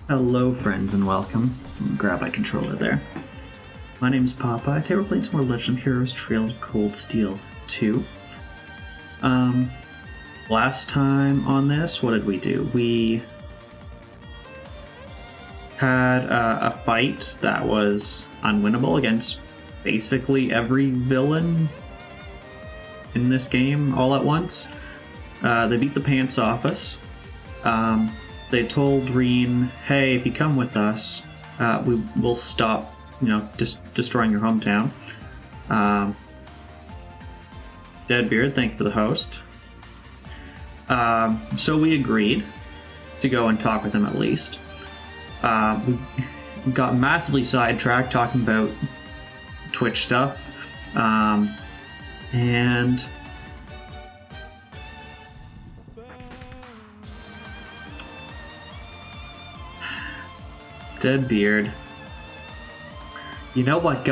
Hello, friends, and welcome. Grab my controller there. My name is Papa. Today we're playing some more Legend of Heroes Trails of Cold Steel 2. Last time on this, what did we do? We had a fight that was unwinnable against basically every villain in this game all at once. They beat the pants off us. They told Reen, hey, if you come with us, we will stop, destroying your hometown. Deadbeard, thank you for the host. So we agreed to go and talk with them at least. We got massively sidetracked talking about Twitch stuff. And Deadbeard. You know what,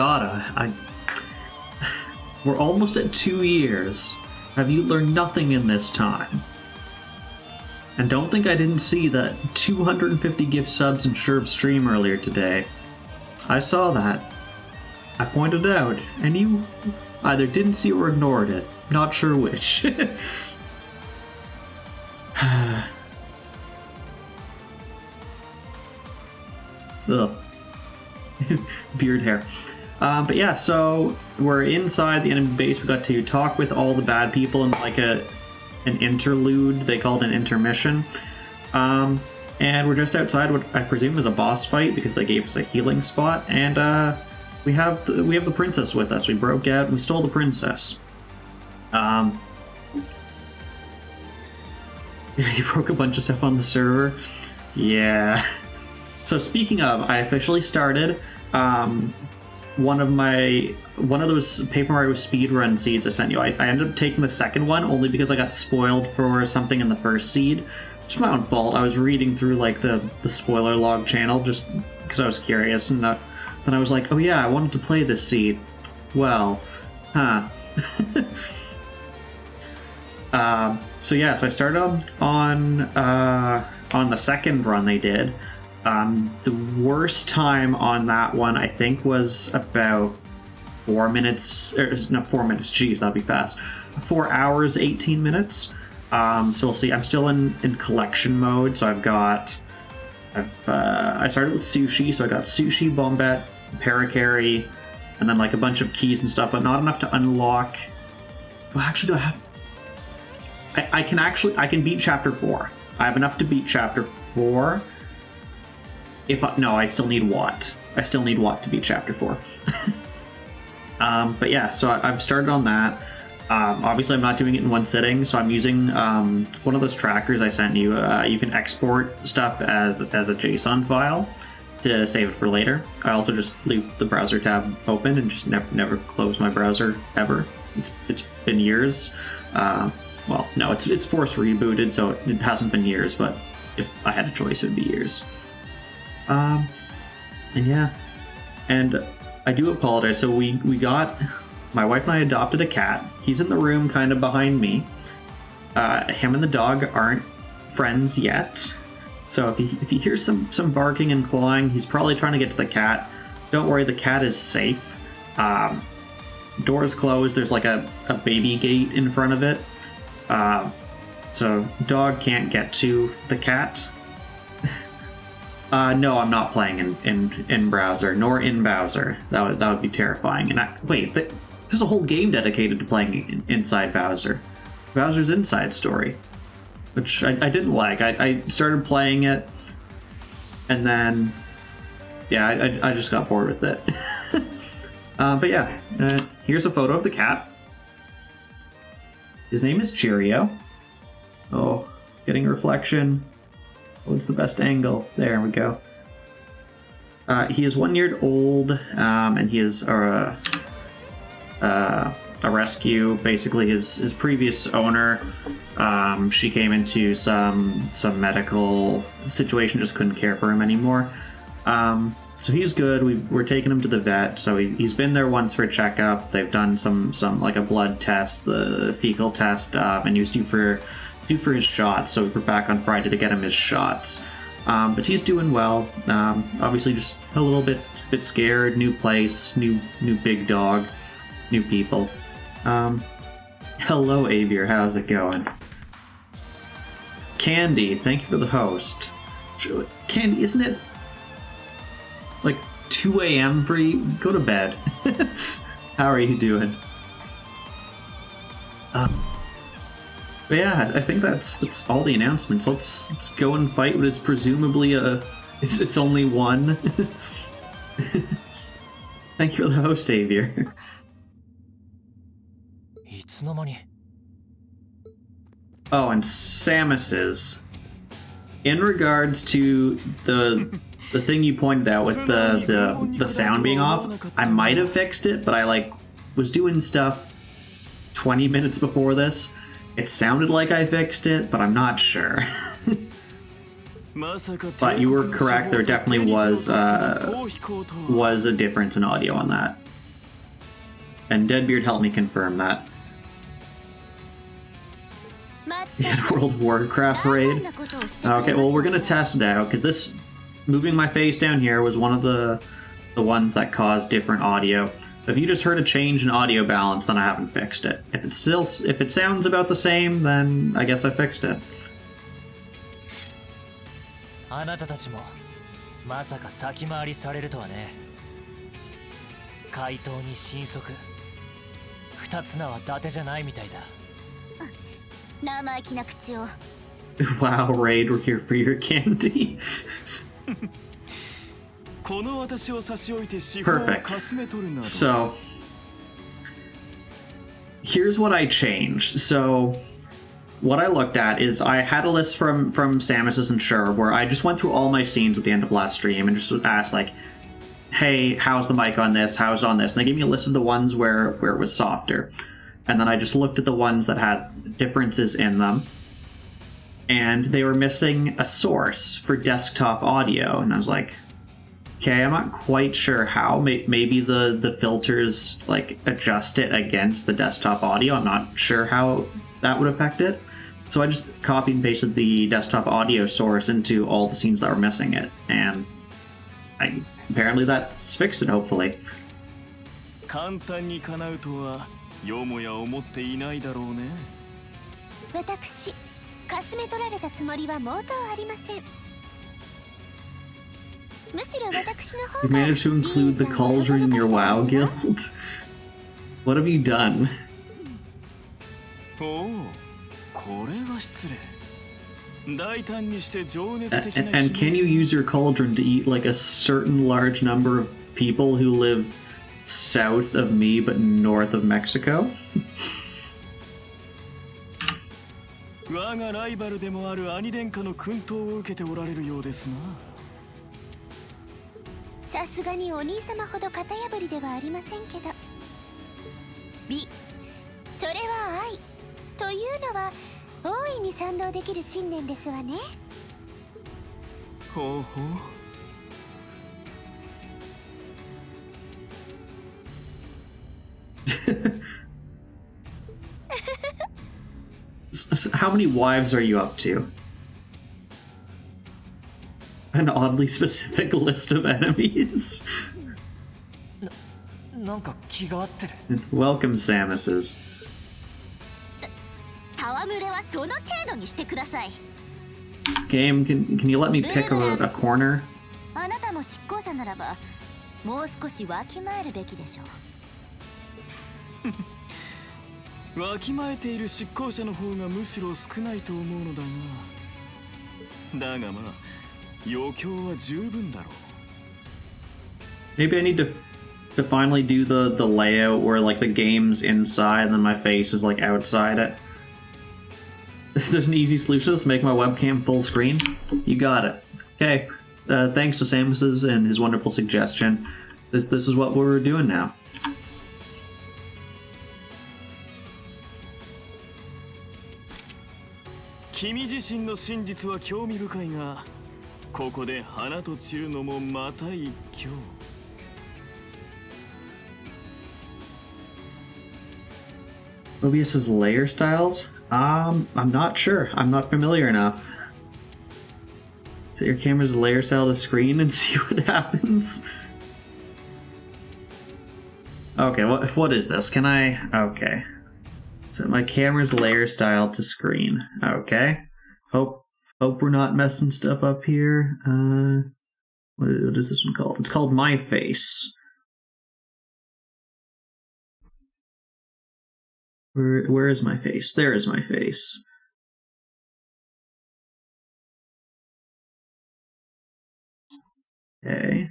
we're almost at 2 years. Have you learned nothing in this time? And don't think I didn't see that 250 gift subs in Sherb stream earlier today. I saw that. I pointed it out, and you either didn't see or ignored it. Not sure which. Ugh. Beard hair. But yeah, so we're inside the enemy base. We got to talk with all the bad people in like an interlude. They called it an intermission. And we're just outside what I presume is a boss fight because they gave us a healing spot. And we have the princess with us. We broke out and we stole the princess. You broke a bunch of stuff on the server. Yeah. So speaking of, I officially started one of those Paper Mario speedrun seeds I sent you. I ended up taking the second one only because I got spoiled for something in the first seed. It's my own fault. I was reading through like the spoiler log channel just because I was curious, and then I was like, oh yeah, I wanted to play this seed. Well, huh. So yeah, so I started on the second run they did. The worst time on that one, I think, was about 4 minutes. Not 4 minutes. Geez, that'd be fast. 4 hours, 18 minutes. So we'll see. I'm still in collection mode. So I started with sushi. So I got sushi, Bombette, Parakarry, and then like a bunch of keys and stuff, but not enough to unlock. Well, actually, do I have? I can beat Chapter 4. I have enough to beat Chapter 4. No, I still need Watt. I still need Watt to beat Chapter 4. But yeah, so I've started on that. Obviously, I'm not doing it in one sitting, so I'm using one of those trackers I sent you. You can export stuff as a JSON file to save it for later. I also just leave the browser tab open and just never close my browser ever. It's been years. Well, no, it's force rebooted, so it hasn't been years, but if I had a choice, it would be years. And yeah, and I do apologize. So my wife and I adopted a cat. He's in the room kind of behind me. Him and the dog aren't friends yet. So if you hear some barking and clawing, he's probably trying to get to the cat. Don't worry, the cat is safe. Door's closed. There's like a baby gate in front of it. So dog can't get to the cat. No, I'm not playing in browser, nor in Bowser. That would be terrifying. And there's a whole game dedicated to playing inside Bowser. Bowser's Inside Story, which I didn't like. I started playing it, and then, yeah, I just got bored with it. But yeah, here's a photo of the cat. His name is Cheerio. Oh, getting a reflection. What's the best angle? There we go. He is 1 year old, and he is a rescue. Basically, his previous owner, she came into some medical situation, just couldn't care for him anymore. So he's good. We're taking him to the vet. So he's been there once for a checkup. They've done some like a blood test, the fecal test, and he was due for his shots. So we're back on Friday to get him his shots. But she's doing well. Obviously, just a little bit scared. New place, new big dog, new people. Hello, Avier. How's it going? Candy, thank you for the host. Candy, isn't it like 2 a.m. for you? Go to bed. How are you doing? But yeah, I think that's all the announcements. Let's go and fight what is presumably it's only one. Thank you for the host, Avier. Oh, and Samus's. In regards to the thing you pointed out with the sound being off, I might have fixed it, but I was doing stuff 20 minutes before this. It sounded like I fixed it, but I'm not sure. But you were correct, there definitely was a difference in audio on that. And Deadbeard helped me confirm that. World of Warcraft raid. Okay, well we're gonna test it out because this moving my face down here was one of the ones that caused different audio. So if you just heard a change in audio balance, then I haven't fixed it. If it sounds about the same, then I guess I fixed it. Wow, Raid, we're here for your candy. Perfect. So, here's what I changed. So, what I looked at is I had a list from Samus's and Sure where I just went through all my scenes at the end of last stream and just asked hey, how's the mic on this? How's it on this? And they gave me a list of the ones where it was softer. And then I just looked at the ones that had differences in them. And they were missing a source for desktop audio. And I was like, okay, I'm not quite sure how. Maybe the filters adjust it against the desktop audio. I'm not sure how that would affect it. So I just copied and pasted the desktop audio source into all the scenes that were missing it. And apparently that's fixed it, hopefully. 簡単に叶うとはよもや思っていないだろうね。私、かすめ取られたつもりは毛頭ありません。むしろ私の方が You managed to include the cauldron in your WoW guild? What have you done? おお、これは失礼。大胆にして情熱的な And can you use your cauldron to eat a certain large number of people who live south of me but north of Mexico? 我がライバルでもある兄殿下の薫陶を受けておられるようですな。さすがにお兄様ほど型破りではありませんけど。美、それは愛というのは大いに賛同できる信念ですわね。ほうほう。How many wives are you up to? An oddly specific list of enemies. Welcome, Samus's. Game, can you let me pick a corner? あなたも執行者ならばもう少しわきまえるべきでしょう。わきまえている執行者の方がむしろ少ないと思うのだが。だがまあ、余興は十分だろう。 Maybe I need to finally do the layout where the game's inside and then my face is outside it. There's an easy solution. Let's make my webcam full screen. You got it. Okay. Thanks to Samus's and his wonderful suggestion. This is what we're doing now. 君自身の真実は興味深いが、ここで花と散るのもまた一興。Mobius's layer styles? I'm not sure. I'm not familiar enough Set your camera's layer style to screen and see what happens. Okay, what is this? Can I... Okay. Set my camera's layer style to screen. Okay. Hope we're not messing stuff up here. What is this one called? It's called My Face. Where is my face? There is my face. Okay.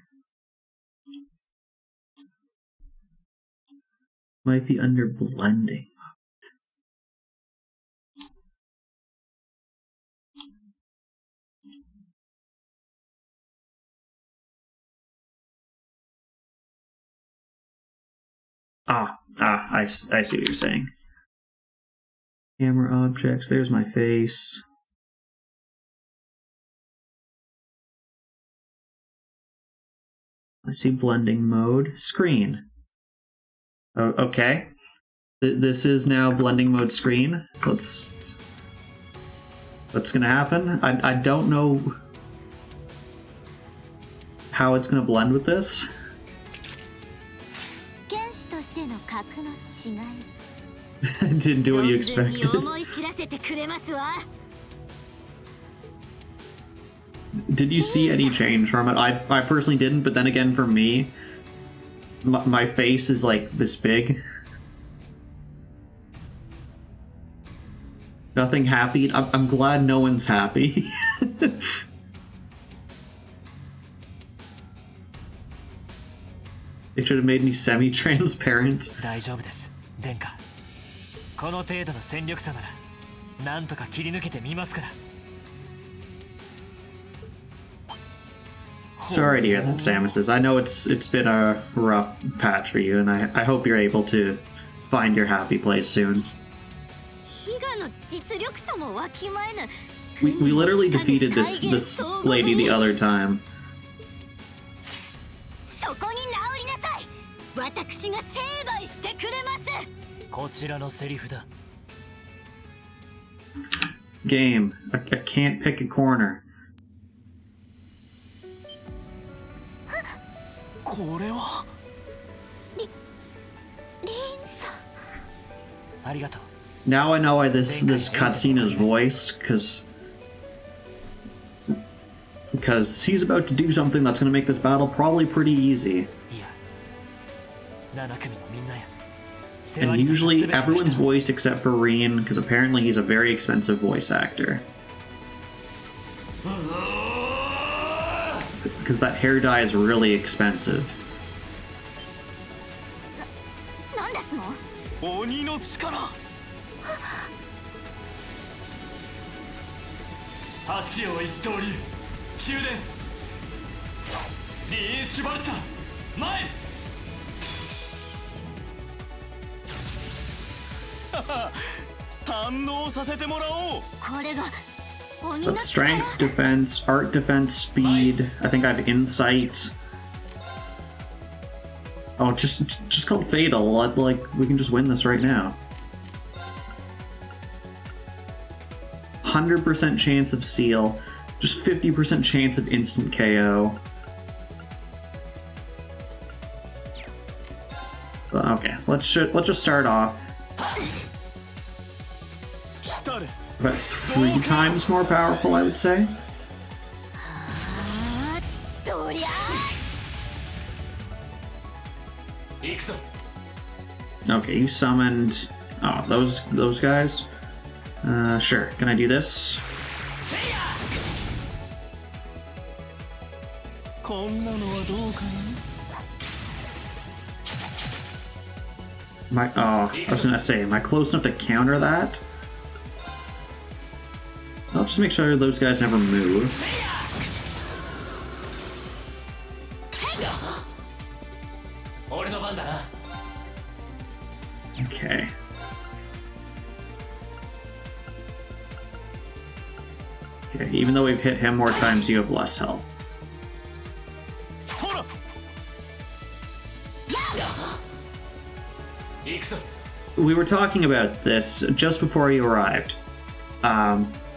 Might be under blending. I see what you're saying. Camera objects, there's my face. I see blending mode. Screen. Oh, okay. This is now blending mode screen. What's gonna happen? I don't know how it's gonna blend with this. Didn't do what you expected. Did you see any change from it? I personally didn't, but then again, for me, my face is like this big. Nothing happy. I'm glad no one's happy. They should have made me semi-transparent. この程度の戦力差ならなんとか切り抜けてみますから。 Sorry to hear that, Samus. I know it's been a rough patch for you, and I hope you're able to find your happy place soon. We literally defeated this lady the other time. Game. I can't pick a corner. これはリンさんありがとう Now I know why this cutscene is voiced, because he's about to do something that's going to make this battle probably pretty easy. And usually everyone's voiced except for Rien, because apparently he's a very expensive voice actor. Because that hair dye is really expensive. But strength, defense, art defense, speed. I think I have insight. Oh, just called fatal. Like we can just win this right now. 100% chance of seal, just 50% chance of instant KO. Okay, let's just start off. About 3 times more powerful, I would say. Okay, you summoned... Oh, those guys? Sure. Can I do this? I was gonna say, am I close enough to counter that? I'll just make sure those guys never move. Okay. Okay, even though we've hit him more times, you have less health. We were talking about this just before you arrived.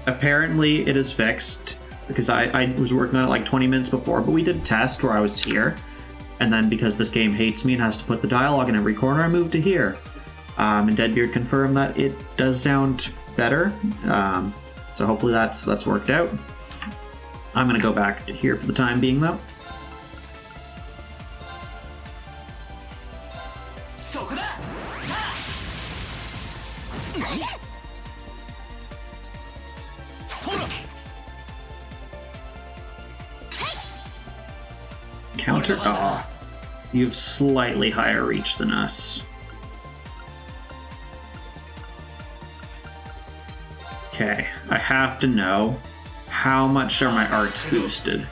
Apparently it is fixed. because I was working on it like 20 minutes before, but we did a test where I was here, and then because this game hates me and has to put the dialogue in every corner, I moved to here. And Deadbeard confirmed that it does sound better, so hopefully that's worked out. I'm going to go back to here for the time being, though. Counter. Oh, you have slightly higher reach than us. Okay, I have to know how much are my arts boosted.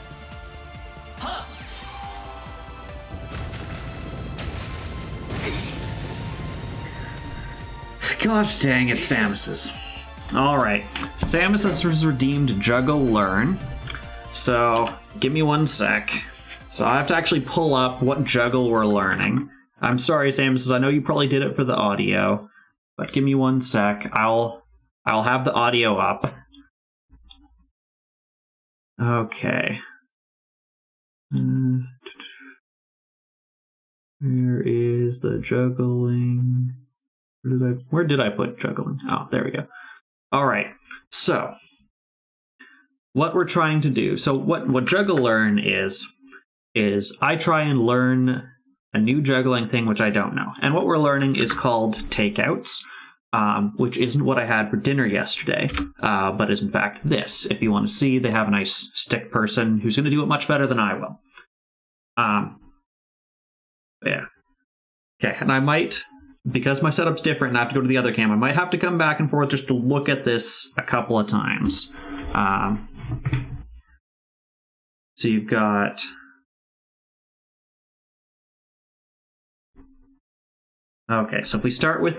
Gosh dang it, Samus's. Alright, Samus has redeemed Juggle Learn. So, give me 1 sec. So I have to actually pull up what juggle we're learning. I'm sorry, Samus, I know you probably did it for the audio, but give me 1 sec. I'll have the audio up. Okay. Where is the juggling? Where did I put juggling? Oh, there we go. All right. So, what we're trying to do. So, what Juggle Learn is I try and learn a new juggling thing which I don't know. And what we're learning is called takeouts, which isn't what I had for dinner yesterday, but is in fact this. If you want to see, they have a nice stick person who's going to do it much better than I will. Yeah. Okay, and I might, because my setup's different and I have to go to the other cam, I might have to come back and forth just to look at this a couple of times. So you've got... Okay, so if we start with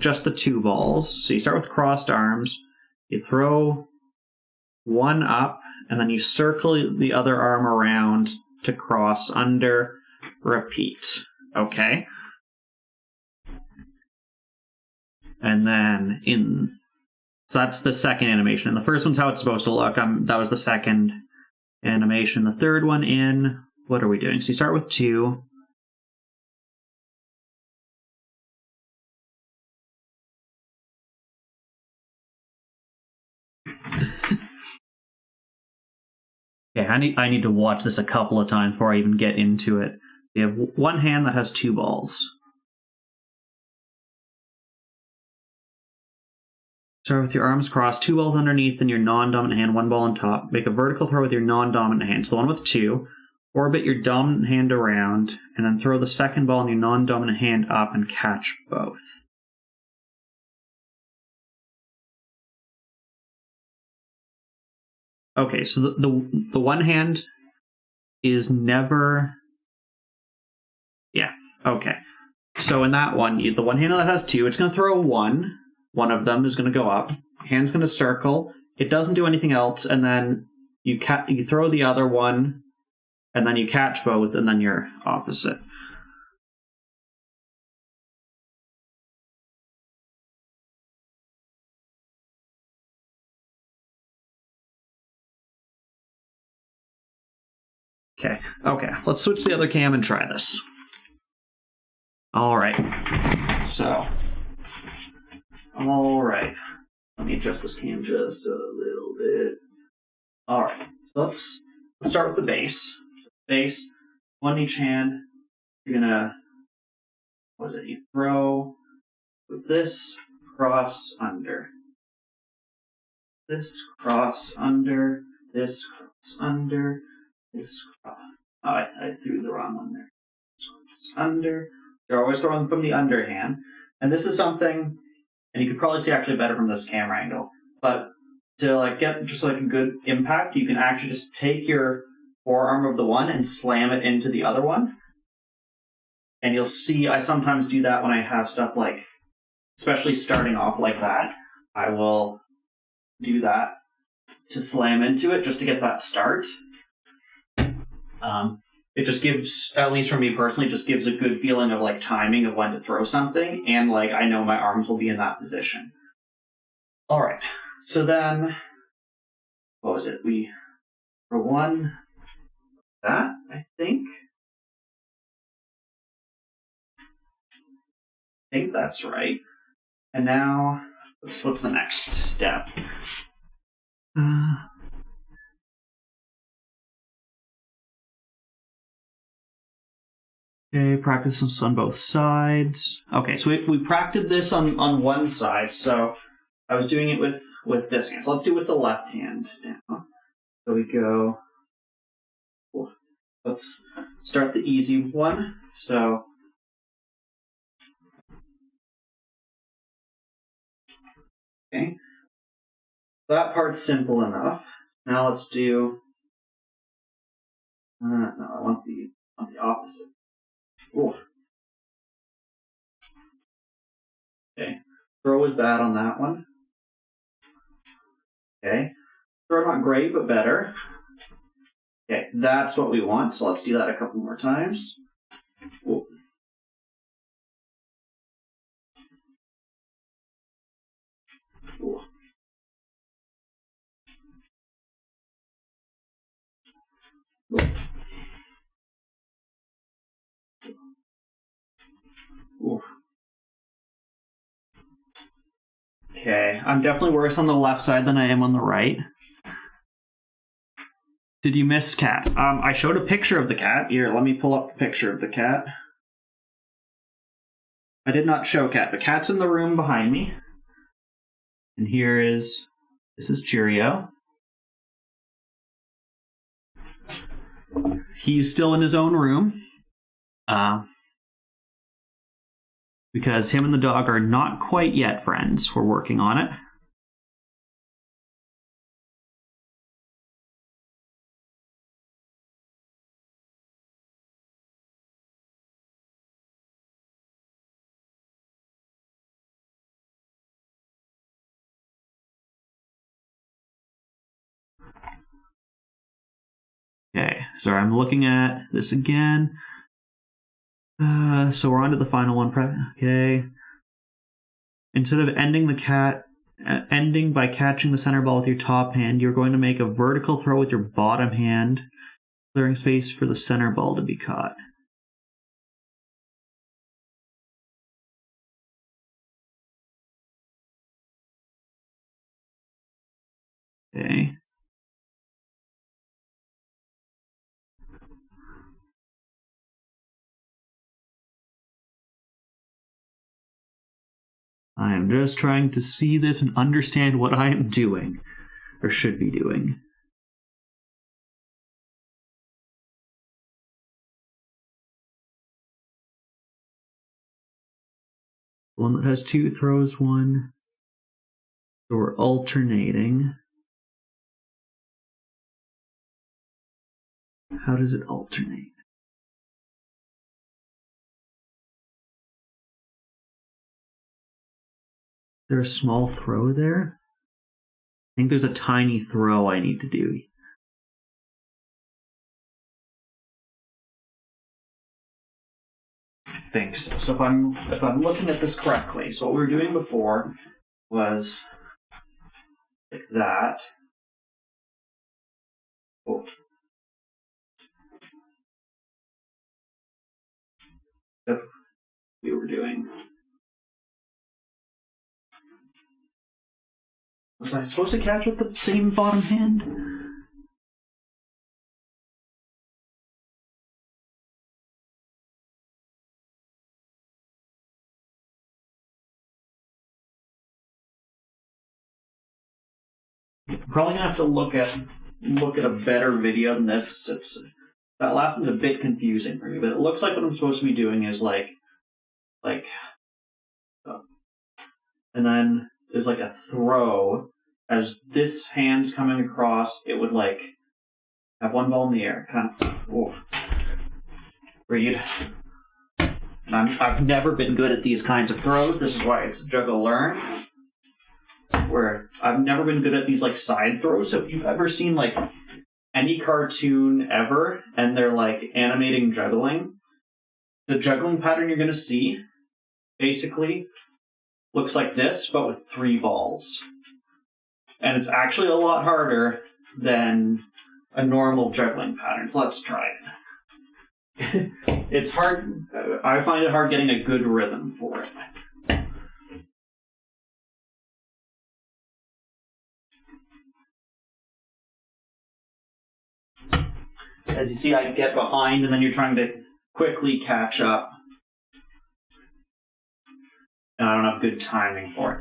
just the 2 balls, so you start with crossed arms, you throw one up, and then you circle the other arm around to cross under, repeat. Okay? And then so that's the second animation. And the first one's how it's supposed to look. That was the second animation. The third one in, what are we doing? So you start with 2. Okay, I need to watch this a couple of times before I even get into it. You have one hand that has 2 balls. Start with your arms crossed, 2 balls underneath, and your non-dominant hand, 1 ball on top. Make a vertical throw with your non-dominant hand. So the one with 2. Orbit your dominant hand around, and then throw the second ball in your non-dominant hand up and catch both. Okay, so the one hand is never... Yeah, okay. So in that one, the one hand that has 2, it's going to throw 1. One of them is going to go up. Hand's going to circle. It doesn't do anything else, and then you throw the other one, and then you catch both, and then you're opposite. Okay, let's switch to the other cam and try this. Alright, so... Alright, let me adjust this cam just a little bit. Alright, so let's start with the base. Base, one in each hand. You're gonna... What is it? You throw with this, cross, under. This, cross, under. This, cross, under. This, oh, I threw the wrong one there. So it's under. They're always throwing from the underhand. And this is something, and you could probably see actually better from this camera angle, but to get just a good impact, you can actually just take your forearm of the one and slam it into the other one. And you'll see, I sometimes do that when I have stuff especially starting off like that. I will do that to slam into it just to get that start. It just gives, at least for me personally, just gives a good feeling of timing of when to throw something, and I know my arms will be in that position. Alright, so then what was it? We won that, I think. I think that's right. And now, what's the next step? Okay, practice this on both sides. Okay, so we practiced this on one side, so I was doing it with this hand. So let's do it with the left hand now. So we go, let's start the easy one. So, okay, that part's simple enough. Now let's do, no, I want the opposite. Ooh. Okay, throw was bad on that one. Okay, throw not great, but better. Okay, that's what we want, so let's do that a couple more times. Ooh. Ooh. Ooh. Ooh. Okay, I'm definitely worse on the left side than I am on the right. Did you miss cat? I showed a picture of the cat. Here, let me pull up the picture of the cat. I did not show cat. The cat's in the room behind me. And this is Cheerio. He's still in his own room. Because him and the dog are not quite yet friends. We're working on it. Okay, sorry, I'm looking at this again. So we're on to the final one. Okay. Instead of ending by catching the center ball with your top hand, you're going to make a vertical throw with your bottom hand, clearing space for the center ball to be caught. Okay. I am just trying to see this and understand what I am doing, or should be doing. One that has two throws, one. So we're alternating. How does it alternate? Is there a small throw there? I think there's a tiny throw I need to do. I think so. So if I'm looking at this correctly, so what we were doing before was like that. Oh. So we were doing. Was I supposed to catch with the same bottom hand? I'm probably gonna have to look at a better video than this. That last one's a bit confusing for me, but it looks like what I'm supposed to be doing is like, and then there's like a throw. As this hand's coming across, it would like have one ball in the air, kind of read. I've never been good at these kinds of throws. This is why it's juggle learn. Where I've never been good at these like side throws. So if you've ever seen like any cartoon ever, and they're like animating juggling, the juggling pattern you're going to see basically looks like this, but with 3 balls. And it's actually a lot harder than a normal juggling pattern, so let's try it. It's hard. I find it hard getting a good rhythm for it. As you see, I get behind, and then you're trying to quickly catch up. And I don't have good timing for it.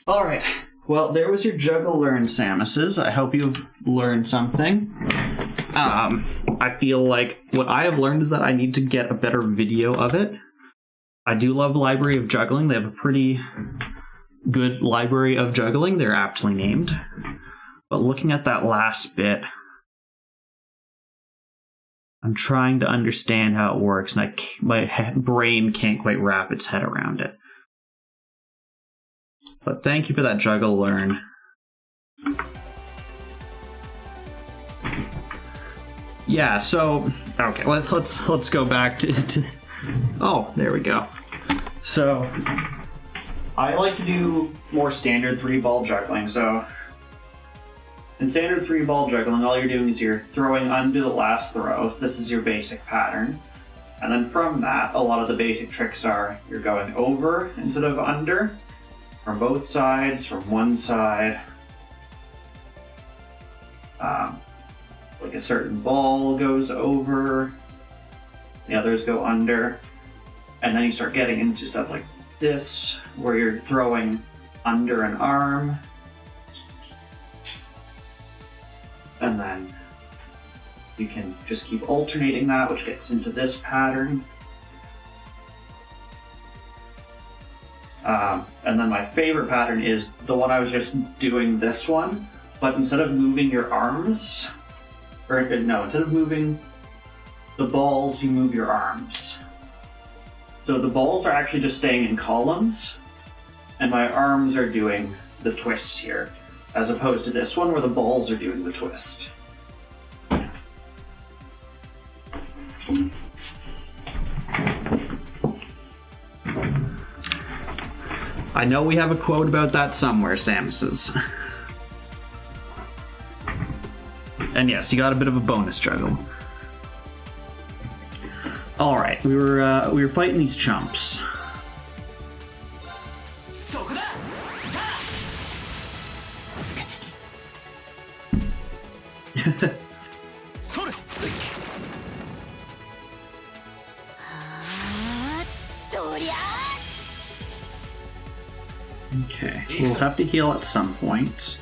Alright, well, there was your Juggle Learn, Samuses. I hope you've learned something. I feel like what I have learned is that I need to get a better video of it. I do love Library of Juggling. They have a pretty good Library of Juggling. They're aptly named. But looking at that last bit, I'm trying to understand how it works, and my brain can't quite wrap its head around it. But thank you for that Juggle Learn. Yeah, so okay, let's go back to oh, there we go. So I like to do more standard 3-ball juggling. So in standard 3-ball juggling, all you're doing is you're throwing under the last throw. So this is your basic pattern. And then from that, a lot of the basic tricks are you're going over instead of under, from both sides, from one side. Like a certain ball goes over, the others go under, and then you start getting into stuff like this, where you're throwing under an arm, and then you can just keep alternating that, which gets into this pattern. And then my favorite pattern is the one I was just doing, this one, but instead of moving your arms, or no, instead of moving the balls, you move your arms. So the balls are actually just staying in columns, and my arms are doing the twists here, as opposed to this one where the balls are doing the twist. I know we have a quote about that somewhere, Samuses. And yes, you got a bit of a bonus juggle. All right, we were fighting these chumps. Okay, we'll have to heal at some point.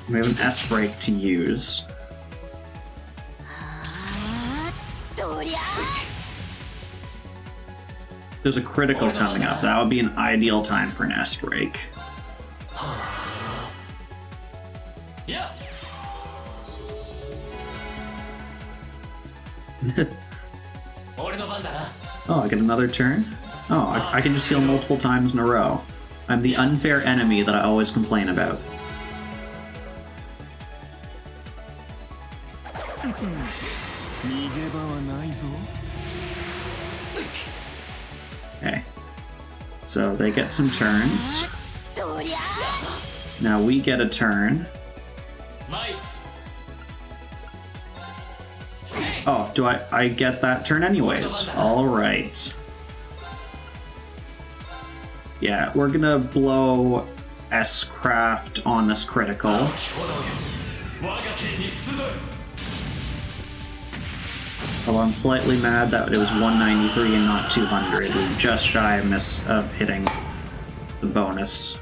We have an S break to use. There's a critical coming up. That would be an ideal time for an S break. Yeah. Oh, I get another turn? Oh, I can just heal multiple times in a row. I'm the unfair enemy that I always complain about. Okay. So they get some turns. Now we get a turn. Oh, do I get that turn anyways? Alright. Yeah, we're gonna blow S-Craft on this critical. Although I'm slightly mad that it was 193 and not 200. We're just shy of hitting the bonus.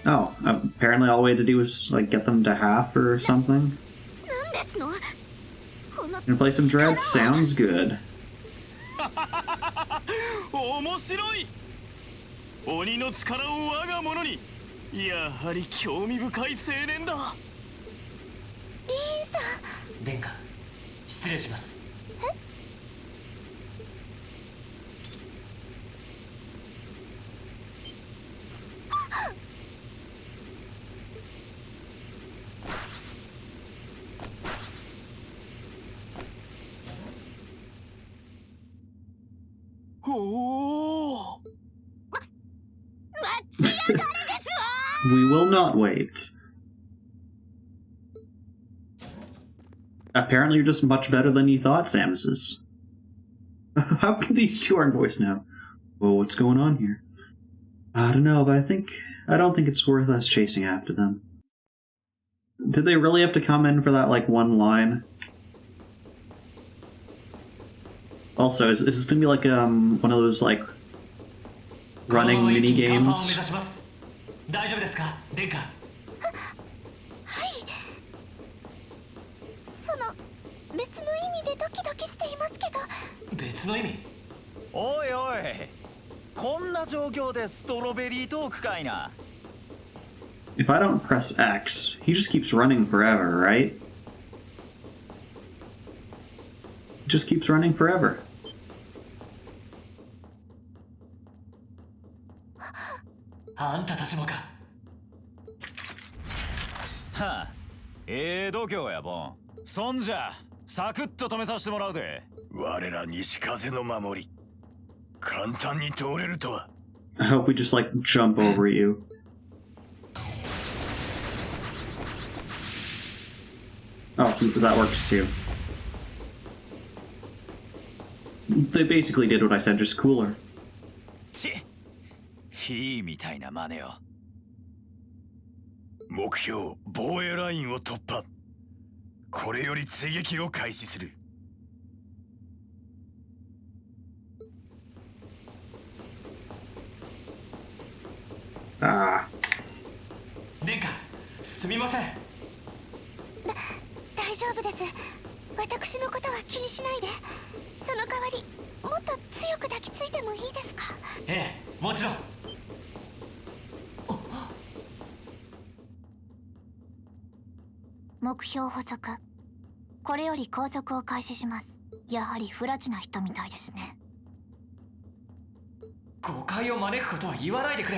Oh, apparently all we had to do was like get them to half or something. Gonna play some Dread? Sounds good. 面白い。鬼の力を我が物に。やはり興味深い青年だ。リンさん。殿下、失礼します。We will not wait. Apparently you're just much better than you thought, Samus. How come these two aren't voiced now? Well, what's going on here? I don't know, but I don't think it's worth us chasing after them. Did they really have to come in for that, like, one line? Also, is this gonna be like one of those like running mini games? 大丈夫ですか、殿下。はい。その別の意味でドキドキしていますけど。別の意味？おいおい、こんな状況でストロベリートークかいな。If I don't press X, he just keeps running forever, right? He just keeps running forever. あんたたちもか。はあ、度胸やボン。そんじゃサクッと止めさせてもらうぜ。我ら西風の守り、簡単に通れるとは。I hope we just like jump over you. Oh, that works too. They basically did what I said, just cooler. チッ、フィーみたいな真似を。目標防衛ラインを突破。これより追撃を開始する。Ah. 殿下、すみません。大丈夫です。私のことは気にしないで。その代わりもっと強く抱きついてもいいですか？ええ、もちろん。目標補足。これより拘束を開始します。やはり不埒な人みたいですね。誤解を招くことは言わないでくれ。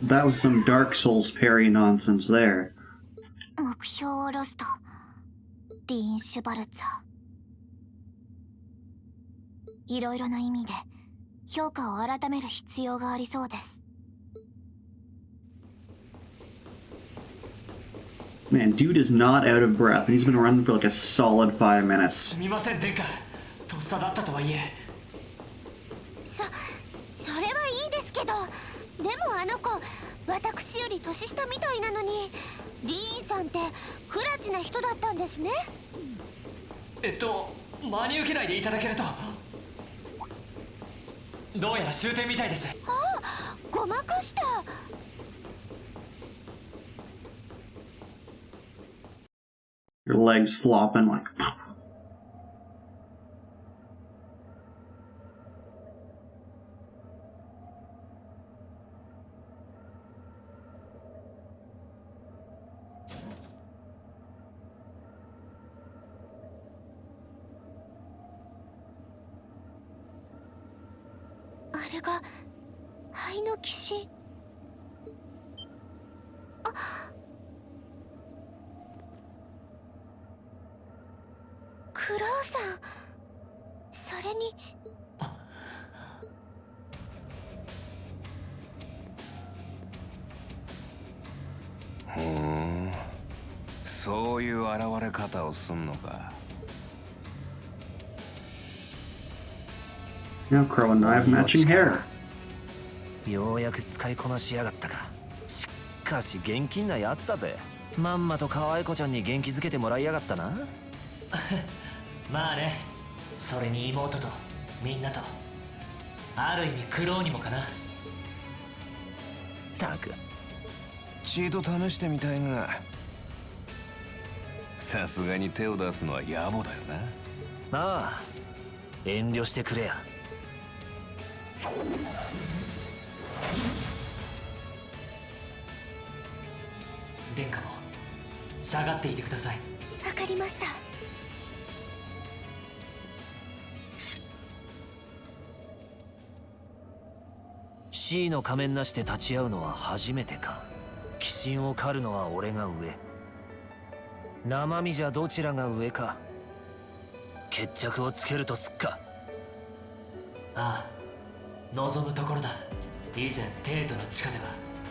That was some Dark Souls parry nonsense there. 目標をロスト。リーン・シュバルツァー。いろいろな意味で評価を改める必要がありそうです。Man, dude is not out of breath. He's been running for like a solid 5 minutes. すみません、殿下。とっさだったとはいえ。それはいいですけど、でもあの子、私より年下みたいなのに、リーンさんって不埒な人だったんですね。真に受けないでいただけると。どうやら終点みたいです。ああ、ごまかした。Your legs flopping like. .あれが灰の騎士。あ、クロウさん。それにふん、そういう現れ方をすんのか。Now Crow and I have matching hair. ようやく使いこなしやがったか。しかし現金なやつだぜ。まんまと可愛い子ちゃんに元気づけてもらいやがったな。まあね。それに妹とみんなと、ある意味苦労にもかな。たく一度試してみたいが、さすがに手を出すのは野暮だよな。ああ、遠慮してくれや。殿下も下がっていてください。わかりました。C の仮面なしで立ち会うのは初めてか。騎士心を狩るのは俺が上。生身じゃどちらが上か決着をつけるとすっか。ああ、望むところだ。以前帝都の地下では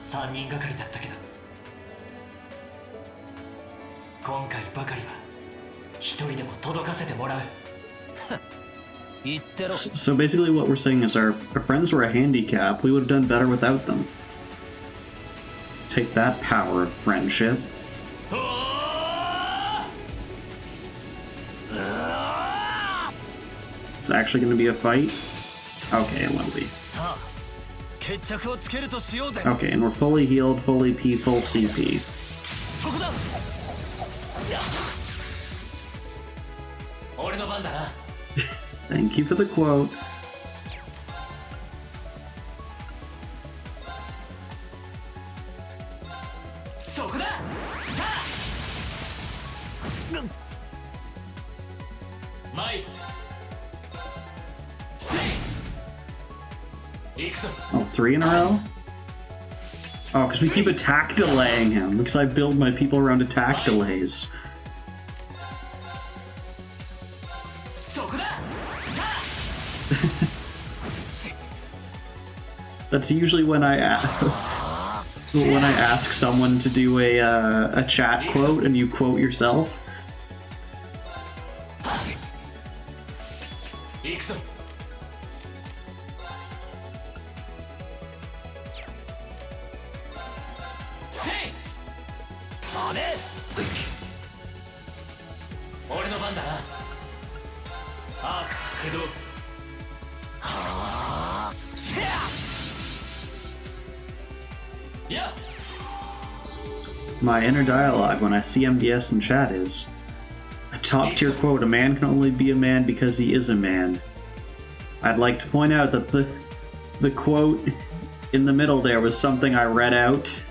3人がかりだったけど、今回ばかりは一人でも届かせてもらう。言ってろ。 So basically what we're saying is our friends were a handicap. We would have done better without them. Take that power of friendship. It's actually going to be a fight? Okay, it will be. さあ決着をつけるとしようぜ。 Okay, and we're fully healed, fully P, full CP. そこだ。俺の番だな。 Thank you for the quote. そこだ。参る。行くぞ。 Oh, 3 in a row? Oh, because we keep attack delaying him. Because I build my people around attack delays. そこだ。 That's usually when I ask someone to do a chat quote and you quote yourself. 行くぞ。 俺の番だな。アークス駆動。やっ。 My inner dialogue when I see MDS in chat is a top tier quote. A man can only be a man because he is a man. I'd like to point out that the quote in the middle there was something I read out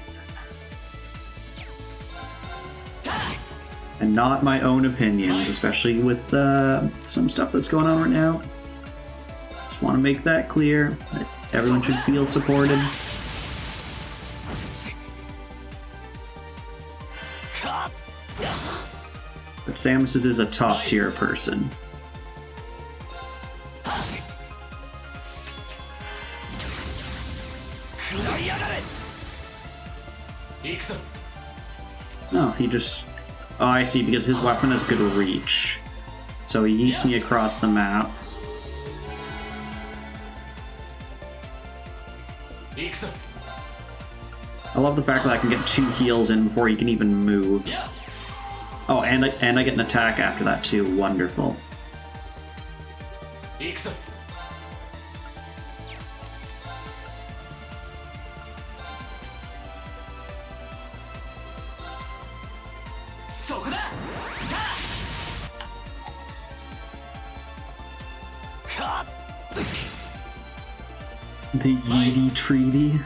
and not my own opinions, especially with some stuff that's going on right now. Just want to make that clear. That everyone should feel supported. But Samus is a top tier person. 行くぞ。 Oh, he just... Oh, I see, because his weapon has good reach. So he yeets me across the map. 行くぞ。 I love the fact that I can get 2 heals in before he can even move. やっ。 Oh, and I get an attack after that too. Wonderful. 行くぞ。 そこだ。 The Yeety Treaty.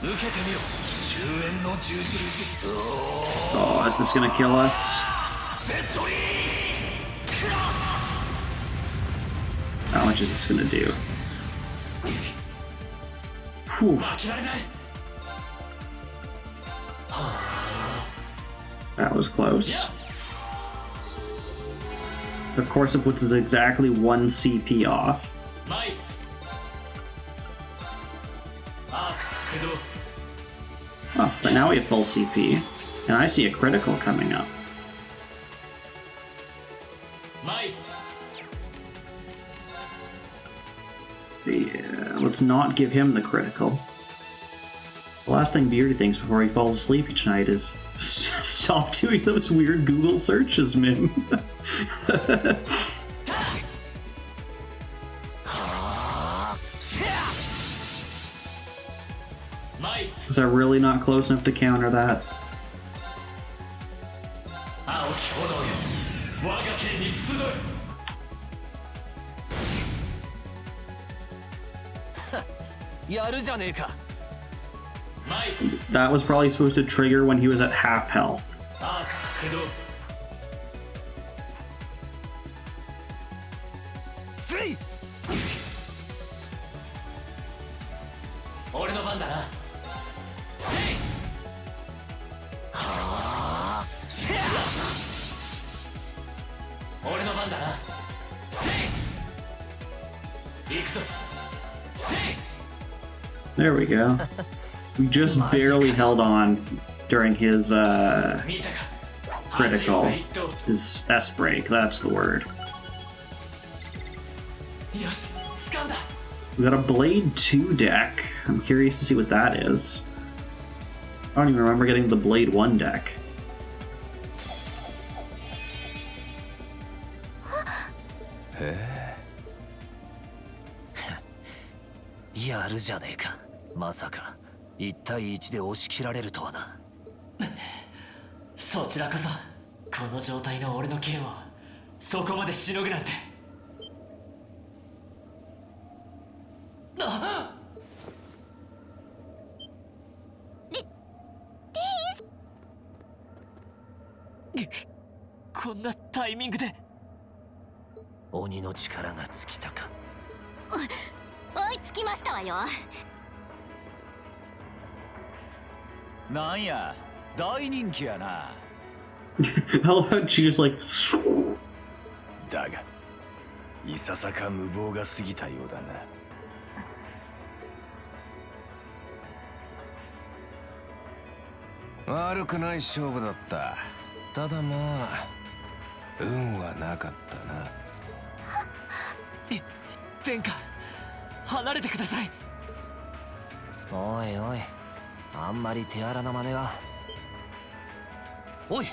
受けてみよ。終焉の十字路。 Oh, is this gonna kill us? How much is this gonna do? Whew. 負けられない。 That was close. Of course, it puts us exactly 1 CP off. 参る。アークス駆動。 Oh, but now we have full CP. And I see a critical coming up. 参る。 Yeah, let's not give him the critical. The last thing Beardy thinks before he falls asleep each night is stop doing those weird Google searches, Mim. Was I really not close enough to counter that? 青き炎よ、我が剣に集え。やるじゃねえか。 参る。 That was probably supposed to trigger when he was at half health. アークス駆動。 スリー There we go. We just barely held on during his 見たか critical. 8を His S break, that's the word. よし掴んだ We got a Blade 2 deck. I'm curious to see what that is. I don't even remember getting the Blade 1 deck. やるじゃねえか。まさか1対1で押し切られるとはな。そちらこそこの状態の俺の剣をそこまでしのぐなんて。あこんなタイミングで鬼の力が尽きたか。追いつきましたわよ。なんや大人気やな。 I love how she just like. だがいささか無謀が過ぎたようだな。悪くない勝負だった。ただまあ運はなかったな。殿下離れてください。おいおい、あんまり手荒な真似は。おい、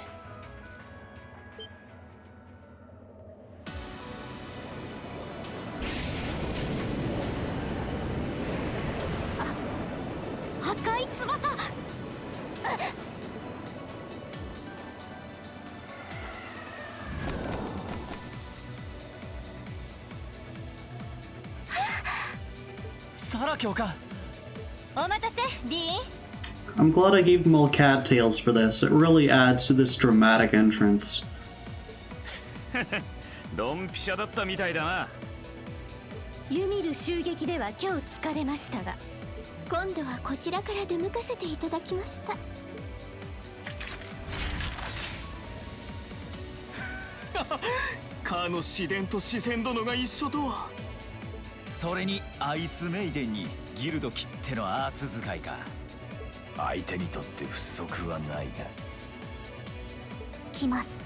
赤い翼。サラ教官、お待たせディーン。 I'm glad I gave them all cattails for this. It really adds to this dramatic entrance. ドンピシャだったみたいだな。ユミル襲撃では今日疲れましたが、今度はこちらから出向かせていただきました。かの自然と自然殿が一緒とは。それにアイスメイデンにギルド切ってのアーツ使いか。相手にとって不足はないな。来ます。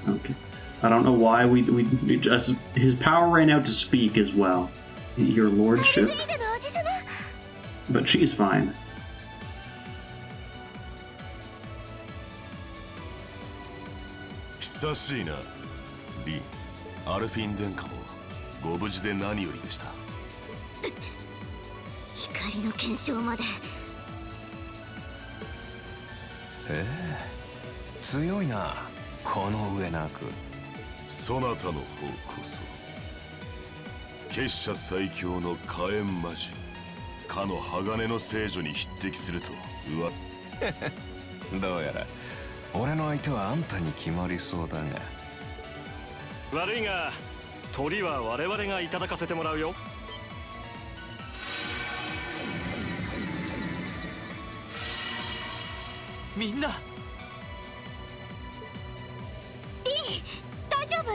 Okay. I don't know why we just his power ran out to speak as well. Your lordship. リーダのおじさま。 But she's fine. 久しいな、リン。アルフィン殿下もご無事で何よりでした。光の検証まで。強いな、この上なく。そなたの方こそ結社最強の火炎魔人、かの鋼の聖女に匹敵するとうわ。どうやら俺の相手はあんたに決まりそうだが。悪いが鳥は我々がいただかせてもらうよ。みんな大丈夫？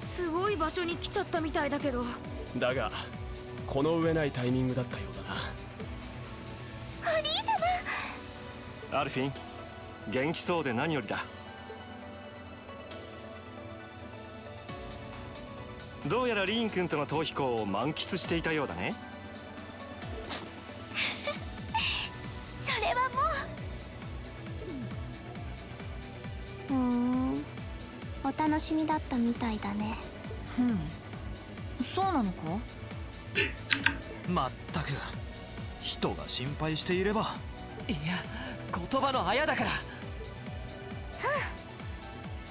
すごい場所に来ちゃったみたいだけど。だがこの上ないタイミングだったようだな。お兄様。アルフィン、元気そうで何よりだ。どうやらリーン君との逃避行を満喫していたようだね。それはもう。お楽しみだったみたいだね。そうなのか？まったく人が心配していれば。いや言葉のあやだから。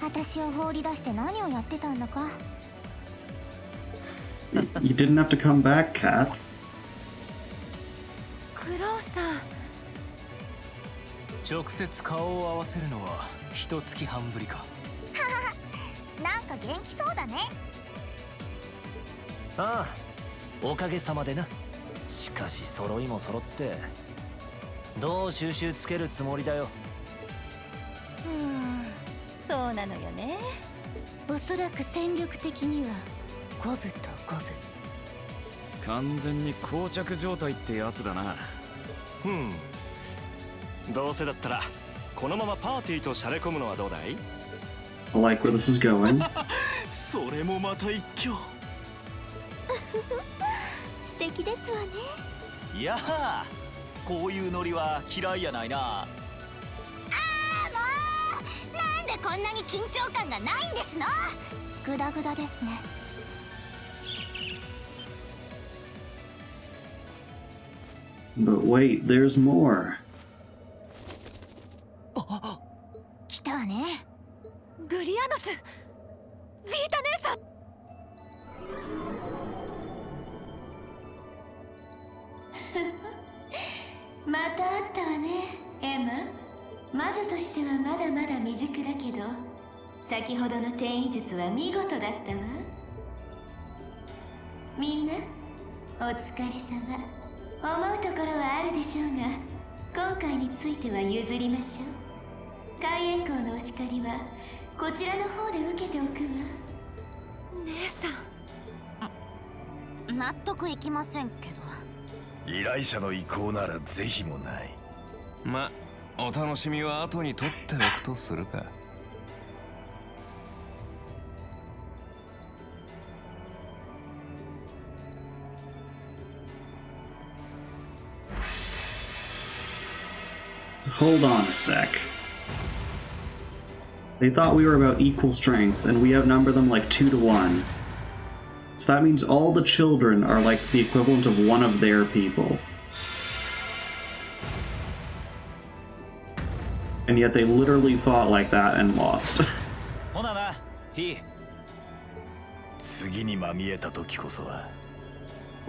私を放り出して何をやってたんだか。You didn't have to come back, Cat. クローさん。直接顔を合わせるのは一月半ぶりか。なんか元気そうだね。ああ、おかげさまでな。しかし揃いも揃ってどう収集つけるつもりだよ。そうなのよね。おそらく戦力的には五分と五分。完全に膠着状態ってやつだな。どうせだったらこのままパーティーとしゃれ込むのはどうだい？ I like where this is going. それもまた一挙。素敵ですわね。いやー、こういうノリは嫌いやないな。なんでこんなに緊張感がないんですの。グダグダですね。But wait, there's more. 来たわね。グリアノス、ビータ姉さん。また会ったわね、エマ。魔女としてはまだまだ未熟だけど、先ほどの転移術は見事だったわ。みんなお疲れ様。思うところはあるでしょうが、今回については譲りましょう。海援校のお叱りはこちらの方で受けておくわ。姉さん、納得いきませんけど。依頼者の意向なら是非もない。ま、お楽しみは後に取っておくとするか。Hold on a sec. They thought we were about equal strength, and we outnumber them like 2 to 1. So that means all the children are like the equivalent of one of their people. And yet they literally fought like that and lost. ほなな、ヒー。次にまみえた時こそは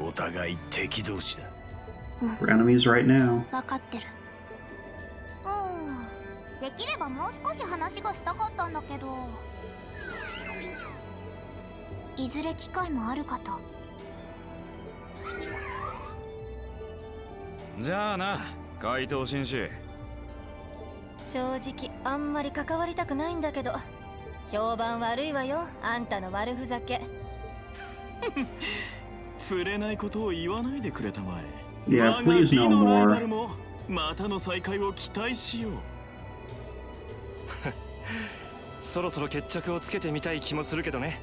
お互い敵同士だ。We're enemies right now. 分かってる。できればもう少し話がしたかったんだけど。いずれ機会もあるかと。じゃあな、怪盗紳士。正直あんまり関わりたくないんだけど、評判悪いわよ、あんたの悪ふざけ。釣れないことを言わないでくれたまえ。Yeah, please no 我が美のライバル more. もまたの再会を期待しよう。そろそろ決着をつけてみたい気もするけどね。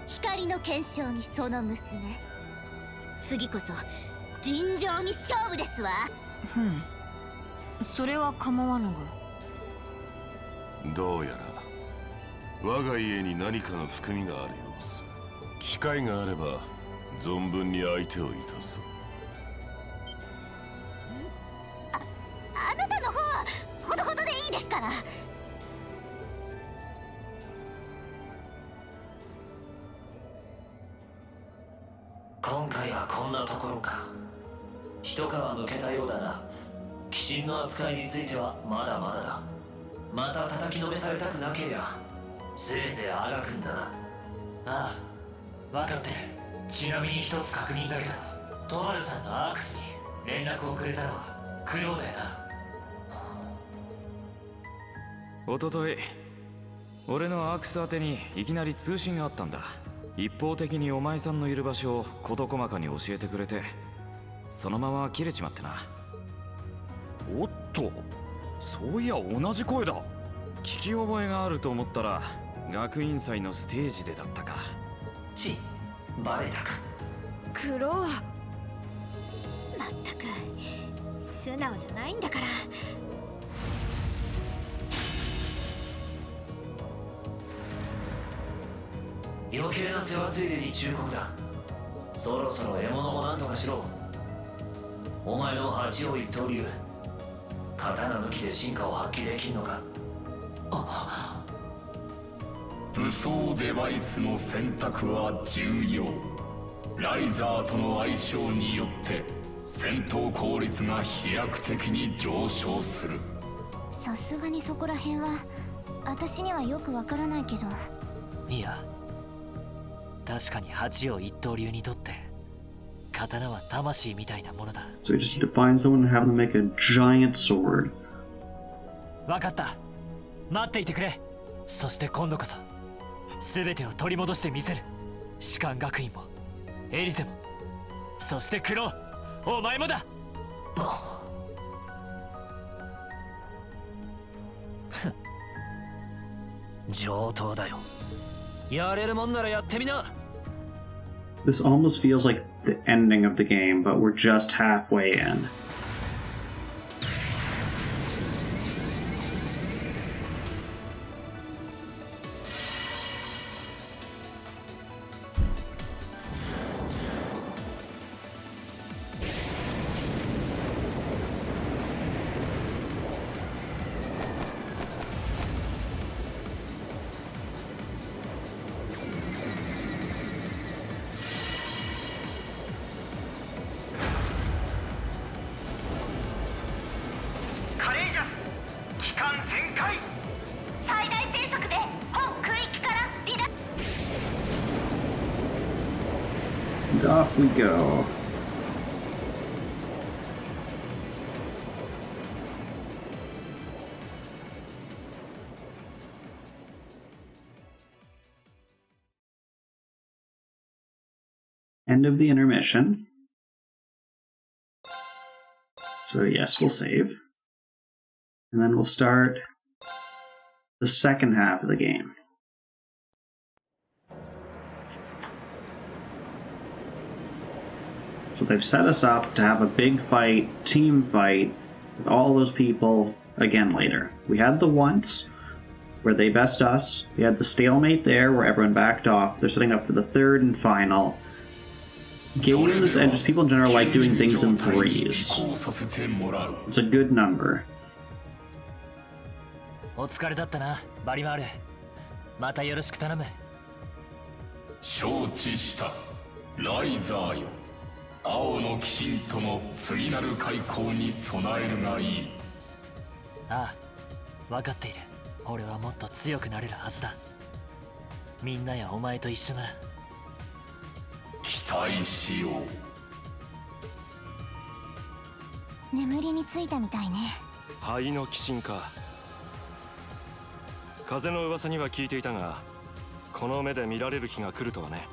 光の結晶にその娘。次こそ尋常に勝負ですわ。それは構わぬが。どうやら我が家に何かの含みがあるようです。機会があれば存分に相手をいたす。あなたの方はほどほどでいいですから。今回はこんなところか。一皮むけたようだが、鬼神の扱いについてはまだまだだ。また叩きのめされたくなけりゃせいぜいあがくんだな。ああ、分かってる。ちなみに一つ確認だけど、トマルさんのアークスに連絡をくれたのはクロウだよな。おととい俺のアークス宛てにいきなり通信があったんだ。一方的にお前さんのいる場所を事細かに教えてくれて、そのまま切れちまってな。おっと、そういや同じ声だ。聞き覚えがあると思ったら学院祭のステージでだったか。バレたか。クロウ、まったく素直じゃないんだから。余計な世話ついでに忠告だ。そろそろ獲物もなんとかしろ。お前の八王一刀流、刀抜きで進化を発揮できんのか。武装デバイスの選択は重要。ライザーとの相性によって戦闘効率が飛躍的に上昇する。さすがにそこら辺は私にはよくわからないけど。いや、確かに八王一刀流にとって刀は魂みたいなものだ。 So we just need to find someone and have them make a giant sword. 分かった。待っていてくれ。そして今度こそ全てを取り戻してみせる。士官学院もエリゼも、そしてクロウ、お前もだ。上等だよ。やれるもんならやってみな。 This almost feels like the ending of the game, but we're just halfway in. And off we go. End of the intermission. So yes, we'll save. And then we'll start the second half of the game. So they've set us up to have a big fight, team fight, with all those people again later. We had the once, where they best us. We had the stalemate there, where everyone backed off. They're setting up for the third and final. Games and just people in general like doing things in threes. It's a good number. お疲れだったな、バリマール。またよろしく頼む。承知した、ライザーよ。青の鬼神との次なる開口に備えるがいい。ああ、分かっている。俺はもっと強くなれるはずだ。みんなやお前と一緒なら。期待しよう。眠りについたみたいね。灰の鬼神か。風の噂には聞いていたが、この目で見られる日が来るとはね。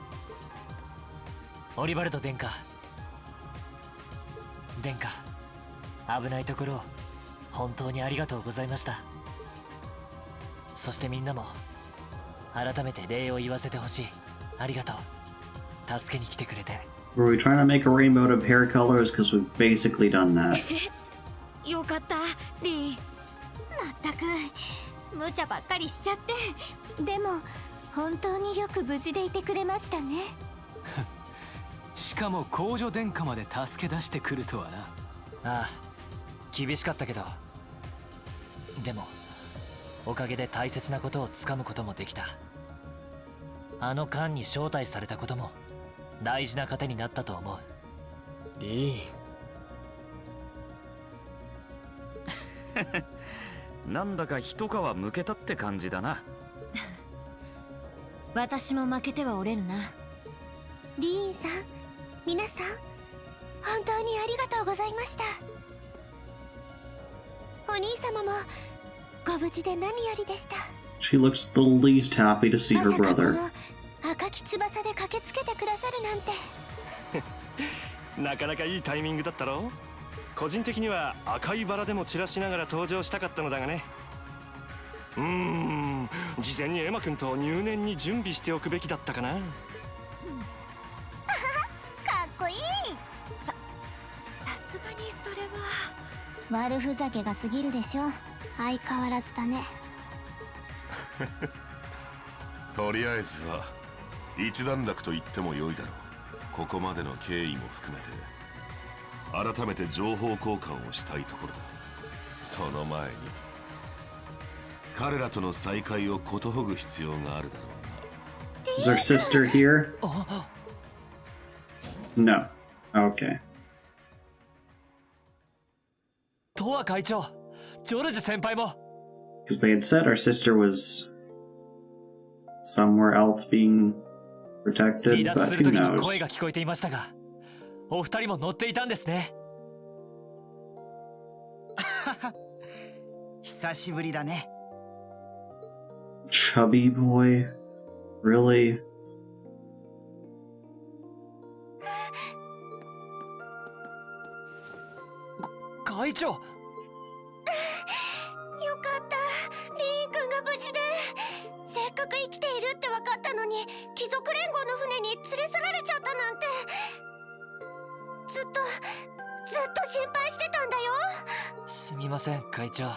オリバルド殿下。殿下、危ないところを本当にありがとうございました。そしてみんなも改めて礼を言わせてほしい。ありがとう。助けに来てくれて。Were we trying to make a rainbow of hair colors? Because we've basically done that. よかった、リー。まったく無茶ばっかりしちゃって。でも本当によく無事でいてくれましたね。しかも公女殿下まで助け出してくるとはな。ああ、厳しかったけど、でもおかげで大切なことをつかむこともできた。あの間に招待されたことも大事な糧になったと思う。リーンなんだか一皮むけたって感じだな。私も負けてはおれるな。リーンさん、皆さん、本当にありがとうございました。お兄様もご無事で何よりでした。 She looks the least happy to see her brother. まさかこの赤き翼で駆けつけてくださるなんて。なかなかいいタイミングだったろ。個人的には赤いバラでも散らしながら登場したかったのだがね。事前にエマ君と入念に準備しておくべきだったかな。かっこいい。さすがにそれは悪ふざけが過ぎるでしょ。相変わらずだね。とりあえずは一段落と言っても良いだろう。ここまでの経緯も含めて改めて情報交換をしたいところだ。その前に彼らとの再会をことほぐ必要があるだろうな。 Is our sister here? No. Okay. トア会長、ジョルジュ先輩も。Because they had said our sister was somewhere else being protected, 離脱 but する who 時の声 knows? が聞こえていましたが、お二人も乗っていたんですね。久しぶりだね。Chubby boy? Really? 会長。よかった。リーン君が無事で。せっかく生きているって分かったのに、貴族連合の船に連れ去られちゃったなんて。ずっと心配してたんだよ。すみません会長、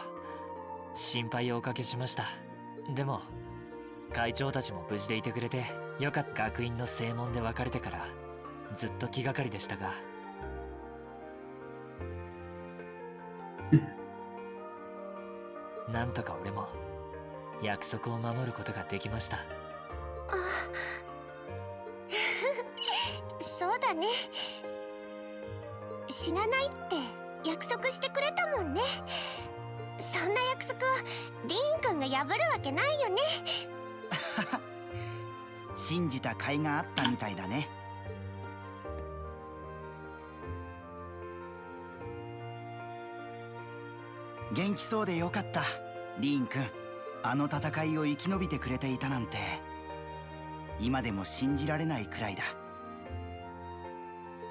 心配をおかけしました。でも会長たちも無事でいてくれてよかった。学院の正門で別れてからずっと気がかりでしたが、なんとか俺も約束を守ることができました。そうだね。死なないって約束してくれたもんね。そんな約束をリーン君が破るわけないよね。信じた甲斐があったみたいだね。元気そうでよかった。リーン君、あの戦いを生き延びてくれていたなんて今でも信じられないくらいだ。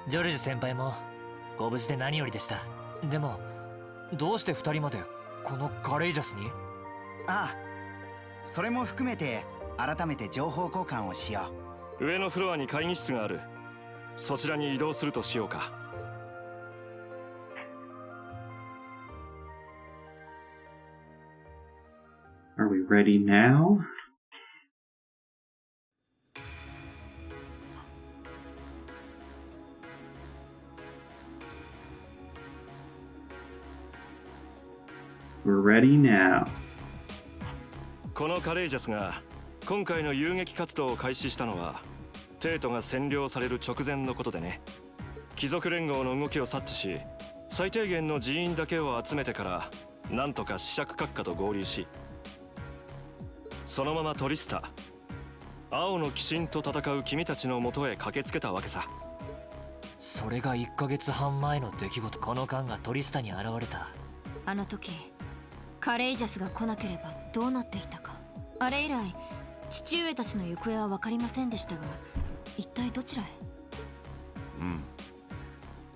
ジョルジュ先輩もご無事で何よりでした。でもどうして二人までこのカレイジャスに？ああ、それも含めて改めて情報交換をしよう。上のフロアに会議室がある。そちらに移動するとしようか。Are we ready now? We're ready now. このカレイジャスが今回の遊撃活動を開始したのは帝都が占領される直前のことでね。貴族連合の動きを察知し、最低限の人員だけを集めてからなんとか子爵閣下と合流し、そのままトリスタ、青の鬼神と戦う君たちのもとへ駆けつけたわけさ。それが1ヶ月半前の出来事。この間がトリスタに現れた。あの時カレイジャスが来なければどうなっていたか。あれ以来父上たちの行方は分かりませんでしたが、一体どちらへ？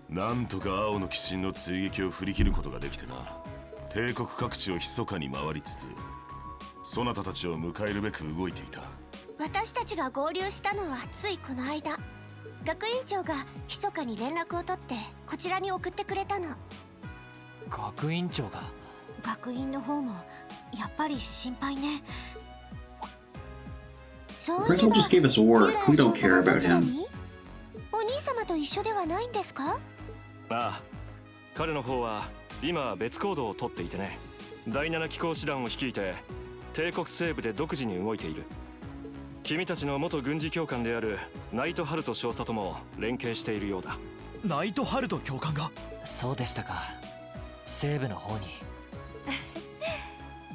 なんとか青の鬼神の追撃を振り切ることができてな。帝国各地を密かに回りつつそなたたちを迎えるべく動いていた。私たちが合流したのはついこの間。学院長が密かに連絡を取ってこちらに送ってくれたの。学院長が？学院の方もやっぱり心配ね。The principal just gave us a order. We don't care about him. お兄様と一緒ではないんですか？ああ、彼の方は今別行動をとっていてね。第7機構師団を率いて帝国西部で独自に動いている。君たちの元軍事教官であるナイトハルト少佐とも連携しているようだ。ナイトハルト教官が？そうでしたか。西部の方に。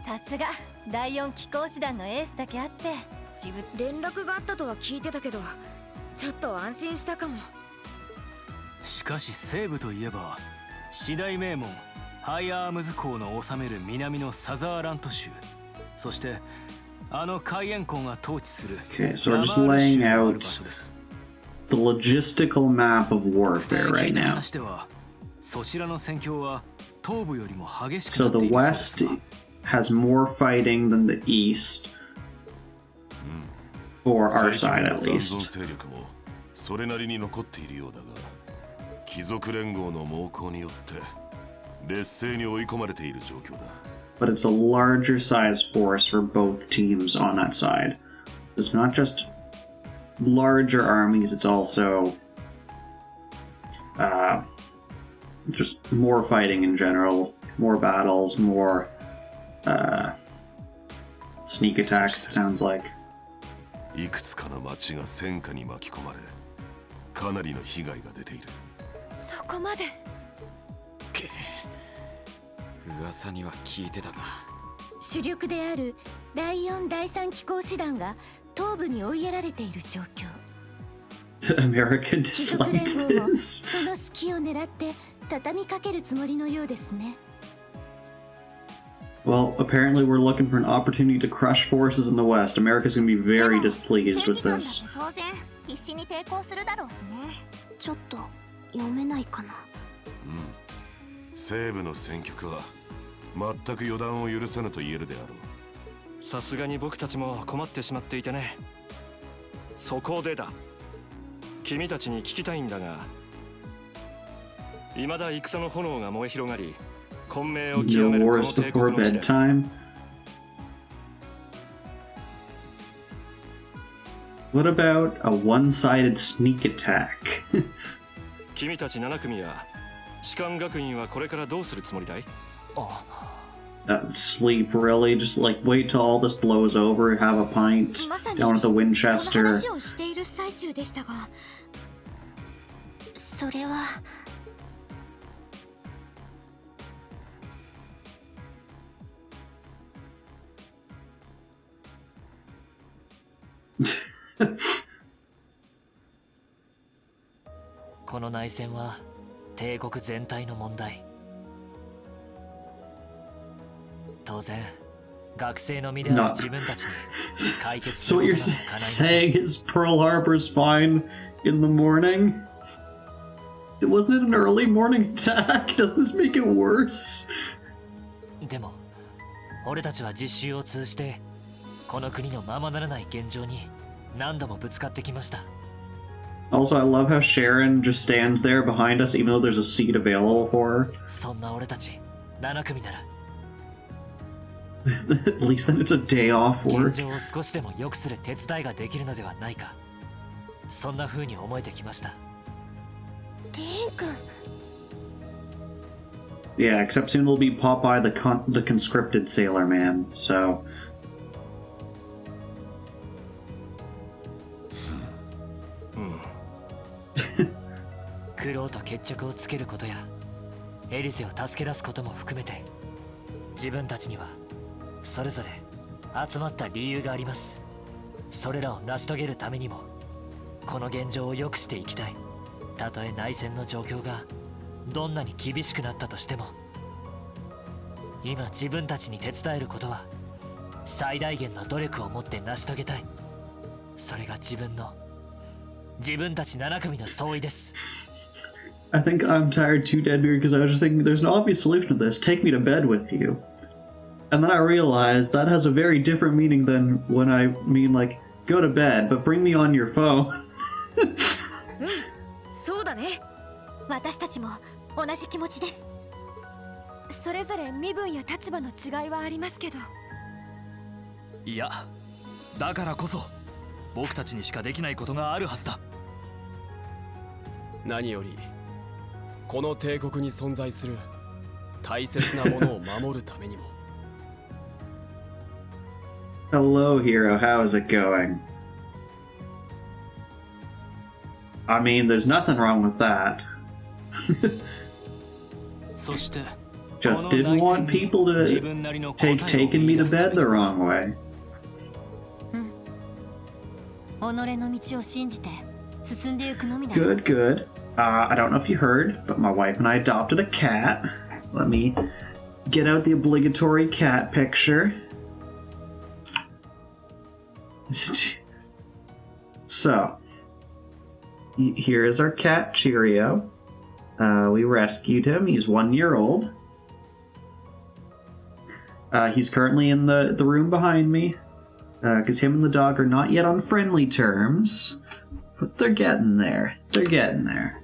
さすが第4機構師団のエースだけあって連絡があったとは聞いてたけど、ちょっと安心したかも。しかし西部といえば四大名門ハイアームズ校の治める南のサザーラント州、そしてあの海援校が統治する Okay, so we're just laying out the logistical map of warfare right now. そちらの戦況は東部よりも激しく So なって the いるそうです west has more fighting than the east. For our side at 残 least. 存勢力もそれなりに残っているようだが、貴族連合の猛攻によって劣勢に追い込まれている状況だ。But it's a larger size force for both teams on that side. It's not just larger armies, it's also just more fighting in general, more battles, more sneak attacks, it sounds like. いくつかの町が戦火に巻き込まれ、かなりの被害が出ている。そこまで。噂には聞いてたが、主力である第4第3機構師団が東部に追いやられている状況。America 貴族連 disliked 合も this. その隙を狙って畳みかけるつもりのようですね。 Well, apparently we're looking for an opportunity to crush forces in the West. America's gonna be very displeased with this. 当然必死に抵抗するだろうしね。ちょっと読めないかな。西部の戦局は全く予断を許さぬと言えるであろう。さすがに僕たちも困ってしまっていてね。そこでだ。君たちに聞きたいんだが、未だ戦の炎が燃え広がり、混迷を極 No めるこの wars 帝 before 国の地で bedtime. What about a one-sided sneak attack? 君たち7組や士官学院はこれからどうするつもりだい？ Sleep, really? Just like wait till all this blows over, have a pint まさに down at the その Winchester. 話をしている最中でしたが、それは。この内戦は帝国全体の問題。当然学生の身である自分たちに解決す So る what こ you're となど叶いません。 saying is Pearl Harbor's fine in the morning? Wasn't it an early morning attack? Does this make it worse? でも俺たちは実習を通じてこの国のままならない現状に何度もぶつかってきました。 Also, I love how Sharon just stands there behind us even though there's a seat available for her. そんな俺たち7組なら At least then it's a day off 現 work. 状を少しでも良くする手伝いができるのではないか、そんな風に思えてきました。リン君、 Yeah, except soon we'll be Popeye the conscripted sailor man, so... 苦労と決着をつけることやエリセを助け出すことも含めて、自分たちにはそれぞれ集まった理由があります。それらを成し遂げるためにもこの現状を良くしていきたい。たとえ内戦の状況がどんなに厳しくなったとしても、今自分たちに手伝えることは最大限の努力を持って成し遂げたい。それが自分たち7組の総意です。 I think I'm tired too, Deadbeard, because I was just thinking there's an obvious solution to this. Take me to bed with you. And then I realized that has a very different meaning than when I mean, like, go to bed, but bring me on your phone. そうだね。私たちも同じ気持ちです。それぞれ身分や立場の違いはありますけど。いや、だからこそ僕たちにしかできないことがあるはずだ。何よりこの帝国に存在する大切なものを守るためにも。Hello, hero. How is it going? I mean, there's nothing wrong with that. そして Just didn't want people to taking me to bed the wrong way. 己の道を信じて進んでいくのみだ。 Good, good. I don't know if you heard, but my wife and I adopted a cat. Let me get out the obligatory cat picture. So, here is our cat, Cheerio. We rescued him. He's 1 year old. He's currently in the room behind me, because him and the dog are not yet on friendly terms, but they're getting there. They're getting there.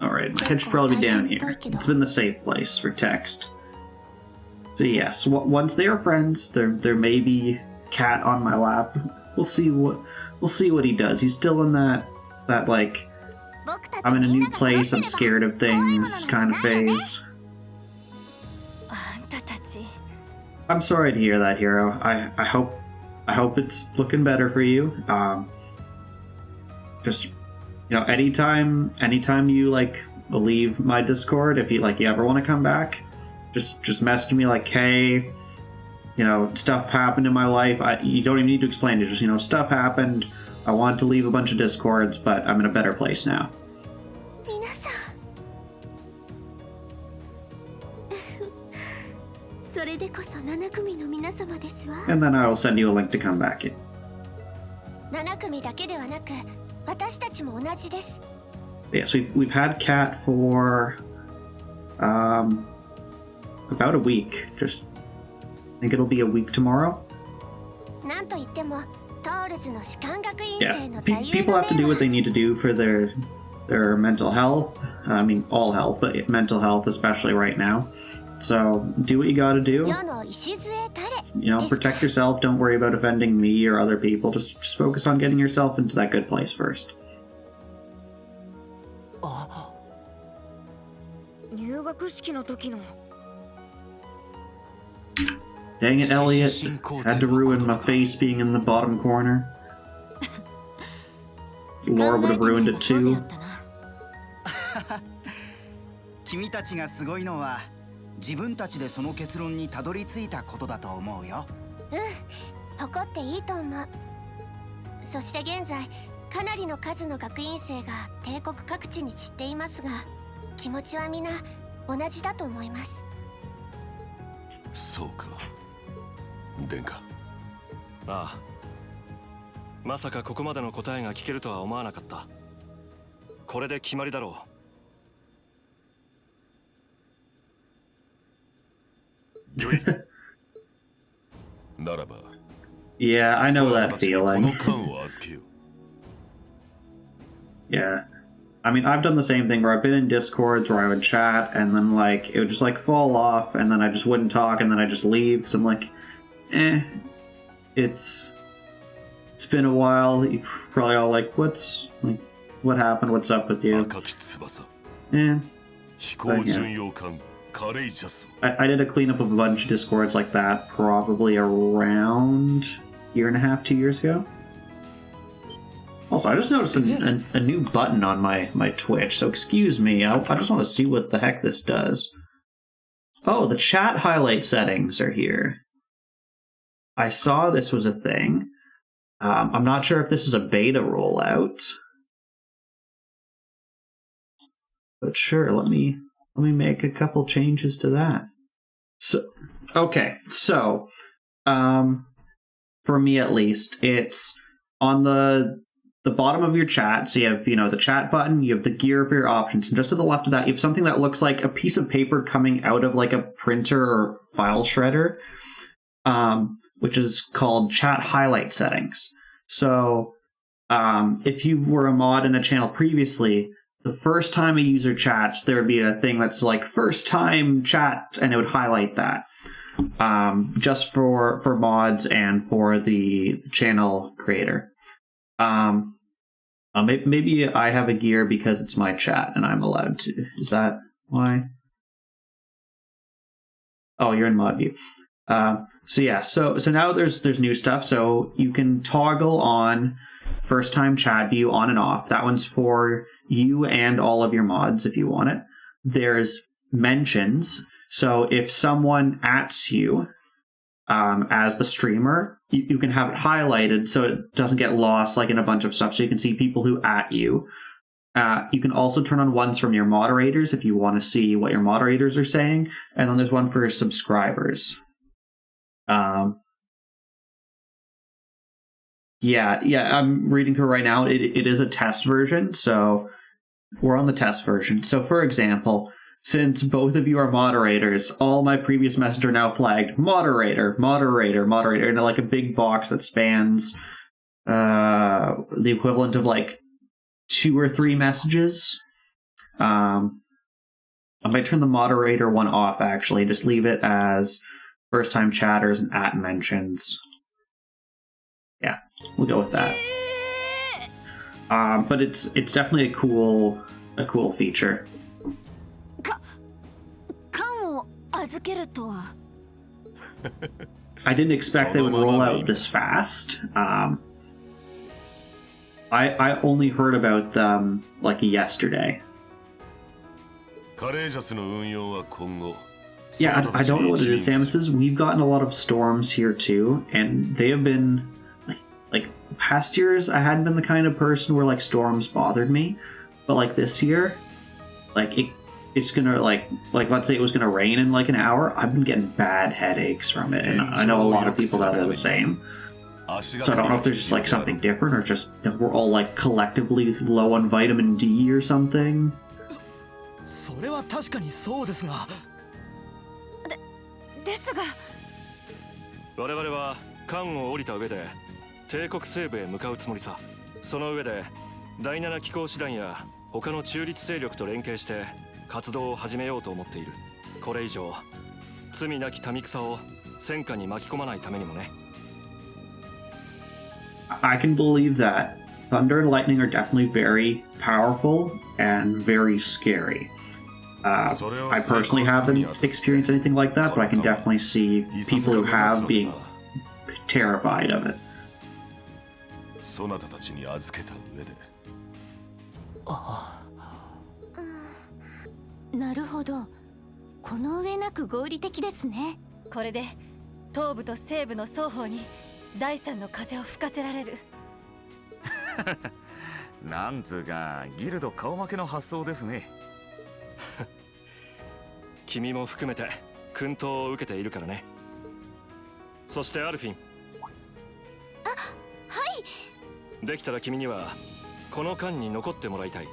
Alright, my head should probably be down here. It's been the safe place for text. So yes, once they are friends, there may be cat on my lap. We'll see what he does. He's still in that like I'm in a new place, I'm scared of things kind of phase. I'm sorry to hear that, hero. I hope it's looking better for you. Just anytime you like leave my Discord, if you ever want to come back, just message me like, hey, stuff happened in my life. You don't even need to explain it. Just, stuff happened. I wanted to leave a bunch of discords, but I'm in a better place now. 皆さんそれでこそ7組の皆様ですわ。 And then I will send you a link to come back in. 7組だけではなく、私たちも同じです。 Yes, we've had Cat for about a week. Just I think it'll be a week tomorrow. なんといってもトールズの士官学院 Yeah, 生の座右 people の have to 銘 do は what they need to do for their mental health. I mean, all health, but mental health especially right now. So do what you gotta do. 世の礎たれ Protect yourself. Don't worry about offending me or other people. Just focus on getting yourself into that good place first. 入学式の時の Dang it, Elliot. Had to ruin my face being in the bottom corner. Laura would have ruined it too. 君たちがすごいのは自分たちでその結論にたどり着いたことだと思うよ。誇っていいと思う。そして現在かなりの数の学院生が帝国各地に散っていますが、気持ちはみんな同じだと思います。そうか。殿下。ああ。まさかここまでの答えが聞けるとは思わなかった。これで決まりだろう。ならば。Yeah, I know that feeling. Yeah. I mean, I've done the same thing where I've been in Discords where I would chat and then, it would just, fall off and then I just wouldn't talk and then I'd just leave because I'm like, it's been a while. You're probably all like, what happened? What's up with you? Yeah. I did a cleanup of a bunch of Discords like that probably around a year and a half, 2 years ago. Also, I just noticed a new button on my Twitch, so excuse me, I just want to see what the heck this does. Oh, the chat highlight settings are here. I saw this was a thing. I'm not sure if this is a beta rollout. But sure, let me make a couple changes to that. So, okay, so, for me at least, it's on the bottom of your chat. So you have, the chat button, you have the gear for your options, and just to the left of that, you have something that looks like a piece of paper coming out of a printer or file shredder, which is called chat highlight settings. So, if you were a mod in a channel previously, the first time a user chats, there would be a thing that's first time chat, and it would highlight that. Just for mods and for the channel creator. Maybe I have a gear because it's my chat and I'm allowed to. Is that why? Oh, you're in mod view. So yeah, so now there's new stuff. So you can toggle on first time chat view on and off. That one's for you and all of your mods if you want it. There's mentions. So if someone @s you as the streamer, you can have it highlighted so it doesn't get lost in a bunch of stuff. So you can see people who @ you. You can also turn on ones from your moderators if you want to see what your moderators are saying. And then there's one for subscribers. Yeah, I'm reading through right now. It is a test version, so we're on the test version. So for example, since both of you are moderators, all my previous messages are now flagged moderator, moderator, moderator, in a big box that spans the equivalent of 2 or 3 messages. I might turn the moderator one off actually, just leave it as first time chatters and @mentions. Yeah, we'll go with that. But it's definitely a cool feature. 缶を預けるとは I didn't expect they would roll out this fast. I only heard about them yesterday. カレージャスの運用は今後 Yeah, I don't know what it is, Samus is. We've gotten a lot of storms here too, and they have been like past years. I hadn't been the kind of person where like storms bothered me, but like this year, like it's gonna like let's say it was gonna rain in like an hour. I've been getting bad headaches from it, and I know a lot of people that are the same. So I don't know if there's just like something different, or just we're all like collectively low on vitamin D or something. それは確かにそうですが。ですが我々は艦を降りた上で帝国西部へ向かうつもりさ。その上で第7機構師団や他の中立勢力と連携して活動を始めようと思っている。これ以上罪なき民草を戦火に巻き込まないためにもね。I can believe that. Thunder and lightning are definitely very powerful and very scary. I personally haven't experienced anything like that, but I can definitely see people who have being terrified of it. そなたたちに預けた上で。なるほど。この上なく合理的ですね。これで東部と西部の双方に第三の風を吹かせられる。なんつうかギルド顔負けの発想ですね。君も含めて薫陶を受けているからね。そしてアルフィン。あ、はい。できたら君にはこの艦に残ってもらいたい。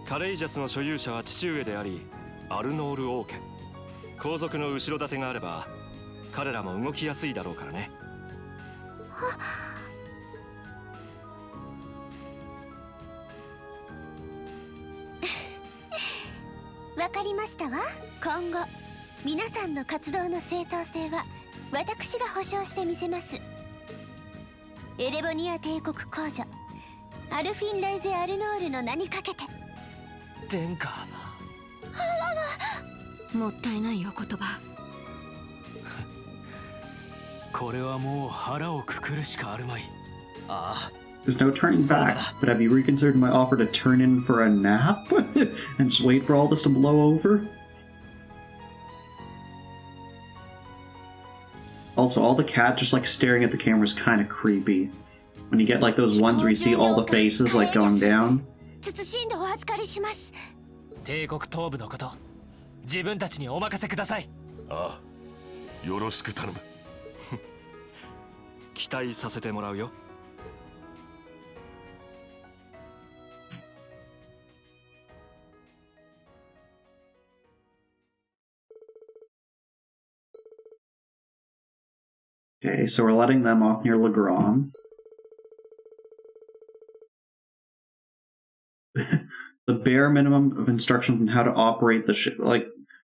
カレイジャスの所有者は父上でありアルノール王家。皇族の後ろ盾があれば彼らも動きやすいだろうからね。わかりましたわ。今後皆さんの活動の正当性は私が保証してみせます。エレボニア帝国公女アルフィン・ライゼ・アルノールの名にかけて。殿下。もったいないお言葉。これはもう腹をくくるしかあるまい。ああ。There's no turning back, but have you reconsidered my offer to turn in for a nap? And just wait for all this to blow over? Also, all the cat just like staring at the camera is kind of creepy. When you get like those ones where you see all the faces like going down. 慎んでお預かりします。帝国東部のこと自分たちにお任せください。ああ、よろしく頼む。期待させてもらうよ。Okay, so we're letting them off near Legrand. The bare minimum of instructions on how to operate the ship. Like,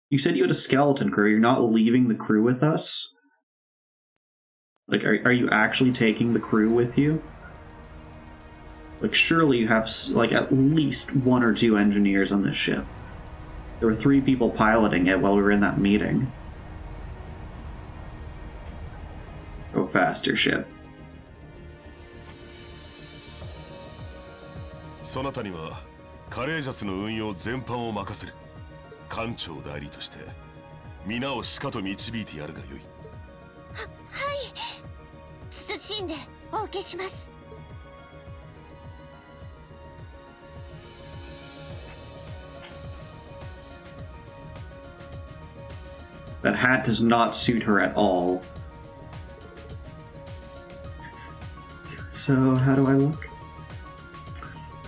you said you had a skeleton crew. You're not leaving the crew with us? Like, are you actually taking the crew with you? Like, surely you have, like, at least 1 or 2 engineers on this ship. There were 3 people piloting it while we were in that meeting. Go faster, ship. そなたにはカレージャスの運用全般を任せる。艦長代理として皆をしかと導いてやるがよい。はい。慎んでお受けします。That hat does not suit her at all. So, how do I look?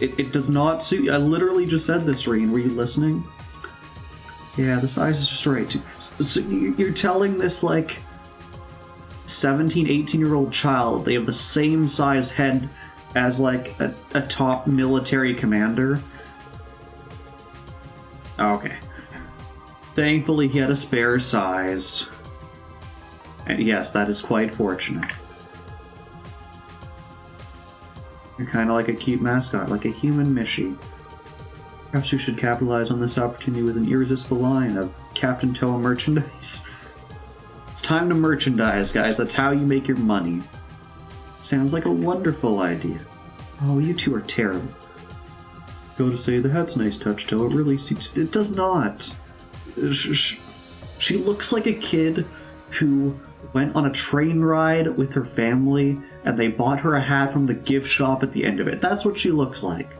It does not suit you. I literally just said this, Reen. Were you listening? Yeah, the size is just right. So you're telling this, like, 17, 18-year-old child they have the same size head as, like, a top military commander? Okay. Thankfully, he had a spare size. And yes, that is quite fortunate. You're kind of like a cute mascot, like a human Mishi. Perhaps we should capitalize on this opportunity with an irresistible line of Captain Toa merchandise. It's time to merchandise, guys. That's how you make your money. Sounds like a wonderful idea. Oh, you two are terrible. Go to say the hat's nice touch, Toa. It really suits. It does not. She looks like a kid who went on a train ride with her family and they bought her a hat from the gift shop at the end of it. That's what she looks like.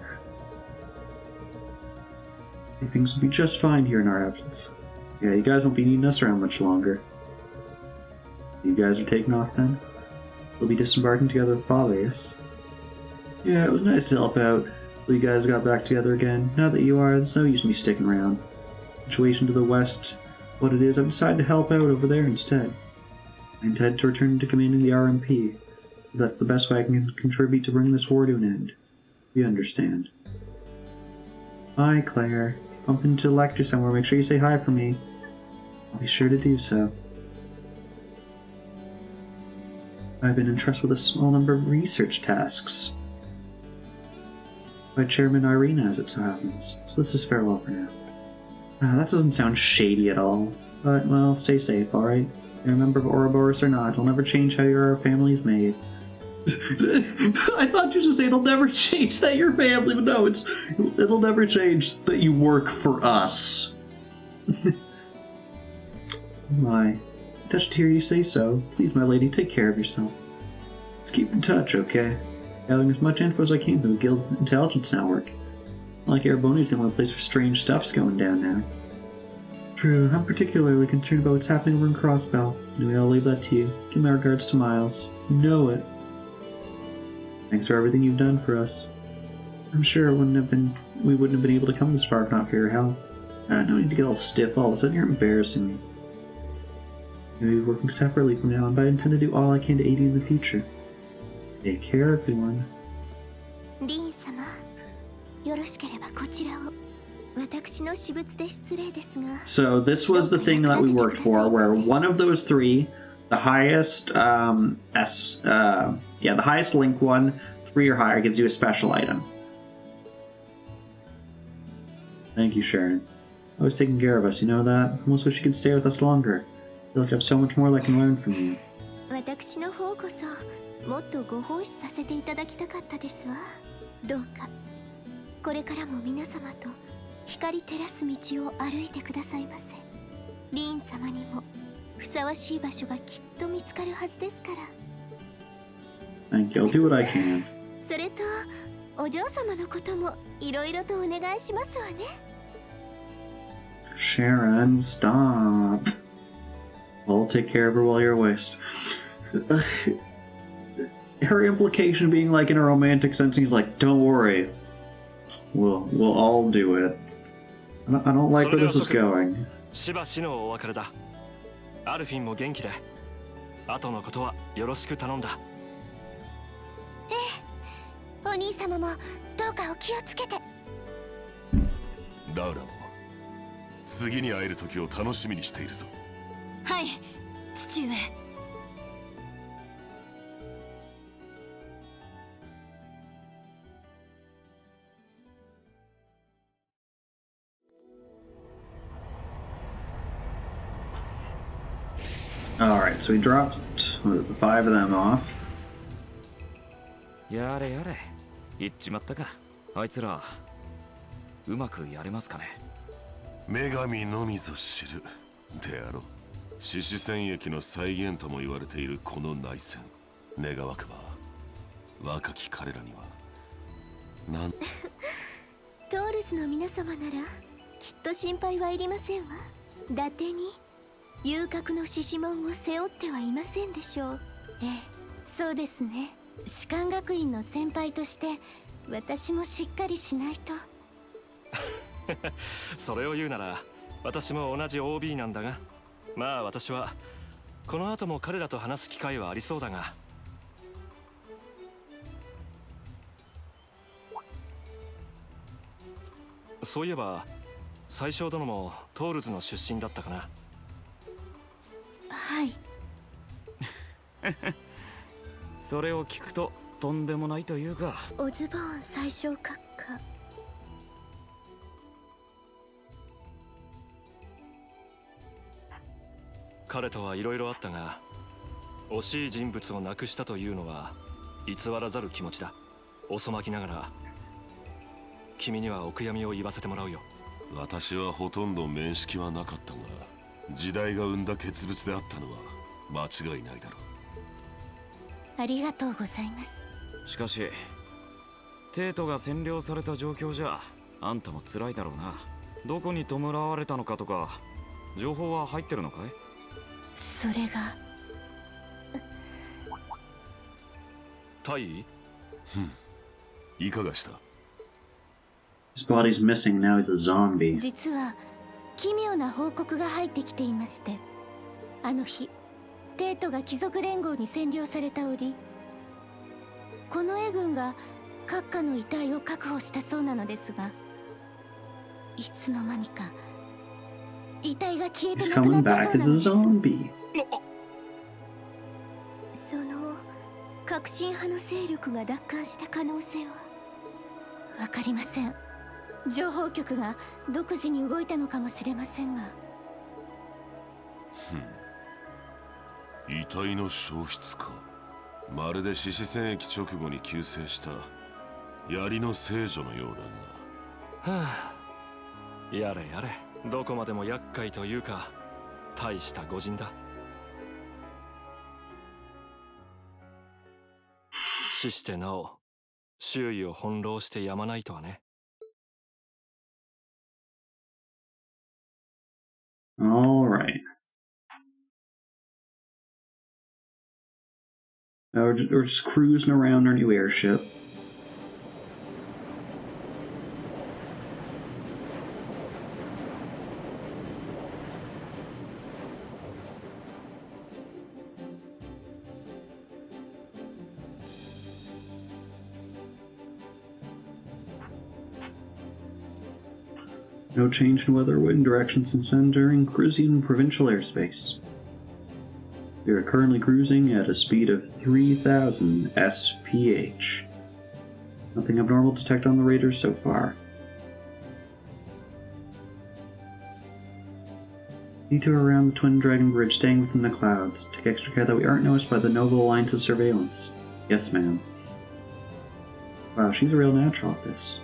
Things will be just fine here in our absence. Yeah, you guys won't be needing us around much longer. You guys are taking off then? We'll be disembarking together with Father, yes? Yeah, it was nice to help out. You guys got back together again. Now that you are, there's no use in me sticking around. Situation to the west, what it is, I've decided to help out over there instead. I intend to return to commanding the RMP. That's the best way I can contribute to bring this war to an end. You understand. Bye, Claire. Bump into the lecture somewhere. Make sure you say hi for me. I'll be sure to do so. I've been entrusted with a small number of research tasks by Chairman Irina, as it so happens. So this is farewell for now. That doesn't sound shady at all. But, well, stay safe, alright? You're a member of Ouroboros or not, it'll never change how your family's made. I thought you should say it'll never change that you're family, but no, it'll never change that you work for us. My, touched to hear you say so. Please, my lady, take care of yourself. Let's keep in touch, okay? Gathering as much info as I can from the Guild Intelligence Network. Like Ereboni's the only place where strange stuff's going down now. True, I'm particularly concerned about what's happening over in Crossbell. Anyway, I'll leave that to you. Give my regards to Miles. You know it. Thanks for everything you've done for us. I'm sure we wouldn't have been able to come this far if not for your help. No need to get all stiff all of a sudden, you're embarrassing me. We'll be working separately from now on, but I intend to do all I can to aid you in the future. Take care, everyone. So this was the thing that we worked for, where one of those three, the highest the highest link one, 3 or higher, gives you a special item. Thank you, Sharon. Always taking care of us, you know that? I almost wish you could stay with us longer. I feel like I have so much more that I can learn from you. もっとご奉仕させていただきたかったですわ。どうかこれからも皆様と光照らす道を歩いてくださいませ。リーン様にもふさわしい場所がきっと見つかるはずですから。Thank you. I'll do what I can. それとお嬢様のこともいろいろとお願いしますわね。Sharon, stop. I'll take care of her while you're away. Her implication being like in a romantic sense, he's like, don't worry, we'll all do it. I don't like where this is going. しばしのお別れだ。アルフィンも元気で、後のことはよろしく頼んだ。ええ、お兄様もどうかお気をつけて。ラウラも次に会える時を楽しみにしているぞ。はい、父上。Alright, so we dropped 5 of them off. やれやれ、行っちまったか。あいつら、うまくやれますかね。女神のみぞ知るであろう。獅子戦役の再現とも言われているこの内戦。願わくば、若き彼らにはなん。トールズの皆様ならきっと心配はいりませんわ。伊達に遊郭の獅子門を背負ってはいませんでしょう。ええ、そうですね。士官学院の先輩として私もしっかりしないと。それを言うなら私も同じ OB なんだが、まあ私はこの後も彼らと話す機会はありそうだが。そういえば宰相殿もトールズの出身だったかな。はい。それを聞くととんでもないというか。オズボーン宰相閣下。彼とはいろいろあったが、惜しい人物を亡くしたというのは偽らざる気持ちだ。遅まきながら君にはお悔やみを言わせてもらうよ。私はほとんど面識はなかったが、時代が生んだ傑物であったのは間違いないだろう。ありがとうございます。しかしテートが占領された状況じゃあんたも辛いだろうな。どこに弔われたのかとか情報は入ってるのかい？それがタイ？いかがした？ His body's missing, now he's a zombie. 実は奇妙な報告が入ってきていまして、あの日テートが貴族連合に占領された折、この絵軍が閣下の遺体を確保したそうなのですが、いつの間にか遺体が消えて He's なくな coming った back そう as なん a です。 zombie. その革新派の勢力が奪還した可能性は？わかりません。情報局が独自に動いたのかもしれませんが。遺体の消失か。まるで獅子戦役直後に急逝した槍の聖女のようだな。はあ、やれやれ、どこまでも厄介というか大した御仁だ。死してなお周囲を翻弄してやまないとはね。All right. Now we're just cruising around our new airship. No change in weather or wind direction since entering Cruisian provincial airspace. We are currently cruising at a speed of 3,000 SPH. Nothing abnormal detected on the radar so far. Detour around the Twin Dragon Bridge, staying within the clouds. Take extra care that we aren't noticed by the Nova Alliance's surveillance. Yes, ma'am. Wow, she's a real natural at this.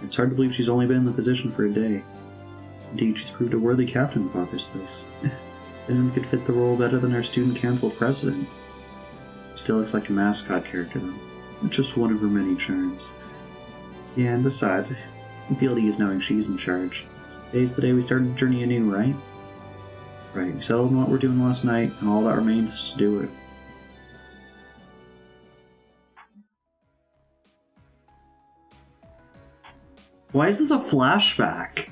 It's hard to believe she's only been in the position for a day. Indeed, she's proved a worthy captain of Father's place. Anyone could fit the role better than our student council president. She still looks like a mascot character, though. It's just one of her many charms. Yeah, and besides, I can feel ease knowing she's in charge. Today's the day we start the journey anew, right? Right, we settled on what we're doing last night, and all that remains is to do it. Why is this a flashback?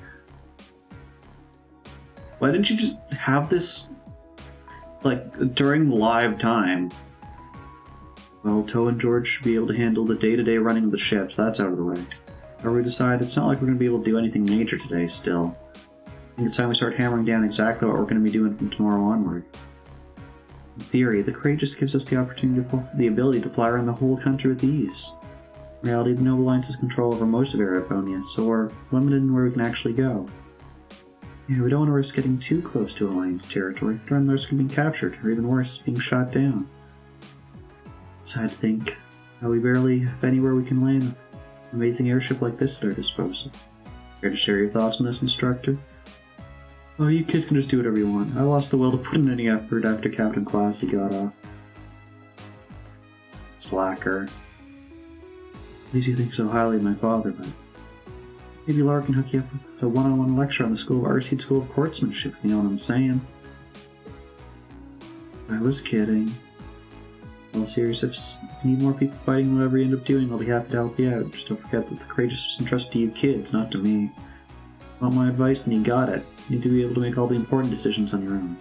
Why didn't you just have this, like, during live time? Well, Toe and George should be able to handle the day-to-day running of the ships, that's out of the way. However, we decide it's not like we're going to be able to do anything major today still. I think it's time we start hammering down exactly what we're going to be doing from tomorrow onward. In theory, the Courageous gives us the ability to fly around the whole country with ease. In reality, the Nova Alliance has control over most of Aragonia, so we're limited in where we can actually go. Yeah, we don't want to risk getting too close to Alliance territory, run the risk of being captured, or even worse, being shot down. Sad to think how we barely have anywhere we can land an amazing airship like this at our disposal. Care to share your thoughts on this, instructor? Oh, you kids can just do whatever you want. I lost the will to put in any effort after Captain Classy got off. Slacker. At least you think so highly of my father, but maybe Laura can hook you up with a one-on-one lecture on the Arseed School of Courtsmanship, if you know what I'm saying. I was kidding. Well, serious, if you need more people fighting whatever you end up doing, I'll be happy to help you out. Just don't forget that the Courageous was entrusted to you kids, not to me. Want my advice, then you got it. You need to be able to make all the important decisions on your own.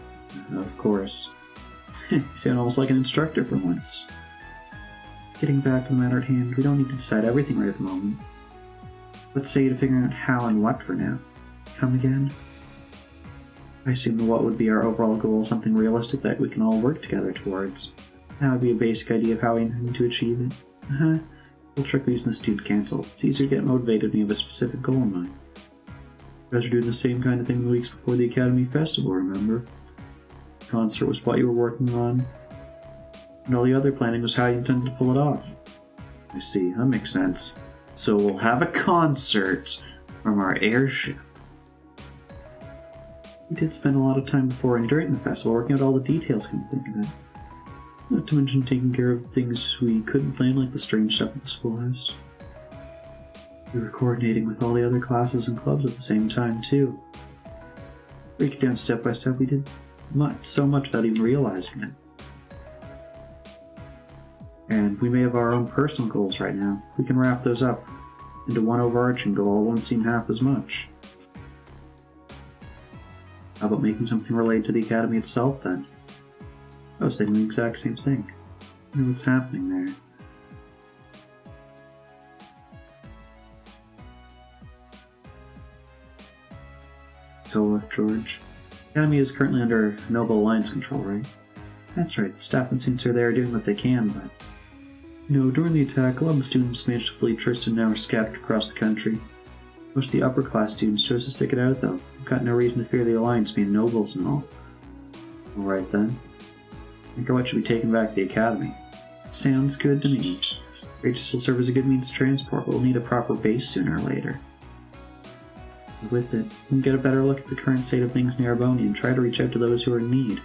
Of course. You sound almost like an instructor for once. Getting back to the matter at hand, we don't need to decide everything right at the moment. Let's say to figuring out how and what for now. Come again? I assume that what would be our overall goal is something realistic that we can all work together towards. That would be a basic idea of how we intend to achieve it. We'll trick using the student council. It's easier to get motivated when you have a specific goal in mind. You guys are doing the same kind of thing in the weeks before the Academy Festival, remember? The concert was what you were working on, and all the other planning was how you intended to pull it off. I see, that makes sense. So we'll have a concert from our airship. We did spend a lot of time before and during the festival working out all the details, come to think of it. Not to mention taking care of things we couldn't plan, like the strange stuff at the schoolhouse. We were coordinating with all the other classes and clubs at the same time, too. Break it down step by step, we did so much without even realizing it. And we may have our own personal goals right now. We can wrap those up into one overarching goal. It won't seem half as much. How about making something related to the Academy itself, then? I was thinking the exact same thing. I know what's happening there. So, George, the Academy is currently under Noble Alliance control, right? That's right, the staff and students are there doing what they can, but... during the attack, a lot of the students managed to flee Tristan and now are scattered across the country. Most of the upper-class students chose to stick it out, though. We've got no reason to fear the Alliance being nobles and all. Alright then. I think what should be taken back to the Academy. Sounds good to me. Rages will serve as a good means of transport, but we'll need a proper base sooner or later. With it, we can get a better look at the current state of things in Arbonia and try to reach out to those who are in need.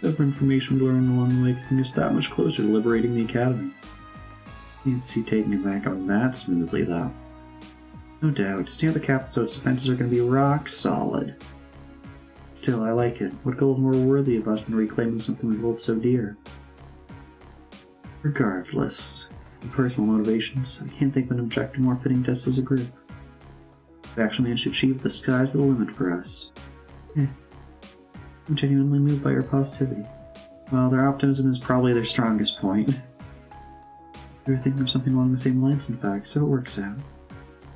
The more information we learn along the way can bring us that much closer to liberating the Academy. Can't see taking it back on that smoothly, though. No doubt, just near the capital, so its defenses are going to be rock solid. Still, I like it. What goal is more worthy of us than reclaiming something we hold so dear? Regardless of personal motivations, I can't think of an objective more fitting to us as a group. We've actually managed to achieve the sky's the limit for us. I'm genuinely moved by your positivity. Well, their optimism is probably their strongest point. We were thinking of something along the same lines, in fact, so it works out.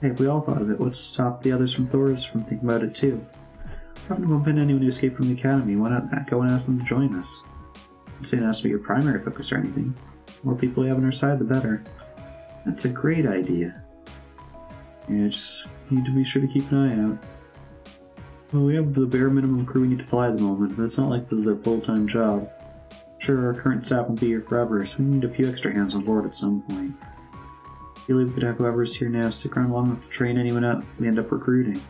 Hey, if we all thought of it, what's to stop the others from Thor's from thinking about it too? If you happen to bump into anyone who escaped from the Academy, why not go and ask them to join us? I'm saying it has to be your primary focus or anything. The more people we have on our side, the better. That's a great idea. Yeah, just need to be sure to keep an eye out. Well, we have the bare minimum crew we need to fly at the moment, but it's not like this is their full-time job. Sure, our current staff won't be here forever, so we need a few extra hands on board at some point. Ideally, we could have whoever's here now stick around long enough to train anyone up we end up recruiting.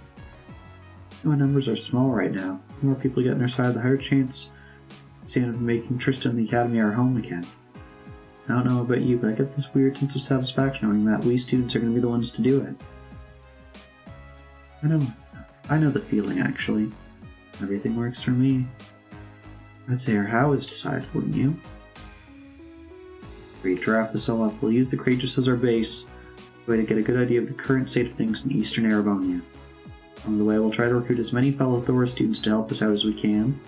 Our numbers are small right now. The more people get on our side, the higher chance we stand of making Tristan and the Academy our home again. I don't know about you, but I get this weird sense of satisfaction knowing that we students are going to be the ones to do it. I know the feeling, actually. Everything works for me. I'd say our how is decided, wouldn't you? Great, to wrap this all up, we'll use the Courageous as our base, a way to get a good idea of the current state of things in Eastern Arbonia. On the way, we'll try to recruit as many fellow Thor students to help us out as we can,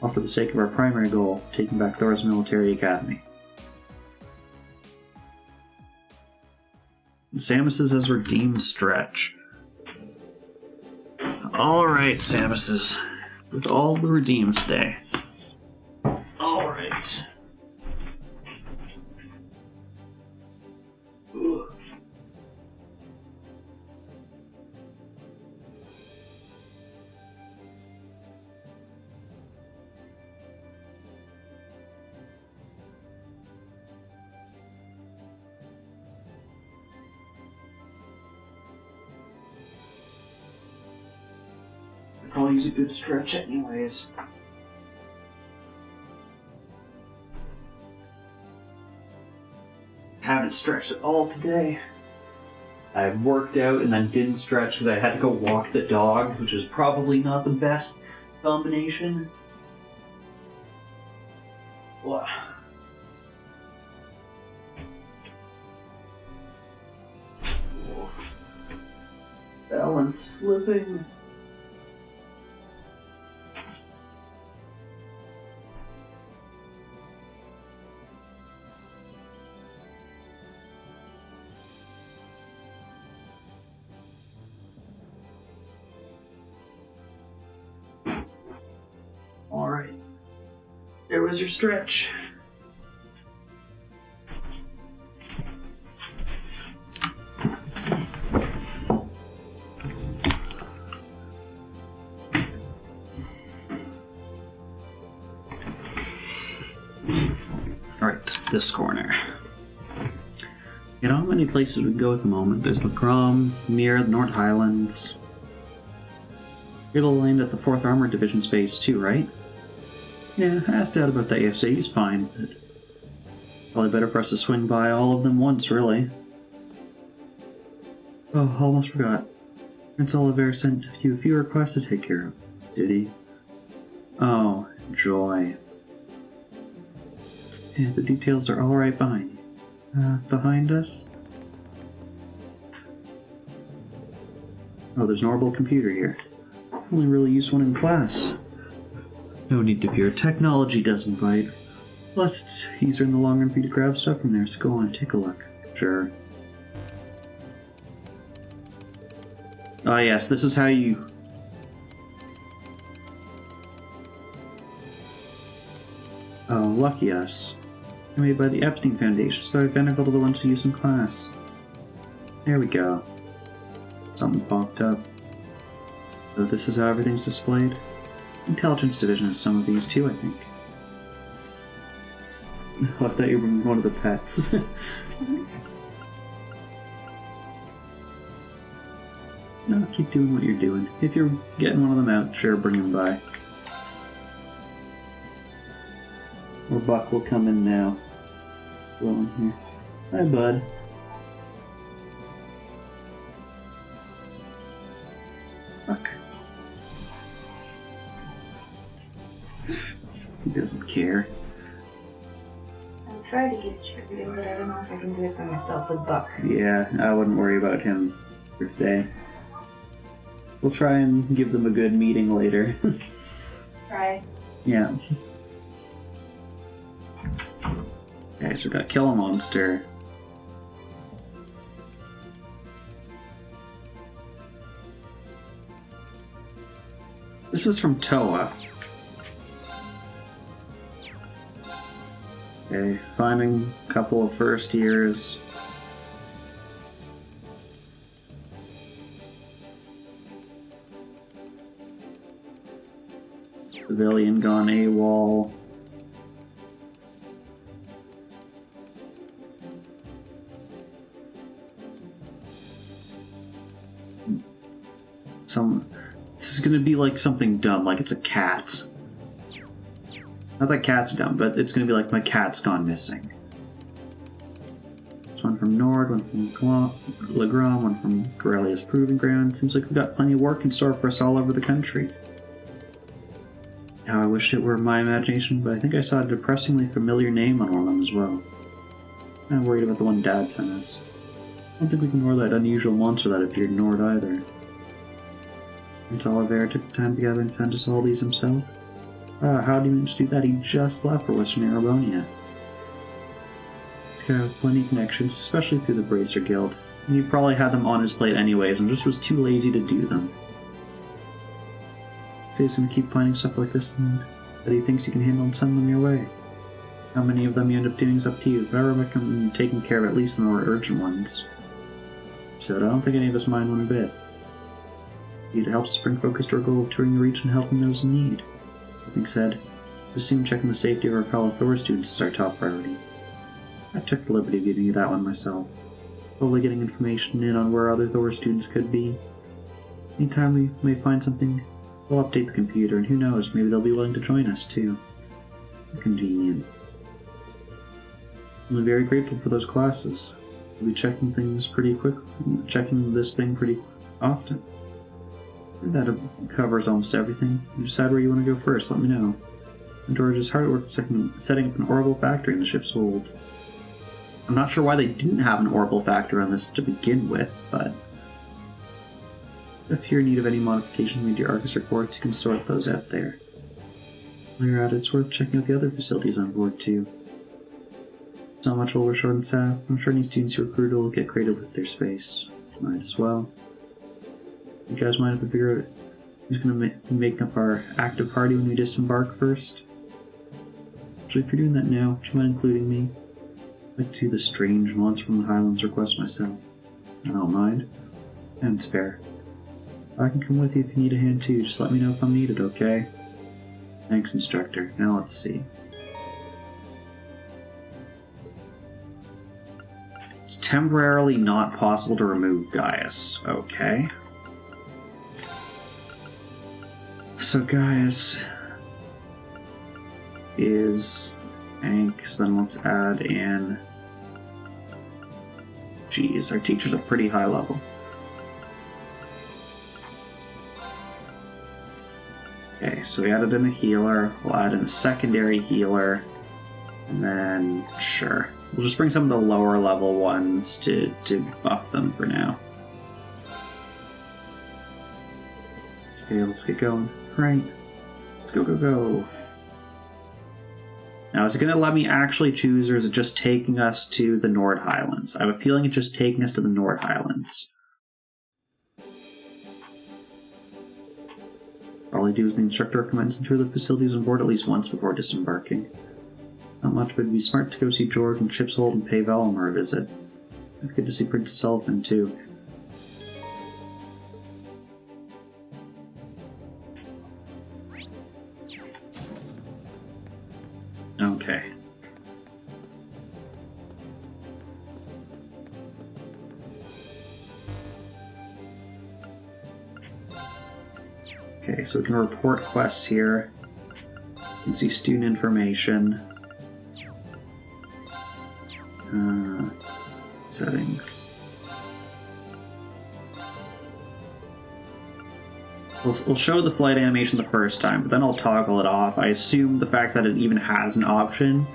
all for the sake of our primary goal, taking back Thor's military academy. Samus's has redeemed stretch. Alright, Samus's. With all the redeemed today. Alright. I'll use a good stretch anyways. Haven't stretched at all today. I worked out and then didn't stretch because I had to go walk the dog, which was probably not the best combination. Wow. Balance slipping. Alright. There was your stretch. Alright, this corner. You know how many places we can go at the moment? There's Lacrom, Mir, the North Highlands. It'll land at the 4th Armored Division space too, right? Yeah, I asked Dad about that yesterday. He's fine. But probably better for us to swing by all of them once, really. Oh, almost forgot. Prince Oliver sent you a few requests to take care of. Did he? Oh, joy. Yeah, the details are all right behind you. Behind us? Oh, there's an orbital computer here. Only really used one in class. No need to fear. Technology doesn't bite. Plus, it's easier in the long run for you to grab stuff from there, so go on, take a look. Sure. Ah, yes, this is how you... Oh, lucky us. They're made by the Epstein Foundation, so they're identical to the ones we use in class. There we go. Something popped up. So this is how everything's displayed. Intelligence Division has some of these too, I think. I thought you were one of the pets. No, keep doing what you're doing. If you're getting one of them out, sure, bring them by. Or Buck will come in now. Go in here. Hi, bud. Buck. He doesn't care. I tried to get you, but I don't know if I can do it by myself with Buck. Yeah, I wouldn't worry about him for today. We'll try and give them a good meeting later. Try. Yeah. Okay, so we gotta kill a monster. This is from Toa. Okay, finding a couple of first years. Civilian gone AWOL. This is gonna be like something dumb, like it's a cat. Not that cats are dumb, but it's gonna be like my cat's gone missing. There's one from Nord, one from Legrom, one from Corellia's Proving Ground. Seems like we've got plenty of work in store for us all over the country. How I wish it were my imagination, but I think I saw a depressingly familiar name on one of them as well. I'm worried about the one Dad sent us. I don't think we can ignore that unusual monster that appeared in Nord either. Prince Oliver took the time to gather and send us all these himself. How did he manage to do that? He just left for Western Arabonia. He's got plenty of connections, especially through the Bracer Guild. And he probably had them on his plate anyways and just was too lazy to do them. So he's gonna keep finding stuff like this and that he thinks he can handle and send them your way. How many of them you end up doing is up to you, but I recommend taking care of at least the more urgent ones. So I don't think any of us mind one a bit. It helps us bring focus to our goal of touring the region and helping those in need. That being said, I assume checking the safety of our fellow Thor students is our top priority. I took the liberty of giving you that one myself. Hopefully getting information in on where other Thor students could be. Anytime we may find something, we'll update the computer, and who knows, maybe they'll be willing to join us too. Convenient. I'm very grateful for those classes. We'll be checking this thing pretty often. That covers almost everything. You decide where you want to go first, let me know. George is hard at work setting up an orbital factory in the ship's hold. I'm not sure why they didn't have an orbital factory on this to begin with, but if you're in need of any modifications made to your Arcus reports, you can sort those out there. While you're at it, it's worth checking out the other facilities on board too. So much while we're short on staff, I'm sure any students who recruit will get creative with their space. Might as well. You guys mind if we figure out who's going to make up our active party when we disembark first? Actually, if you're doing that now, would you mind including me? I'd like to see the strange monster from the Highlands request myself. I don't mind. And it's fair. I can come with you if you need a hand too, just let me know if I'm needed, okay? Thanks, instructor. Now let's see. It's temporarily not possible to remove Gaius. Okay. So Gaius is Hank, so then let's add in... Geez, our teacher's a pretty high level. Okay, so we added in a healer, we'll add in a secondary healer, and then, sure. We'll just bring some of the lower level ones to buff them for now. Okay, let's get going. Right. Let's go, go, go. Now, is it going to let me actually choose, or is it just taking us to the Nord Highlands? I have a feeling it's just taking us to the Nord Highlands. All I do is the instructor recommends enter the facilities on board at least once before disembarking. Not much, but it'd be smart to go see George and Chip's Hold and pay Valimar a visit. It's good to see Princess Elephant, too. Okay. Okay, so we can report quests here. You can see student information. Settings. We'll show the flight animation the first time, but then I'll toggle it off. I assume the fact that it even has an option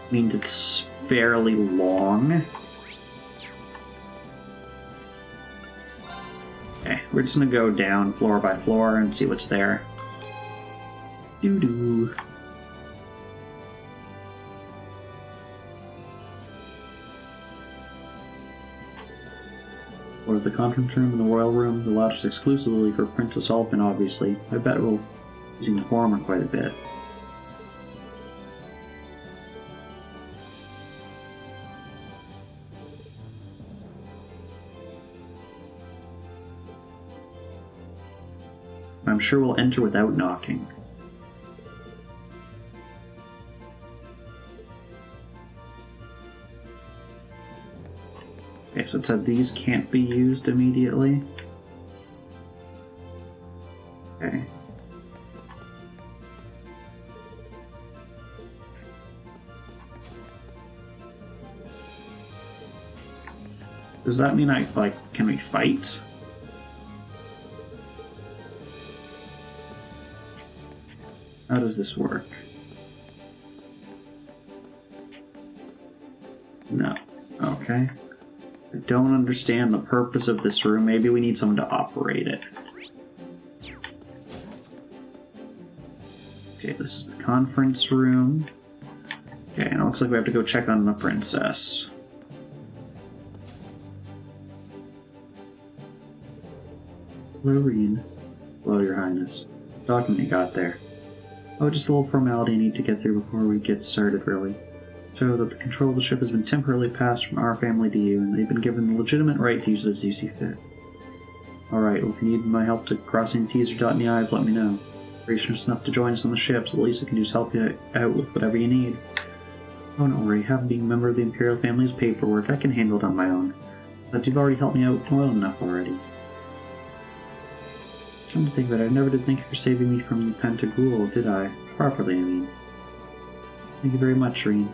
means it's fairly long. Okay, we're just gonna go down floor by floor and see what's there. Doo-doo. Was the conference room and the royal room, the lodge exclusively for Princess Elephant, obviously. I bet we'll be using the former quite a bit. I'm sure we'll enter without knocking. Okay, so it said these can't be used immediately. Okay. Does that mean can we fight? How does this work? No. Okay. I don't understand the purpose of this room. Maybe we need someone to operate it. Okay, this is the conference room. Okay, and it looks like we have to go check on the princess. Hello, Reen. Hello, Your Highness. What's the document you got there? Oh, just a little formality I need to get through before we get started, really. So that the control of the ship has been temporarily passed from our family to you, and they've been given the legitimate right to use it as you see fit. Alright, well, if you need my help to cross any T's or dot any I's, let me know. Gracious enough to join us on the ship, so the least I can do is help you out with whatever you need. Oh, don't worry, having being a member of the Imperial family's paperwork, I can handle it on my own. But you've already helped me out well enough already. Come to think of it, I never did thank you for saving me from the Pentagool, did I? Properly, I mean. Thank you very much, Reen.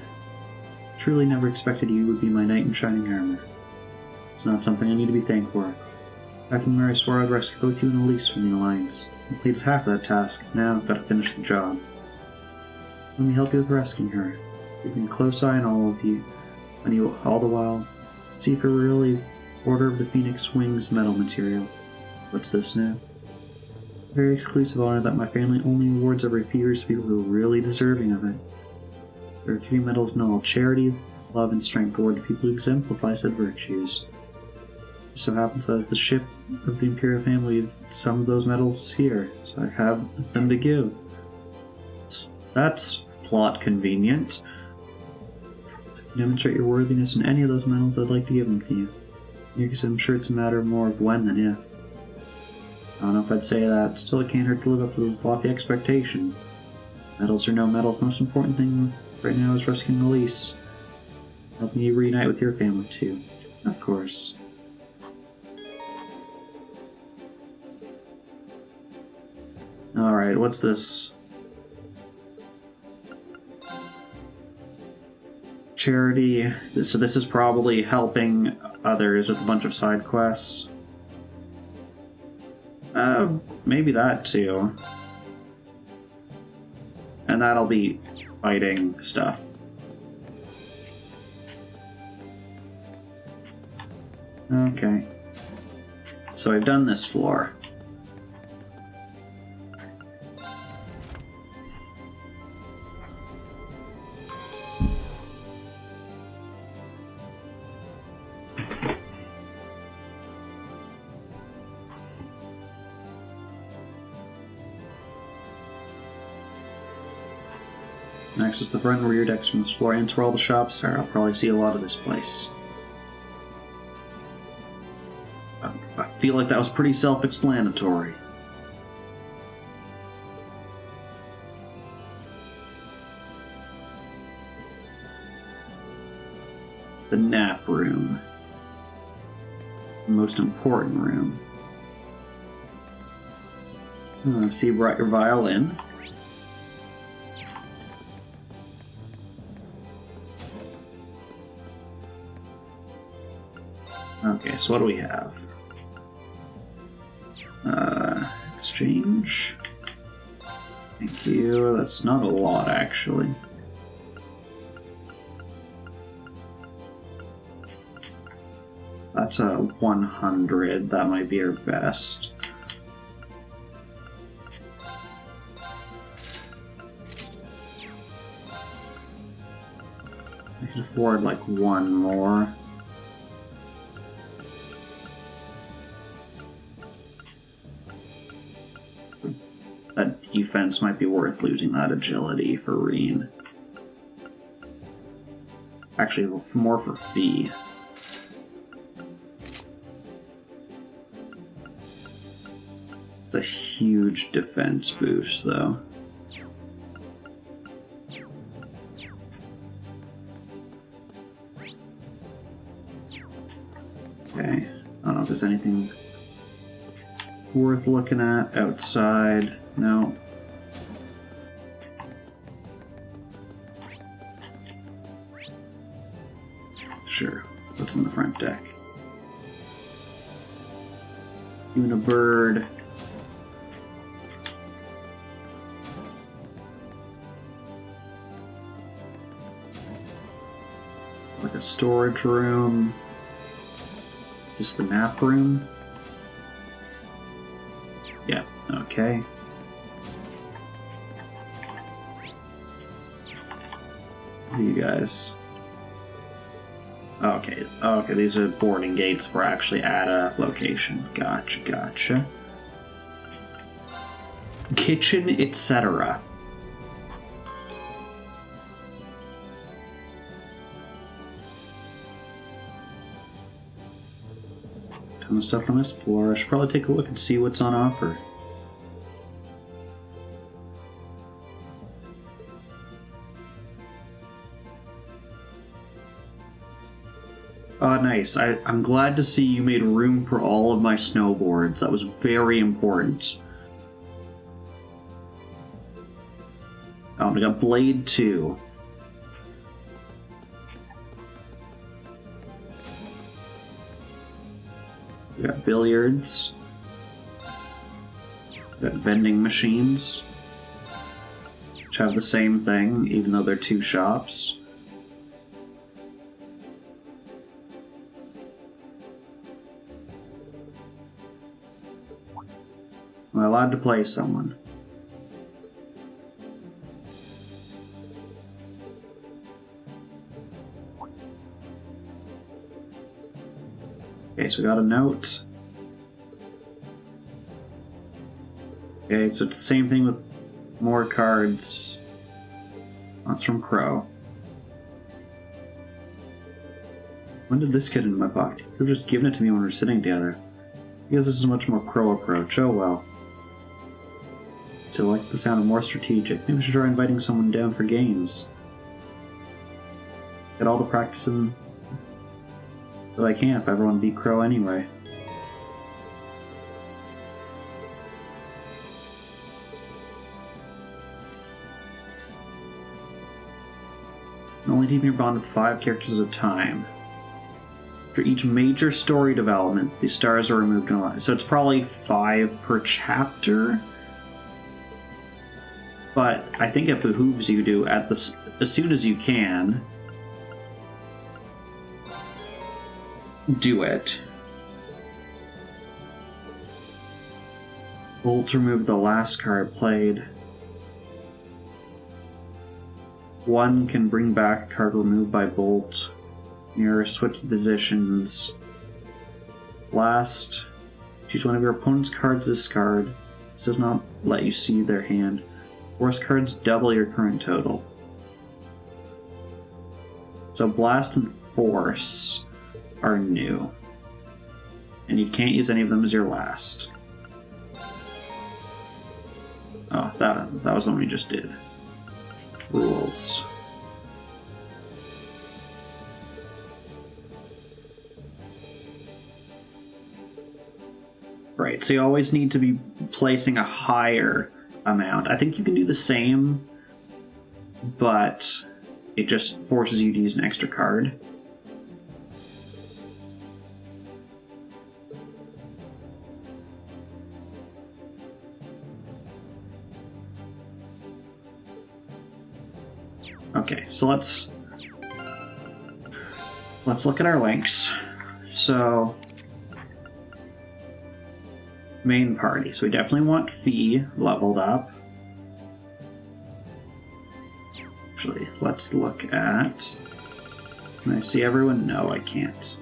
Truly never expected you would be my knight in shining armor. It's not something I need to be thanked for. Back in where I swore I'd rescue both you and Elise from the Alliance. I completed half of that task, now I've got to finish the job. Let me help you with rescuing her. Keeping a close eye on all of you, all the while. See if you're really Order of the Phoenix Wings metal material. What's this now? A very exclusive honor that my family only awards every few years to people who are really deserving of it. There are 3 medals in all: charity, love, and strength awarded to people who exemplify said virtues. It so happens that as the ship of the Imperial family, we have some of those medals here, so I have them to give. That's plot convenient. To demonstrate your worthiness in any of those medals, I'd like to give them to you. Because I'm sure it's a matter more of when than if. I don't know if I'd say that. Still, it can't hurt to live up to those lofty expectations. Medals or no medals, the most important thing right now is rescuing Elise. Helping you reunite with your family, too. Of course. Alright, Alright, what's this? Charity. So this is probably helping others with a bunch of side quests. Maybe that too. And that'll be fighting stuff. Okay. So I've done this floor. Next is the front and rear decks from this floor, and it's where all the shops are. I'll probably see a lot of this place. I feel like that was pretty self-explanatory. The nap room. The most important room. I see you brought your violin. Okay, so what do we have? Exchange. Thank you. That's not a lot, actually. That's a 100. That might be our best. I can afford like one more. That defense might be worth losing that agility for Reen. Actually, more for Fee. It's a huge defense boost, though. Okay, I don't know if there's anything worth looking at outside. No. Sure. What's in the front deck? Even a bird. Like a storage room. Is this the nap room? Yeah, okay. What are you guys? Okay, okay, these are boarding gates for actually at a location. Gotcha, gotcha. Kitchen, etc. Ton of stuff on this floor. I should probably take a look and see what's on offer. Oh, nice. I'm glad to see you made room for all of my snowboards. That was very important. Oh, we got Blade 2. We got billiards. We got vending machines, which have the same thing, even though they're two shops. Am I allowed to play someone? Okay, so we got a note. Okay, so it's the same thing with more cards. That's from Crow. When did this get into my pocket? You could have just given it to me when we were sitting together. I guess this is a much more Crow approach. Oh well. So I like the sound of more strategic. Maybe we should try inviting someone down for games. Get all the practice in that I can if everyone beat Crow anyway. Only deepen your bond with 5 characters at a time. After each major story development, the stars are removed in line. So it's probably 5 per chapter. But I think it behooves you to, as soon as you can, do it. Bolt removed the last card played. 1 can bring back a card removed by Bolt. Mirror, switch the positions. Last, choose one of your opponent's cards to discard. This does not let you see their hand. Force cards double your current total. So Blast and Force are new. And you can't use any of them as your last. Oh, that was the one we just did. Rules. Right, so you always need to be placing a higher amount. I think you can do the same, but it just forces you to use an extra card. Okay, so let's look at our links. So main party. So we definitely want Fee leveled up. Actually, let's look at... Can I see everyone? No, I can't.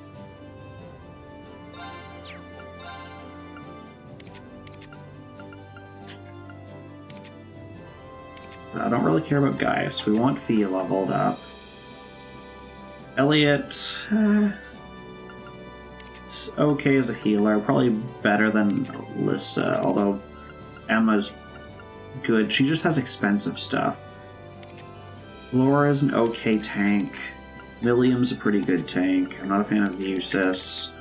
I don't really care about Gaius. We want Fee leveled up. Elliot... it's okay as a healer. Probably better than Lissa, although Emma's good. She just has expensive stuff. Laura's an okay tank. William's a pretty good tank. I'm not a fan of Eustace.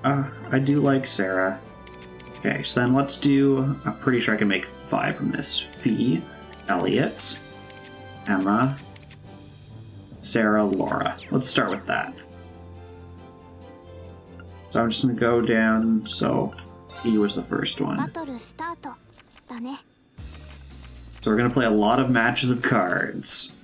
I do like Sarah. Okay, so then let's do... I'm pretty sure I can make 5 from this. Fee, Elliot, Emma, Sarah, Laura. Let's start with that. So I'm just going to go down, so Fee was the first one. So we're going to play a lot of matches of cards.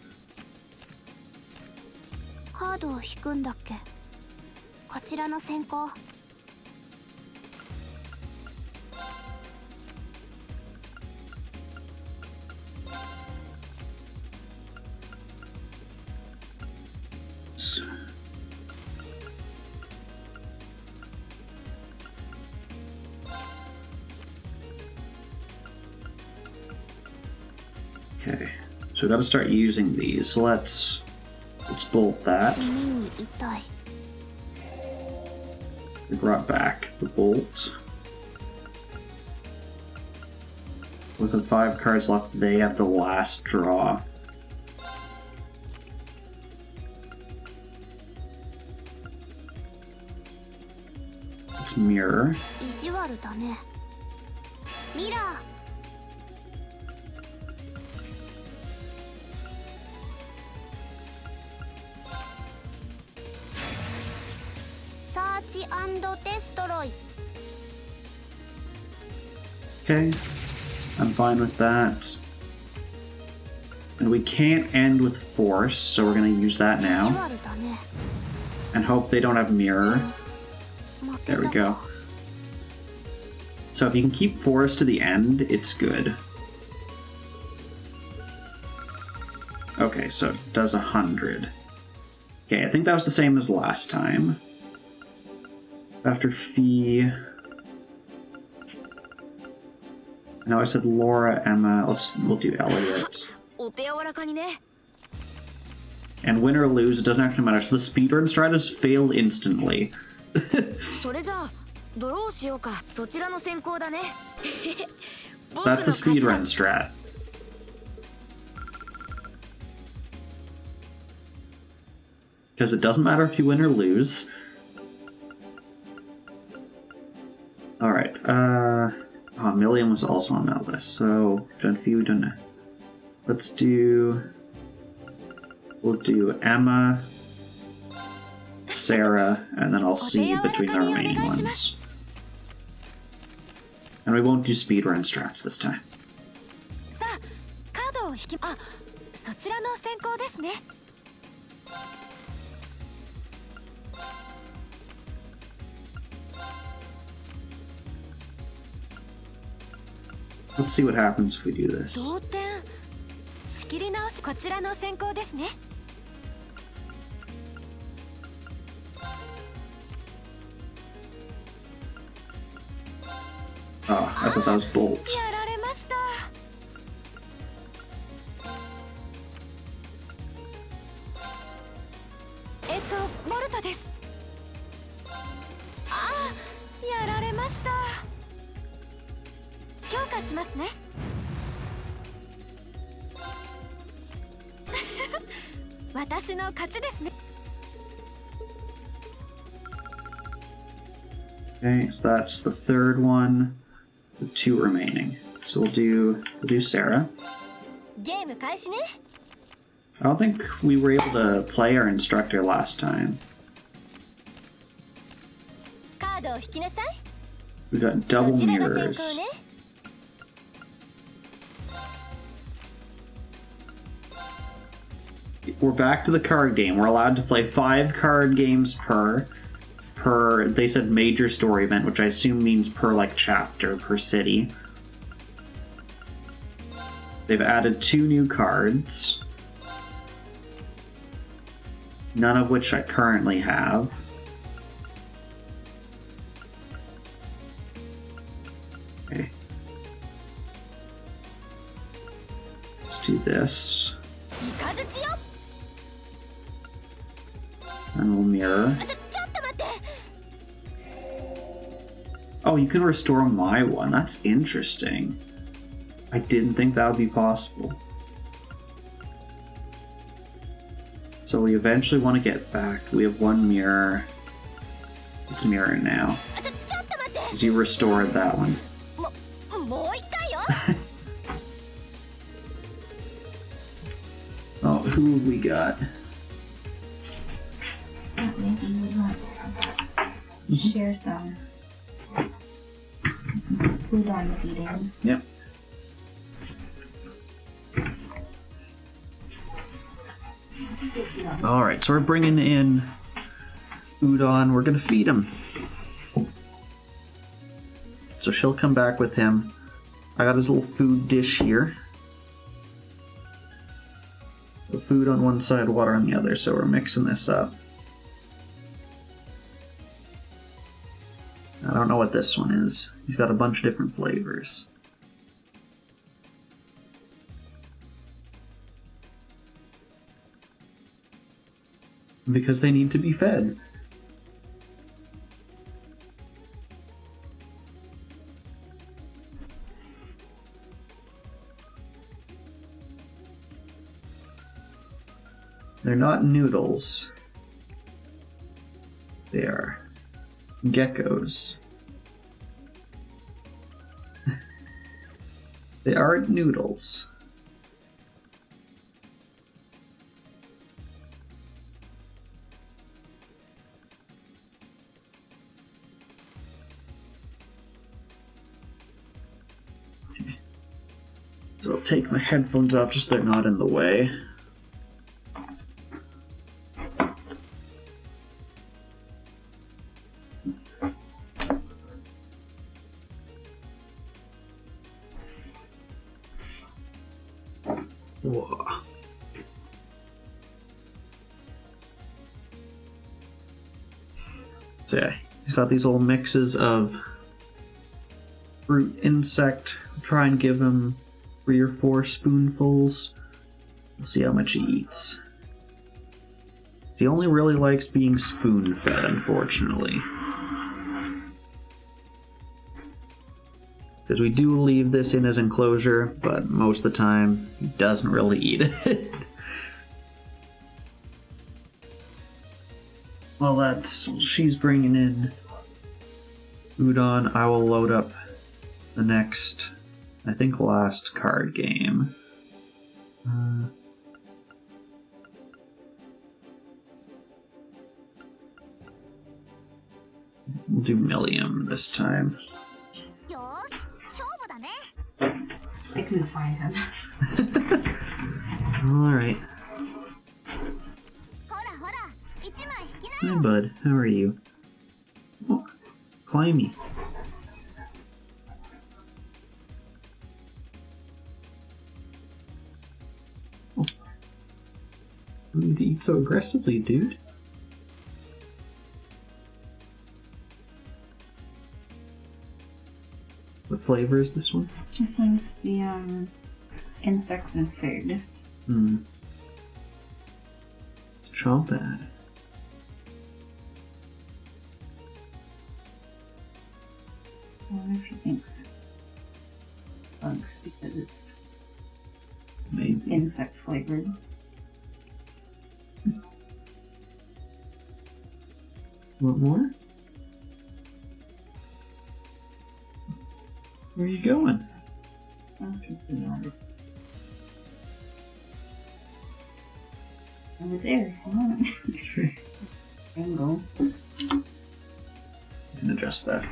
Okay, so we got to start using these. So let's bolt that. We brought back the bolt. With the 5 cards left, they have the last draw. Let's mirror. Okay, I'm fine with that. And we can't end with Force, so we're going to use that now. And hope they don't have Mirror. There we go. So if you can keep Force to the end, it's good. Okay, so it does 100. Okay, I think that was the same as last time. After Fee... No, I said Laura, Emma. We'll do Elliot. And win or lose, it doesn't actually matter. So the speedrun strat is failed instantly. That's the speedrun strat. Because it doesn't matter if you win or lose. Alright, oh, Million was also on that list, so done few, done. Let's do We'll do Emma, Sarah, and then I'll see between the remaining ones. And we won't do speedrun strats this time. さあ、カードを引き、あ、そちらの先行ですね。Let's see what happens if we do this. 同点。仕切り直し、こちらの先行ですね。Oh, I thought that was Bolt. やられました。ボルトです。ああ、やられました。強化しますね。私の勝ちですね。Okay, so that's the third one. The 2 remaining. So we'll do Sarah. ゲーム開始ね。I don't think we were able to play our instructor last time. カードを引きなさい。 We got double そちらが先 mirrors. 行ね。We're back to the card game. We're allowed to play 5 card games per, they said major story event, which I assume means per like chapter, per city. They've added 2 new cards, none of which I currently have. Okay. Let's do this. And we'll mirror. Oh, you can restore my one. That's interesting. I didn't think that would be possible. So we eventually want to get back. We have 1 mirror. It's mirror now. Because you restored that one. Oh, who have we got? Maybe we want to share some food on feeding. Yep. Alright, so we're bringing in Udon. We're gonna feed him. So she'll come back with him. I got his little food dish here. The food on one side, water on the other, so we're mixing this up. I don't know what this one is. He's got a bunch of different flavors. Because they need to be fed. They're not noodles. They are geckos. They aren't noodles. So I'll take my headphones off just so they're not in the way. Whoa. So yeah, he's got these little mixes of fruit, insect. Try and give him 3 or 4 spoonfuls. We'll see how much he eats. He only really likes being spoon-fed, unfortunately. Because we do leave this in his enclosure, but most of the time, he doesn't really eat it. Well, she's bringing in Udon. I will load up the next, I think, last card game. We'll do Millium this time. I couldn't find him. Alright. Hi, bud. How are you? Oh, climby. Oh. Why do you eat so aggressively, dude? What flavor is this one? This one's the insects and fig. Let's chomp at it. I wonder if she thinks bugs because it's maybe insect flavored. Want more? Where are you going? Over there. Come on. Angle. You can adjust that.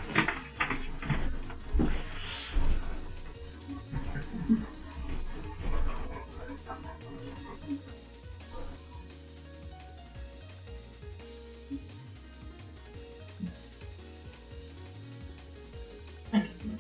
I can see it.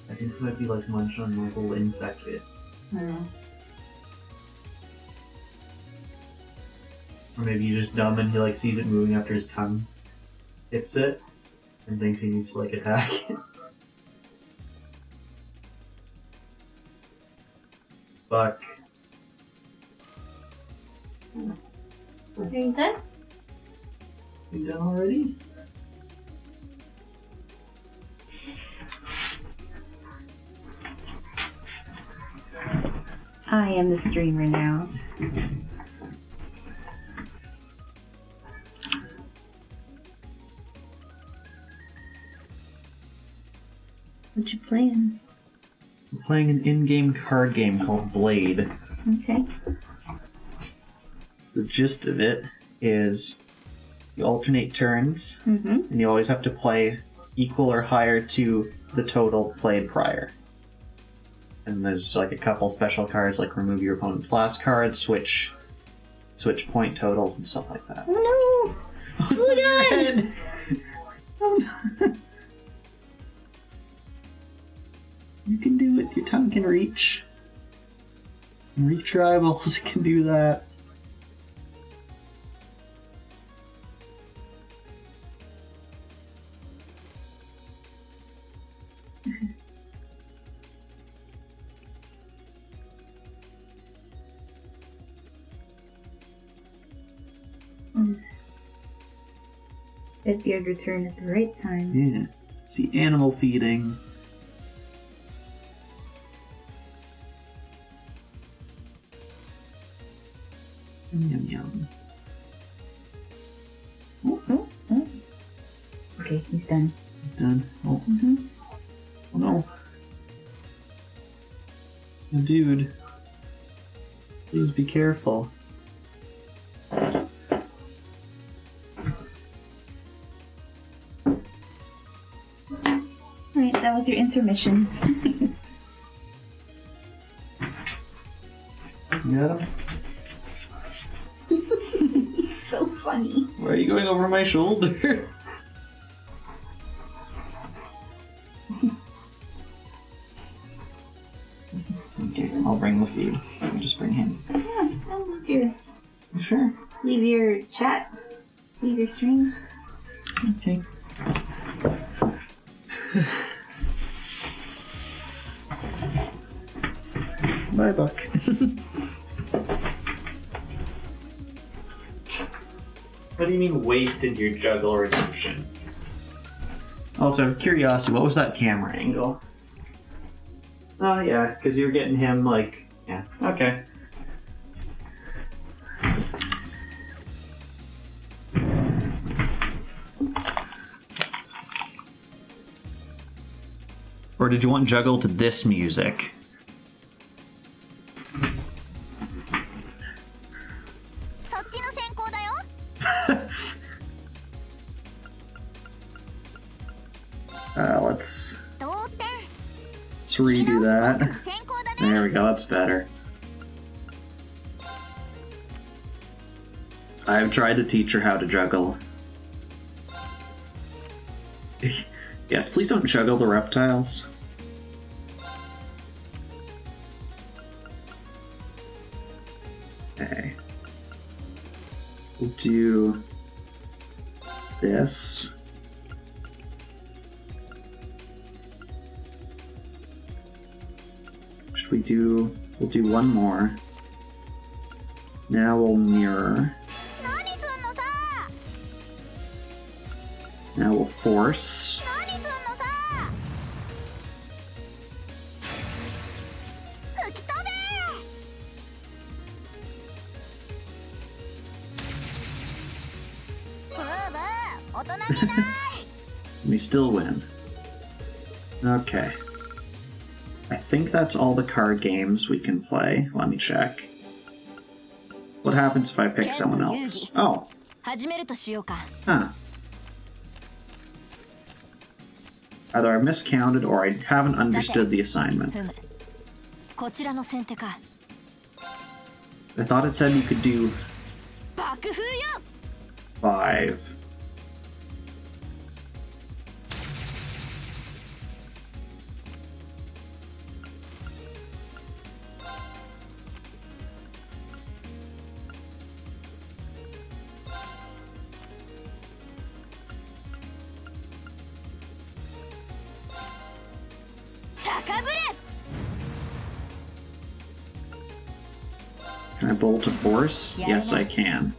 I think it might be like munch on my whole insect bit. Yeah. Or maybe he's just dumb and he like sees it moving after his tongue hits it and thinks he needs to like attack it. Fuck. Are you done? You done already? I am the streamer now. What you playing? We're playing an in-game card game called Blade. Okay. The gist of it is you alternate turns, Mm-hmm. and you always have to play equal or higher to the total played prior. And there's like a couple special cards, like remove your opponent's last card, switch point totals, and stuff like that. Oh no! Hold on! Oh no! You can do it. Your tongue can reach. Reach your eyeballs. It can do that. Edbeard returned at the right time. Yeah. See, animal feeding. Yum yum. Oh. Okay, he's done. He's done. Oh. Mm-hmm. Oh no. Oh, dude. Please be careful. Alright, that was your intermission. You got him? So funny. Why are you going over my shoulder? Okay, I'll bring the food. I'll just bring him. Yeah, I'll leave your... Sure. Leave your chat. Leave your stream. Okay. Bye, Buck. What do you mean wasted your juggle redemption? Also, curiosity, what was that camera angle? Oh yeah, because you were getting him like, yeah, okay. Or did you want juggle to this music? Let's redo that. There we go, that's better. I've tried to teach her how to juggle. Yes, please don't juggle the reptiles. Okay. We'll do this. Should we do... We'll do one more. Now we'll mirror. Now we'll force. We still win. Okay. I think that's all the card games we can play. Let me check. What happens if I pick someone else? Oh. Huh. Either I miscounted or I haven't understood the assignment. I thought it said you could do 5. Can I bolt a force? Yes, I can.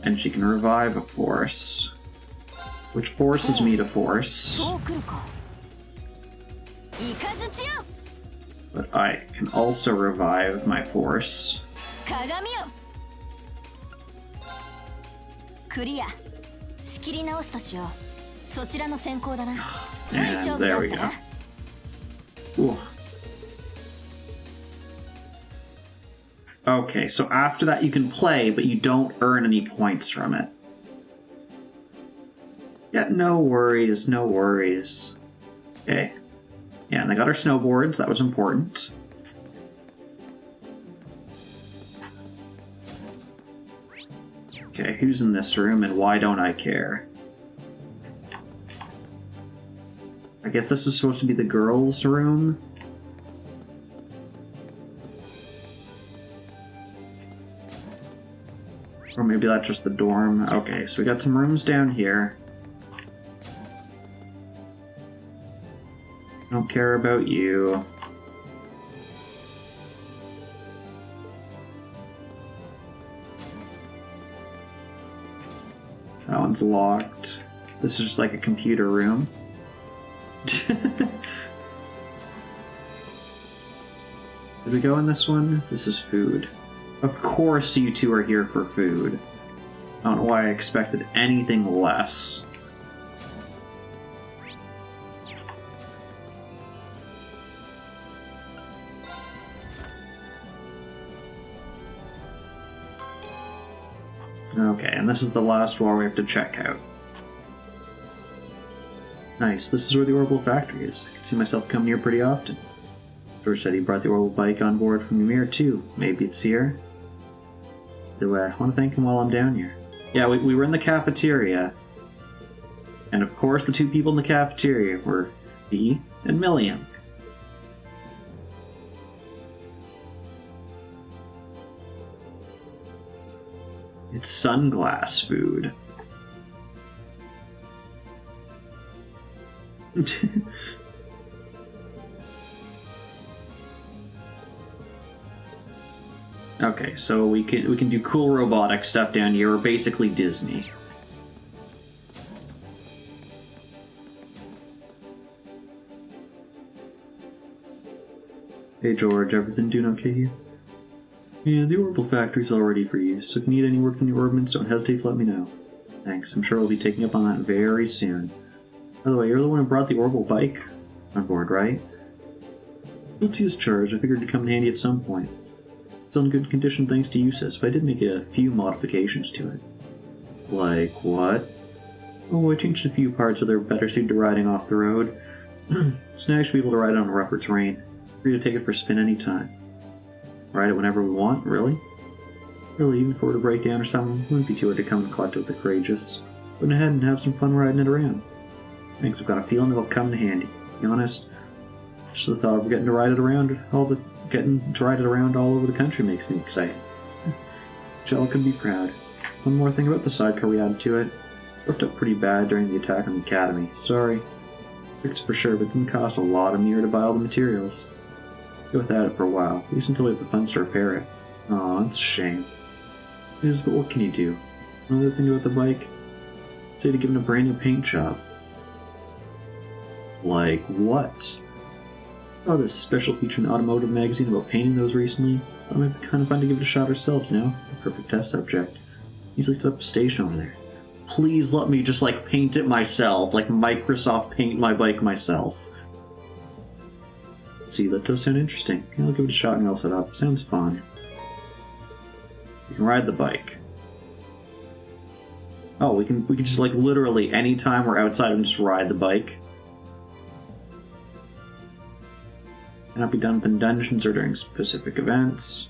And she can revive a force. Which forces me to force. But I can also revive my force. And there we go. Ooh. Okay, so after that you can play, but you don't earn any points from it. Yeah, no worries, no worries. Okay. Yeah, and I got our snowboards, that was important. Okay, who's in this room and why don't I care? I guess this is supposed to be the girls' room. Or maybe that's just the dorm. Okay, so we got some rooms down here. Don't care about you. That one's locked. This is just like a computer room. Did we go in this one? This is food. Of course you two are here for food. I don't know why I expected anything less. Okay, and this is the last floor we have to check out. Nice, this is where the Orbital Factory is. I can see myself coming here pretty often. George said he brought the Orbital bike on board from Ymir too. Maybe it's here? Either way, I want to thank him while I'm down here. Yeah, we were in the cafeteria. And of course the two people in the cafeteria were Bee and Milliam. It's sunglass food. Okay, so we can do cool robotic stuff down here. We're basically Disney. Hey George, everything doing okay here? Yeah, the Orbital Factory's all ready for you, so if you need any work on your orbits, don't hesitate to let me know. Thanks, I'm sure we'll be taking up on that very soon. By the way, you're the one who brought the Orbital bike? On board, right? Guilty as charged. I figured it'd come in handy at some point. Still in good condition thanks to Eustace, but I did make a few modifications to it. Like what? Oh, I changed a few parts so they're better suited to riding off the road. So now I should be able to ride it on rougher terrain. Free to take it for a spin anytime. Ride it whenever we want, really? Really, even if it were to break down or something, it wouldn't be too hard to come and collect it with the courageous. Go ahead and have some fun riding it around. Thanks, I've got a feeling it'll come in handy. To be honest, just the thought of getting to ride it around all over the country makes me excited. Jell can be proud. One more thing about the sidecar we added to it. Worked up pretty bad during the attack on the academy. Sorry. Fixed for sure, but it's gonna cost a lot of mirror to buy all the materials. Go without it for a while, at least until we have the funds to repair it. Aw, that's a shame. It is, but what can you do? Another thing about the bike? Say to give it a brand new paint job. Like what? Oh, this special feature in Automotive magazine about painting those recently. It might be kind of fun to give it a shot ourselves, you know? The perfect test subject. Easily set up a station over there. Please let me just, like, paint it myself. Like, Microsoft paint my bike myself. See, that does sound interesting. Yeah, I'll give it a shot and I'll set up. Sounds fun. You can ride the bike. Oh, we can just, like, literally anytime we're outside and just ride the bike. Cannot be done in dungeons or during specific events.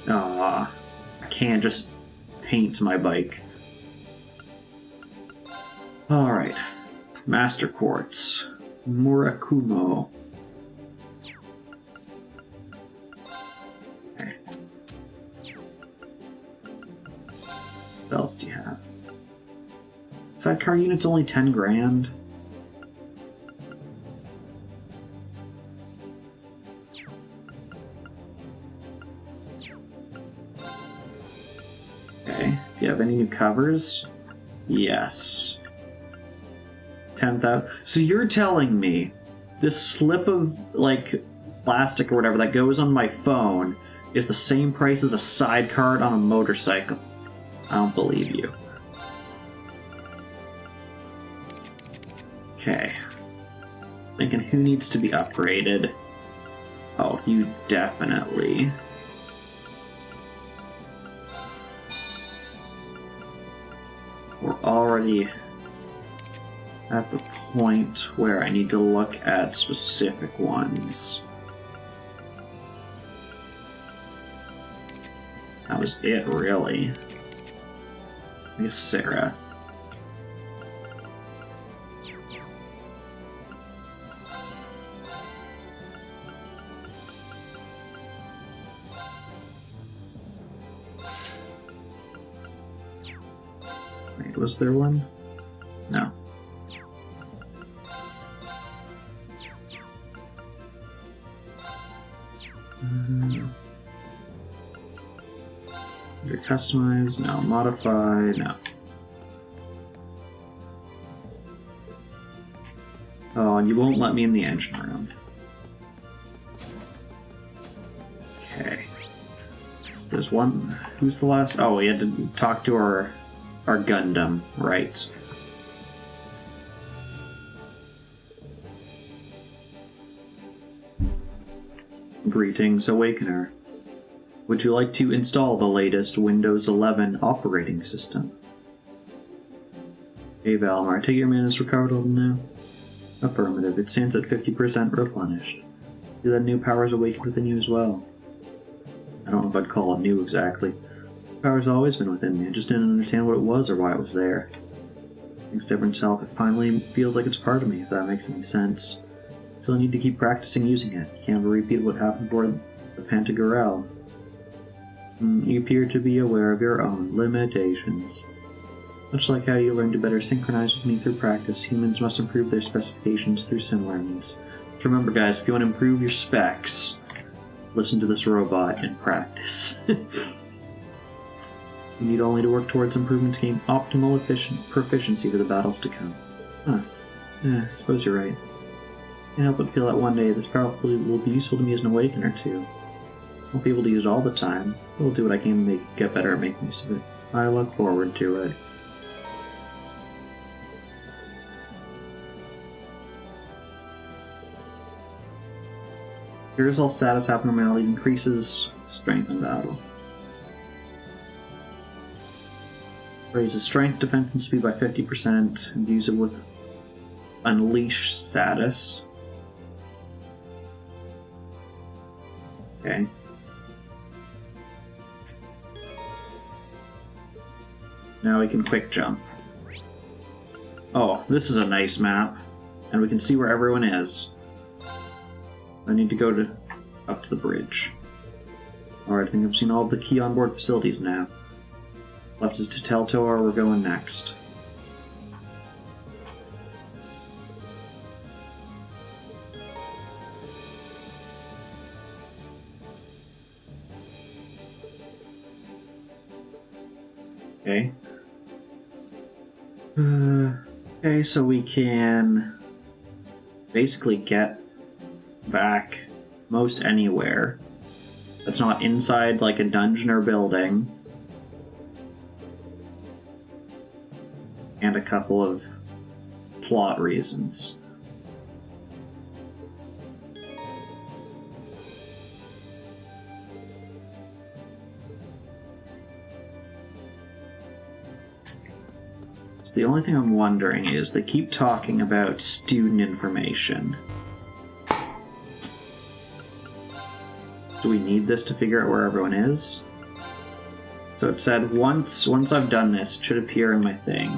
I can't just paint my bike. Alright. Master Quartz. Murakumo. Okay. What else do you have? Sidecar unit's only 10 grand. Okay. Do you have any new covers? Yes. 10,000. So you're telling me this slip of, like, plastic or whatever that goes on my phone is the same price as a sidecar on a motorcycle? I don't believe you. Okay. Thinking who needs to be upgraded? Oh, you definitely. We're already at the point where I need to look at specific ones. That was it, really. I guess Sarah. Wait, was there one? No. Either customize, no. Modify, no. Oh, and you won't let me in the engine room. Okay. So there's one. Who's the last? Oh, we had to talk to our Gundam, right? Greetings, Awakener. Would you like to install the latest Windows 11 operating system? Hey Valmar, I take your mana is recovered all now? Affirmative, it stands at 50% replenished. Do that new powers awaken within you as well? I don't know if I'd call it new exactly. Power's always been within me, I just didn't understand what it was or why it was there. Thanks to Everett himself, it finally feels like it's part of me, if that makes any sense. Still need to keep practicing using it. You can't repeat what happened for the Pantagruel. You appear to be aware of your own limitations. Much like how you learn to better synchronize with me through practice, humans must improve their specifications through similar means. So remember guys, if you want to improve your specs, listen to this robot and practice. You need only to work towards improvement to gain optimal proficiency for the battles to come. Huh. Yeah, I suppose you're right. Can't help but feel that one day this power will be useful to me as an awakener too. Won't be able to use it all the time. I'll do what I can to get better at making use of it. I look forward to it. Here's all status abnormality increases strength in battle. Raises strength, defense, and speed by 50%, and use it with Unleash status. Okay. Now we can quick jump. Oh, this is a nice map. And we can see where everyone is. I need to go up to the bridge. Alright, I think I've seen all the key onboard facilities now. Left is to Telto, or we're going next. Okay. Okay, so we can basically get back most anywhere that's not inside like a dungeon or building. And a couple of plot reasons. So the only thing I'm wondering is they keep talking about student information. Do we need this to figure out where everyone is? So it said once I've done this, it should appear in my thing.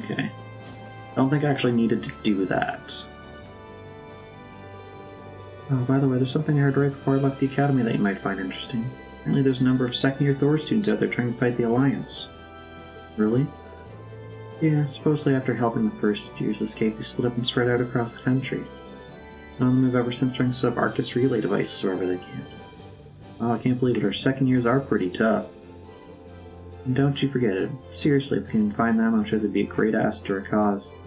Okay. I don't think I actually needed to do that. Oh, by the way, there's something I heard right before I left the academy that you might find interesting. Apparently there's a number of second-year Thor students out there trying to fight the Alliance. Really? Yeah, supposedly after helping the first years escape, they split up and spread out across the country. None of them have ever since trying to set up Arctis relay devices wherever they can. Oh, I can't believe it, our second years are pretty tough. And don't you forget it. Seriously, if you can find them, I'm sure they'd be a great asset to our cause.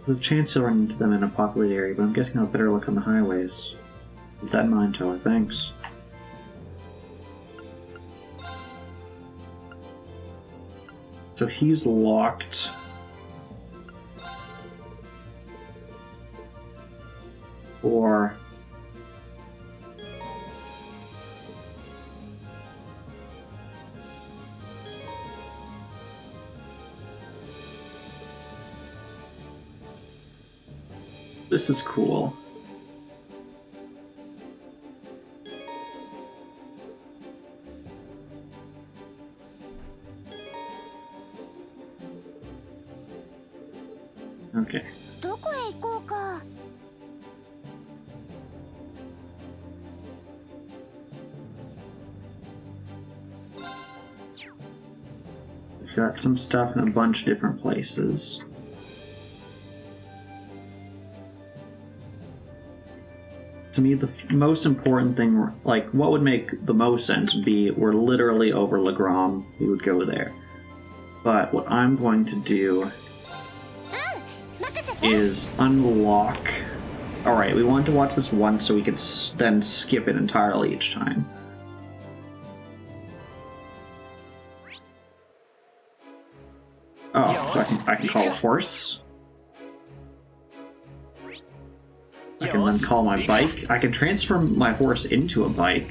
There's a chance you'll run into them in a populated area, but I'm guessing I'll better look on the highways. With that in mind, Toa, thanks. So he's locked. Or this is cool. Okay. どこへ行こうか。 We've got some stuff in a bunch of different places. To me, the most important thing, like, what would make the most sense would be we're literally over Legram. We would go there. But what I'm going to do is unlock... Alright, we wanted to watch this once so we could then skip it entirely each time. Oh, so I can call a horse. I can then call my bike. I can transfer my horse into a bike.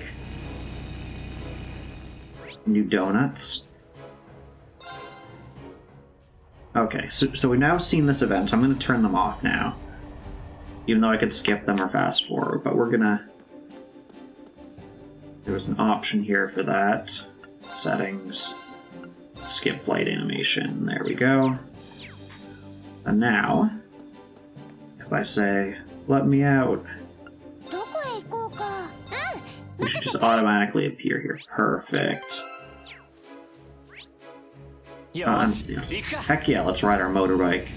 New donuts. Okay, so we've now seen this event, so I'm going to turn them off now. Even though I could skip them or fast forward, but we're gonna... There was an option here for that. Settings. Skip flight animation. There we go. And now, if I say, let me out, we should just automatically appear here. Perfect. Heck yeah, let's ride our motorbike.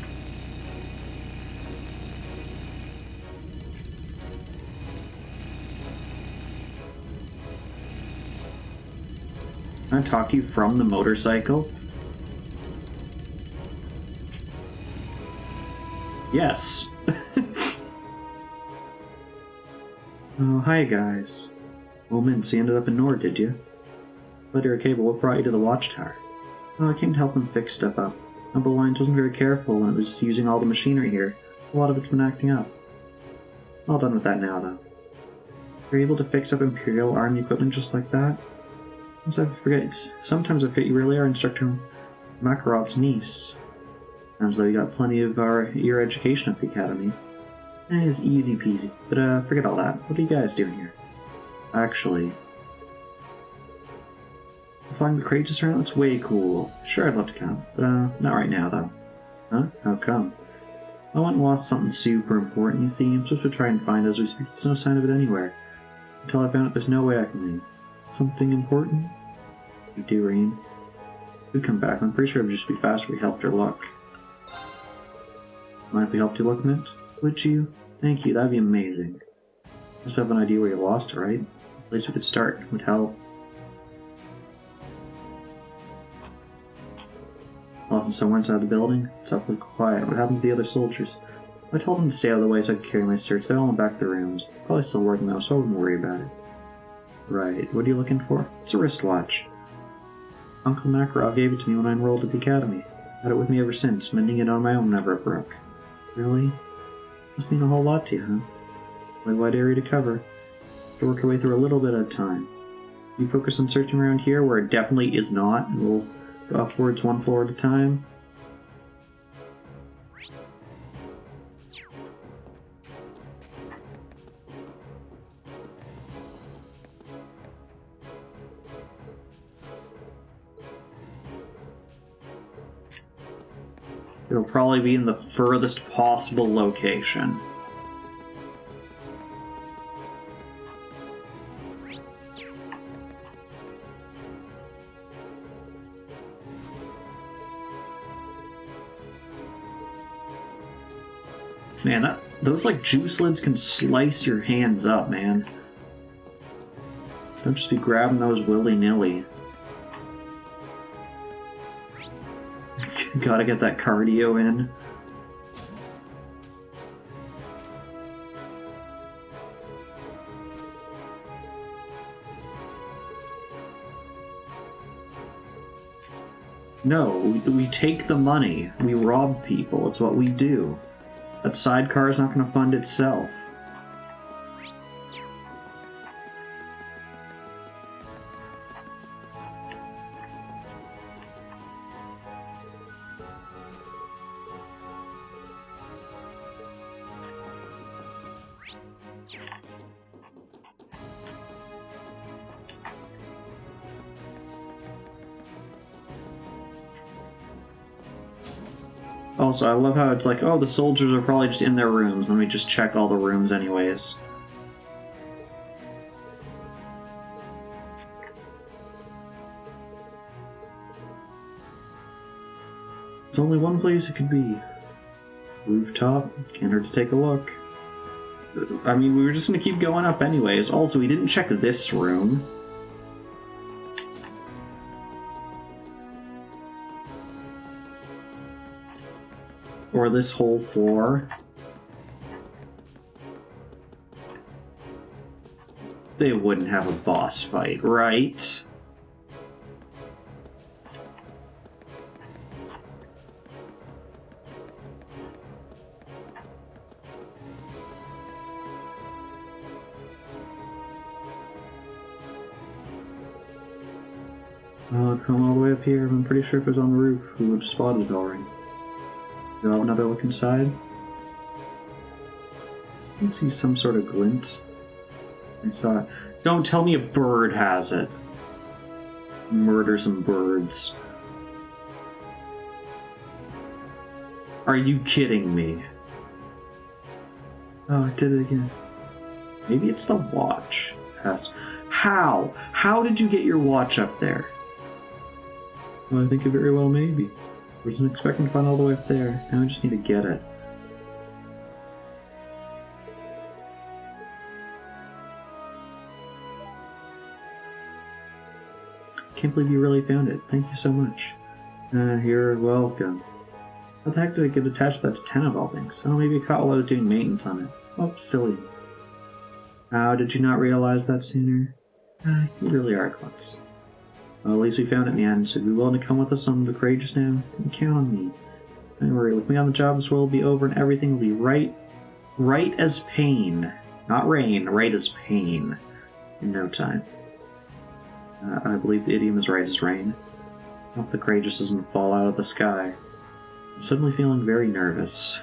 Can I talk to you from the motorcycle? Yes. Oh, hi guys. Oh, man, so you ended up in Nord, did you? Glad you're okay, but what brought you to the watchtower? Oh, I came to help them fix stuff up. Number Alliance wasn't very careful when it was using all the machinery here, so a lot of it's been acting up. All done with that now, though. You're able to fix up Imperial Army equipment just like that? Sometimes I forget you really are Instructor Makarov's niece. Sounds like you got plenty of your education at the academy. It's easy peasy, but forget all that. What are you guys doing here? Actually, flying the crate just around? That's way cool. Sure, I'd love to come, but not right now though. Huh? How come? I went and lost something super important, you see. I'm supposed to try and find it as we speak. There's no sign of it anywhere. Until I found it, there's no way I can leave. Something important? You do, Rain. We'd come back. I'm pretty sure it would just be faster if we helped her look. Mind if we helped you look, Mint? Would you? Thank you, that'd be amazing. Must have an idea where you lost it, right? At least we could start. It would help. Lost it somewhere inside the building? It's awfully quiet. What happened to the other soldiers? I told them to stay out of the way so I could carry my search. They're all in the back of the rooms. They're probably still working though, so I wouldn't worry about it. Right, what are you looking for? It's a wristwatch. Uncle Makarov gave it to me when I enrolled at the academy. Had it with me ever since, mending it on my own whenever it broke. Really? Must mean a whole lot to you, huh? Quite a wide area to cover. To work your way through a little bit at a time. You focus on searching around here where it definitely is not, and we'll go upwards one floor at a time. It'll probably be in the furthest possible location. Man, those like juice lids can slice your hands up, man. Don't just be grabbing those willy-nilly. Gotta get that cardio in. No, we take the money. We rob people. It's what we do. That sidecar is not going to fund itself. Also, I love how it's like, oh, the soldiers are probably just in their rooms. Let me just check all the rooms anyways. There's only one place it could be. Rooftop. Can't hurt to take a look. I mean, we were just gonna keep going up anyways. Also, we didn't check this room. Or this whole floor. They wouldn't have a boss fight, right? Oh, come all the way up here. I'm pretty sure if it was on the roof, we would have spotted it already. You'll have another look inside. I can see some sort of glint. I saw it. Don't tell me a bird has it. Murder some birds. Are you kidding me? Oh, I did it again. Maybe it's the watch. How? How did you get your watch up there? Well, I think it very well may be. I wasn't expecting to find all the way up there. Now I just need to get it. can't believe you really found it. Thank you so much. You're welcome. How the heck did I get attached to that 10 of all things? Oh, maybe I caught while I was doing maintenance on it. Oh, silly. How did you not realize that sooner? You really are klutz. Well, at least we found it in the end, so be willing to come with us on the courageous now? You can count on me. Don't worry, with me on the job, this will be over and everything will be right as pain. Not rain, right as pain. In no time. I believe the idiom is right as rain. I hope the courageous doesn't fall out of the sky. I'm suddenly feeling very nervous.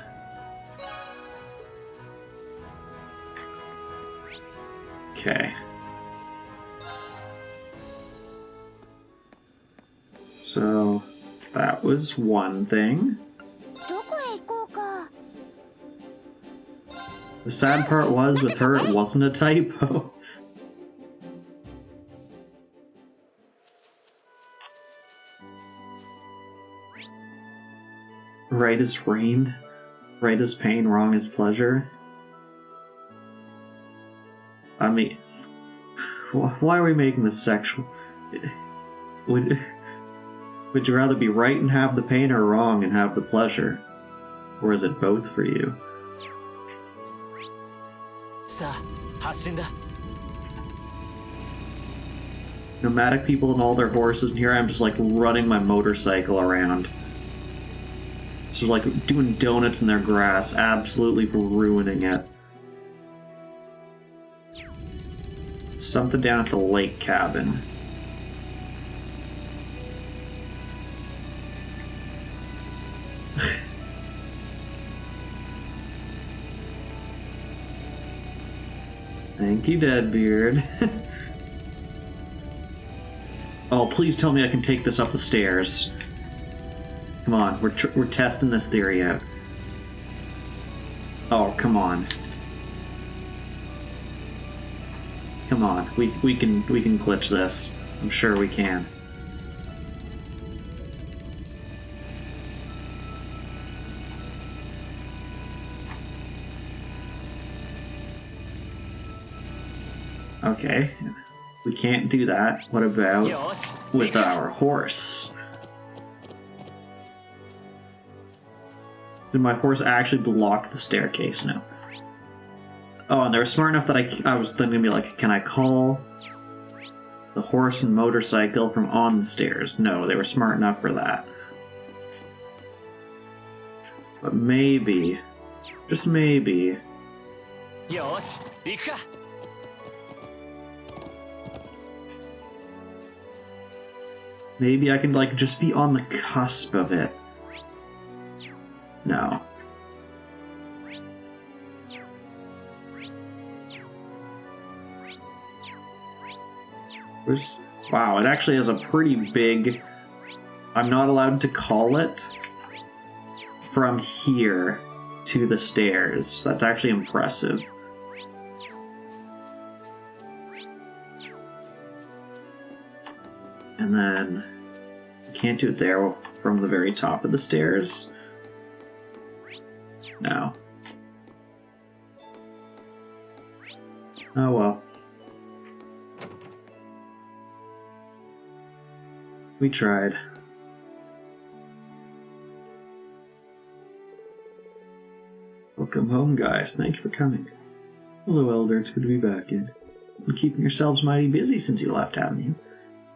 Okay. So, that was one thing. The sad part was, with her, it wasn't a typo. Right as rain, right as pain, wrong as pleasure. I mean, why are we making this sexual? Would you rather be right and have the pain, or wrong and have the pleasure? Or is it both for you? Nomadic people and all their horses, and here I'm just like running my motorcycle around. So like doing donuts in their grass, absolutely ruining it. Something down at the lake cabin. Thank you, Deadbeard. Oh, please tell me I can take this up the stairs. Come on, we're testing this theory out. Oh, come on. Come on, we can glitch this. I'm sure we can. Okay, we can't do that. What about with our horse? Did my horse actually block the staircase? No. Oh, and they were smart enough that I was then gonna be like, can I call the horse and motorcycle from on the stairs? No, they were smart enough for that. But maybe, just maybe, maybe I can like just be on the cusp of it. No. Wow, it actually has a pretty big... I'm not allowed to call it from here to the stairs. That's actually impressive. And then... you can't do it there from the very top of the stairs. No. Oh well. We tried. Welcome home, guys. Thank you for coming. Hello, Elder. It's good to be back in. You've been keeping yourselves mighty busy since you left, haven't you?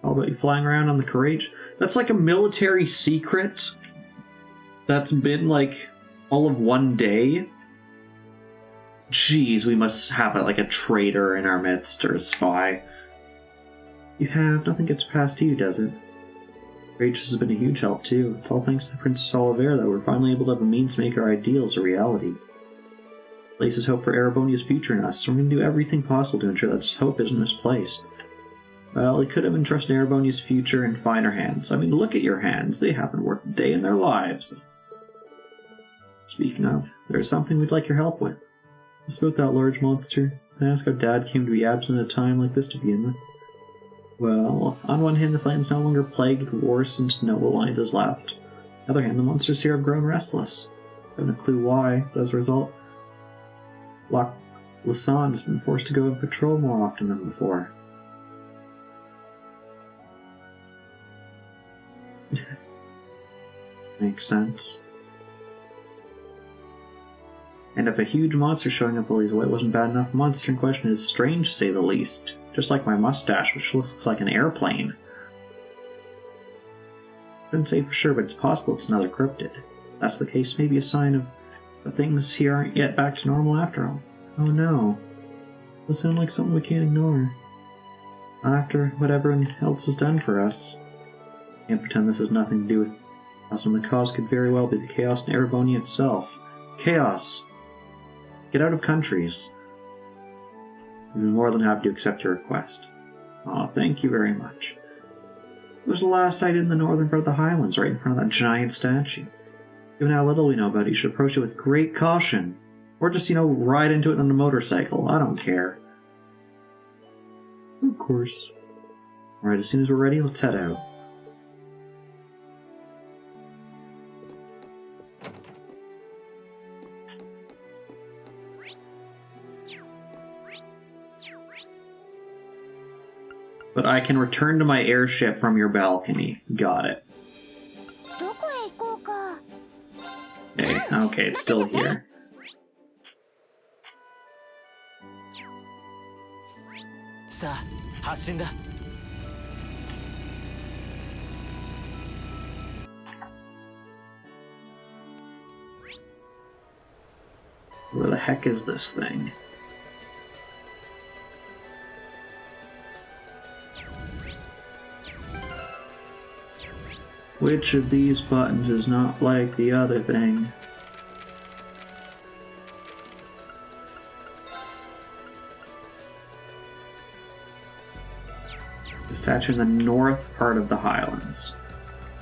All about you flying around on the Courage? That's like a military secret that's been like all of one day. Jeez, we must have like a traitor in our midst, or a spy. You have? Nothing gets past you, does it? Courageous has been a huge help too. It's all thanks to Princess Olivera that we're finally able to have a means to make our ideals a reality. Places hope for Erebonia's future in us, so we're going to do everything possible to ensure that this hope isn't misplaced. Well, it could have entrusted Erebonia's future in finer hands. I mean, look at your hands. They haven't worked a day in their lives. Speaking of, there's something we'd like your help with. It's about that large monster. I ask how Dad came to be absent at a time like this to begin with. Well, on one hand, this land is no longer plagued with wars since no alliance has left. On the other hand, the monsters here have grown restless. I have no clue why, but as a result, Loch Lassan has been forced to go and patrol more often than before. Makes sense. And if a huge monster showing up while he's away wasn't bad enough, the monster in question is strange to say the least. Just like my mustache, which looks like an airplane. Couldn't say for sure, but it's possible it's another cryptid. If that's the case, maybe a sign of the things here aren't yet back to normal after all. Oh no. Does sound like something we can't ignore. Not after what everyone else has done for us. Can't pretend this has nothing to do with us, and the cause could very well be the chaos in Erebonia itself. Chaos! Get out of countries. I'd be more than happy to accept your request. Aw, thank you very much. It was the last sighted in the northern part of the Highlands, right in front of that giant statue. Given how little we know about it, you should approach it with great caution. Or just, ride into it on a motorcycle. I don't care. Of course. Alright, as soon as we're ready, let's head out. But I can return to my airship from your balcony. Got it. Okay, it's still here. Where the heck is this thing? Which of these buttons is not like the other thing? The statue in the north part of the Highlands.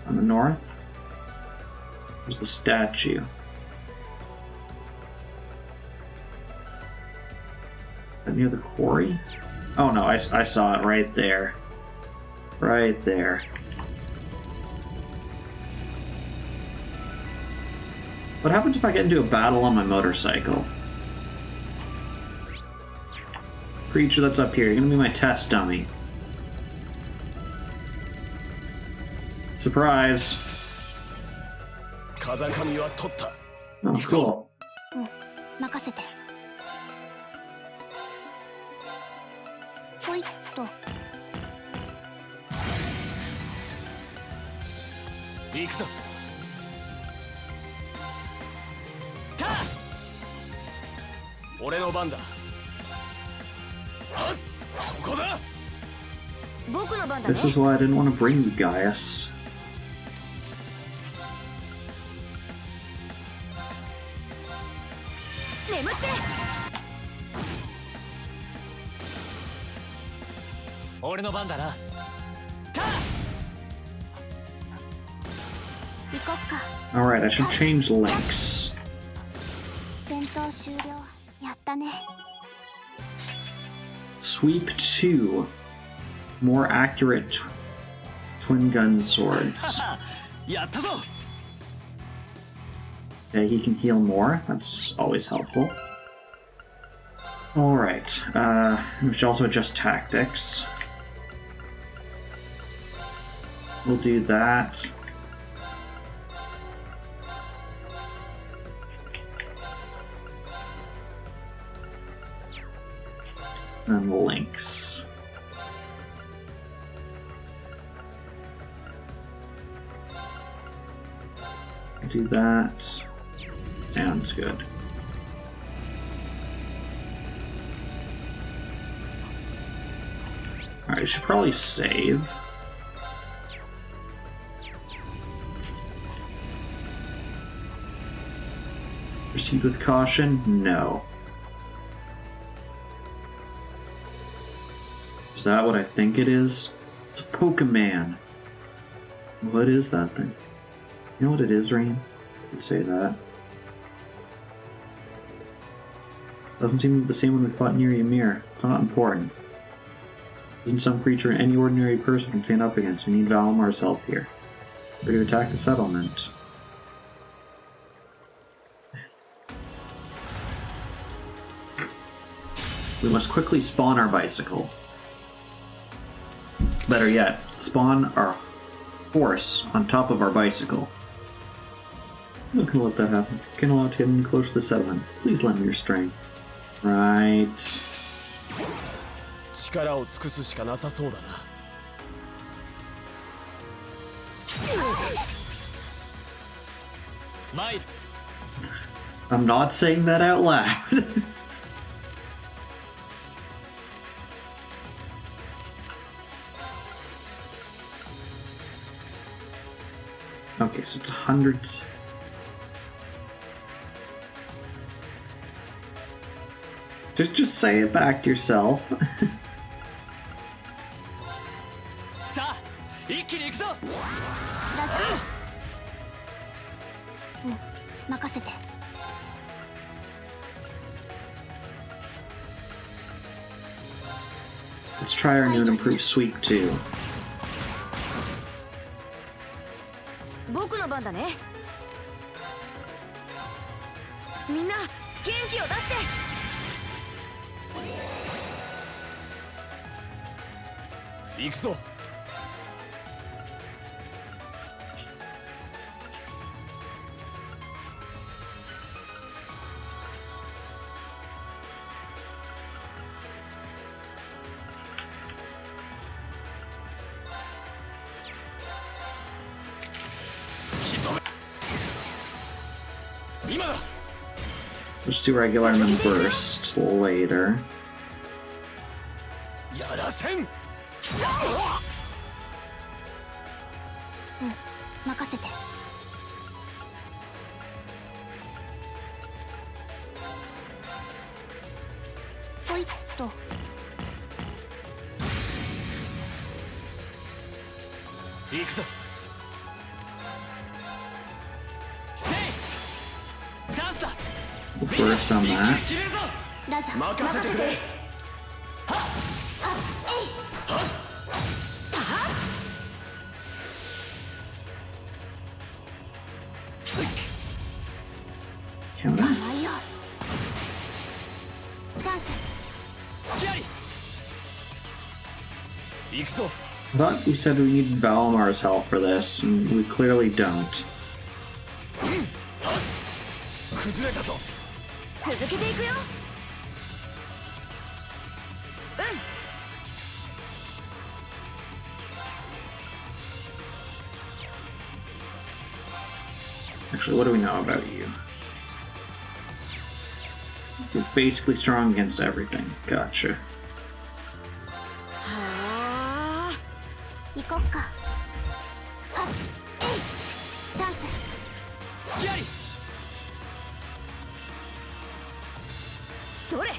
On the north? There's the statue. Is that near the quarry? Oh no, I saw it right there. Right there. What happens if I get into a battle on my motorcycle? Creature that's up here, you're gonna be my test dummy. Surprise! Oh, cool. This is why I didn't want to bring you, Gaius. Alright, I should change links. Sweep 2. More accurate twin gun swords. Okay, he can heal more. That's always helpful. Alright, we should also adjust tactics. We'll do that. And links. Do that. Sounds good. Alright, I should probably save. Proceed with caution? No. Is that what I think it is? It's a Pokemon. What is that thing? You know what it is, Rain? You could say that. Doesn't seem to be the same when we fought near Ymir. It's not important. Isn't some creature any ordinary person can stand up against. We need Valmar's help here. We're to attack the settlement. We must quickly spawn our bicycle. Better yet, spawn our horse on top of our bicycle. I'm not gonna let that happen. Can allow him close to the settlement. Please lend me your strength. Right. 力を尽くすしかなさそうだな。参る。 I'm not saying that out loud. Okay, so it's 100. Just say it back to yourself. さあ、一気に行くぞ。ラジャ。うん、任せて。Let's try our new and improved sweep too. 僕の番だね。みんな元気を出して。行くぞ。今だ。 Let's do regular and then burst later. やらせん。うん、任せて。ほいっと。行くぞ。 We'll burst on that. ラジャ。任せてくれ。 Counter. ないよ。チャンス。行くぞ。 I thought we said we needed Valamar's help for this, and we clearly don't. 崩れたぞ。 続けていくよ。Actually, what do we know about you? You're basically strong against everything. Gotcha. はあ。行こっか。はっ、えい。チャンス。 それ。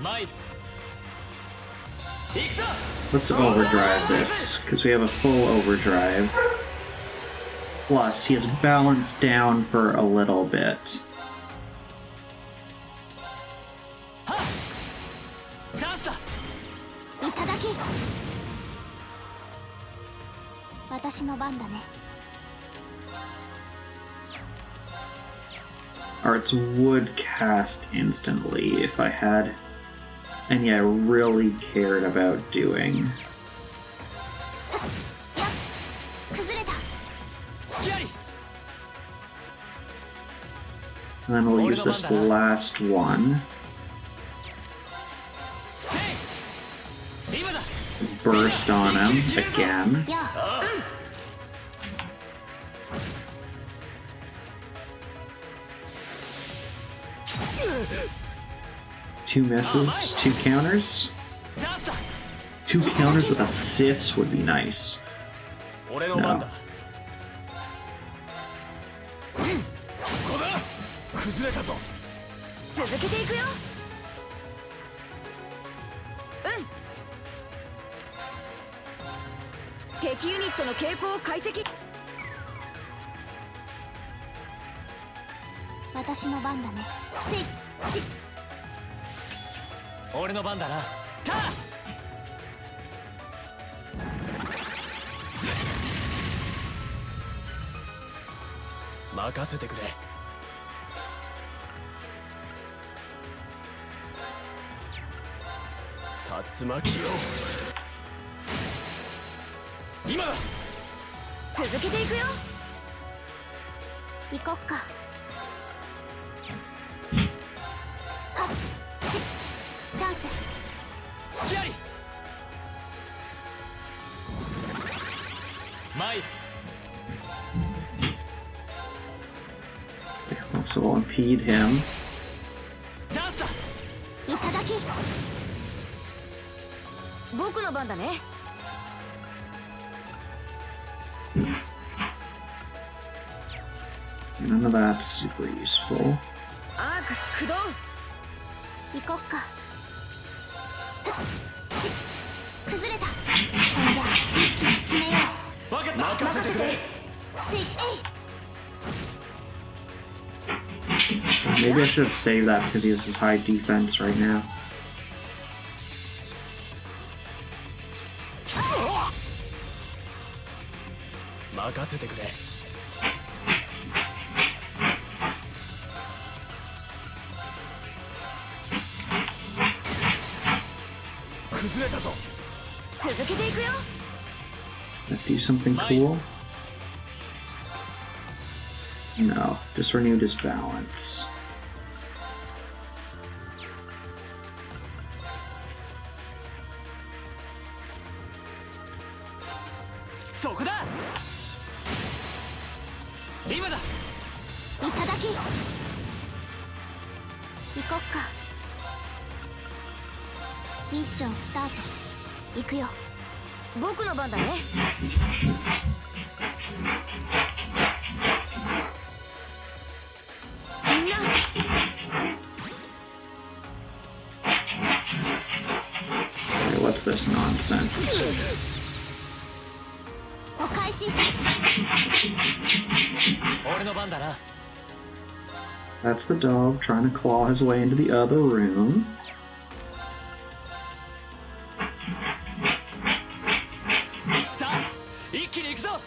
参る。 Let's overdrive this, because we have a full overdrive. Plus, he has balance down for a little bit. チャンスだ。いただき。私の番だね。 Arts would cast instantly if I had any I really cared about doing. 崩れた。 And then we'll use this last one. Burst on him again. Two misses, two counters. Two counters with assists would be nice. No. 崩れたぞ。 続けていくよ。敵ユニットの傾向を解析。私の番だね。せい。俺の番だな。た。 任せてくれ。 I 竜巻よ今だ。続けていくよ。行こっか。チャンス。隙あり。参る。 So we'll impede him. チャンスだ。いただき。僕の番だね。None of that's super useful. アークス駆動。行こっか。崩れた。そんじゃ一気に決めよう。分かった。任せて。スイッ。 Maybe I should have saved that because he has his high defense right now. 任せてくれ。崩れたぞ。続けていくよ。 Let's do something cool. No, just renewed his balance. そこだ。今だ。いただき。行こっか。ミッションスタート。行くよ。僕の番だね。みんな。 Okay, what's this nonsense? お返し。俺の番だな。 That's the dog trying to claw his way into the other room. さあ、一気に行くぞ。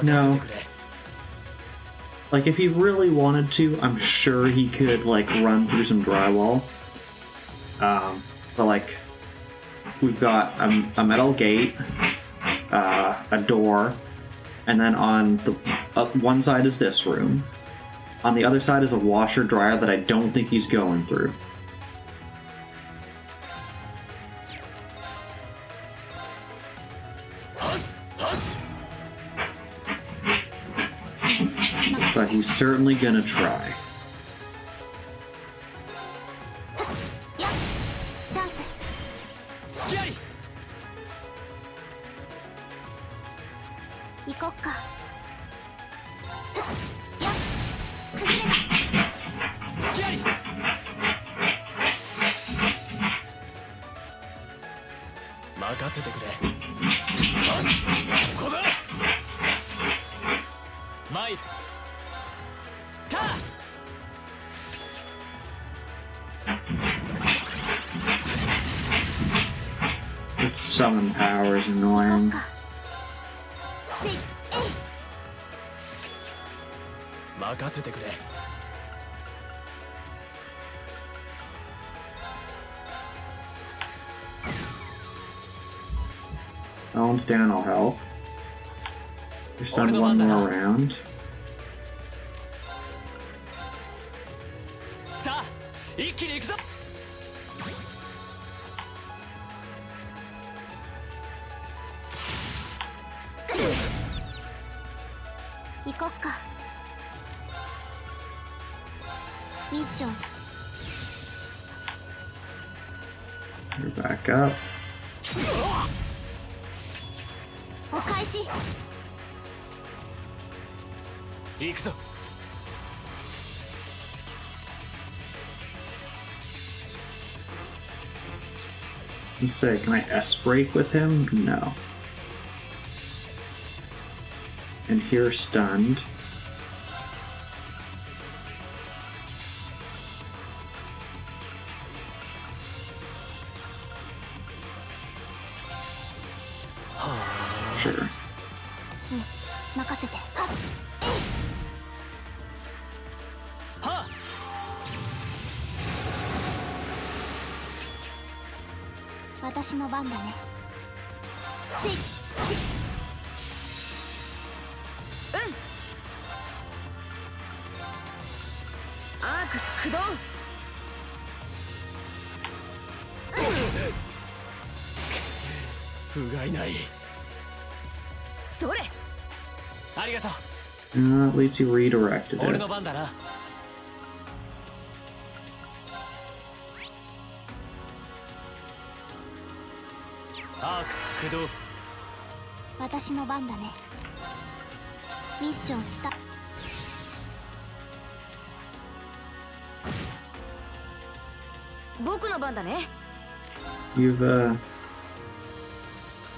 No. Like, if he really wanted to, I'm sure he could, like, run through some drywall. But, like, we've got a metal gate, a door, and then on the one side is this room. On the other side is a washer dryer that I don't think he's going through. But he's certainly gonna try. チャンス。隙あり。行こっか。崩れた。隙あり。任せてくれ。そこだ。参る。 Its summon power is annoying. 任せてくれ。 Alan's down, I'll help. There's only one more round. さあ、一気に行くぞ。 行こっか。ミッション。 You're back up. お返し。行くぞ。 Let's say, can I S break with him? No. And here stunned. Sure. 任せて。は私の番だね。アークス駆動。不甲斐ない。それ。ありがとう。At least he redirected 俺 it. の番だな。アークス駆動。私の番だね。ミッションスタート。僕の番だね。 You've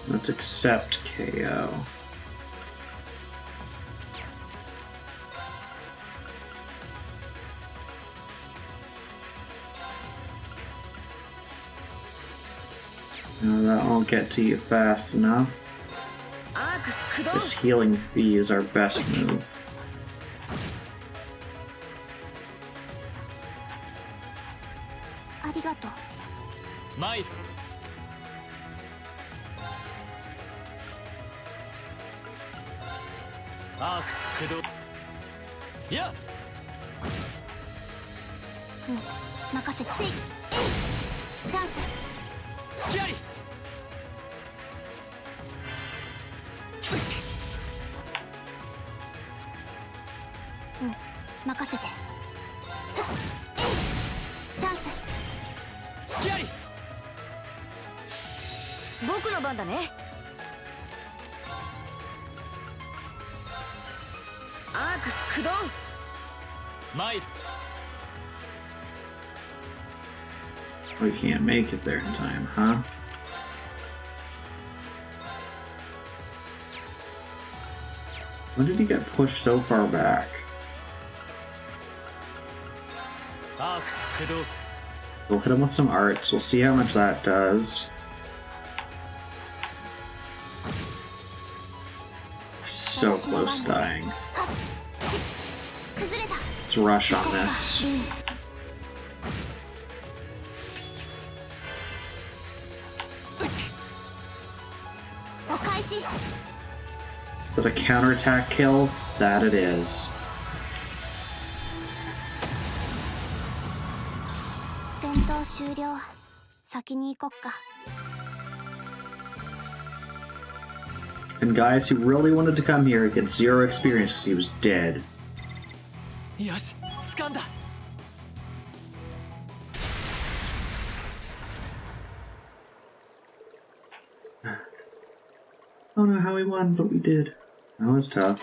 let's accept KO. Now that won't get to you fast enough. アークス駆動。 This healing fee is our best move. ありがとう。マイル。アークス駆動。いや。任せて。チャンス。隙あり。任せて。チャンス。隙あり。僕の番だね。アークス駆動。マイル。 We can't make it there in time, huh? When did he get pushed so far back? アークス駆動。 We'll hit him with some arts. We'll see how much that does. He's so close to dying. Let's rush on this. Is that a counterattack kill? That it is. 戦闘終了。先に行こっか。 And guys who really wanted to come here get 0 experience because he was dead. よし、掴んだ。 I don't know how we won, but we did. That was tough.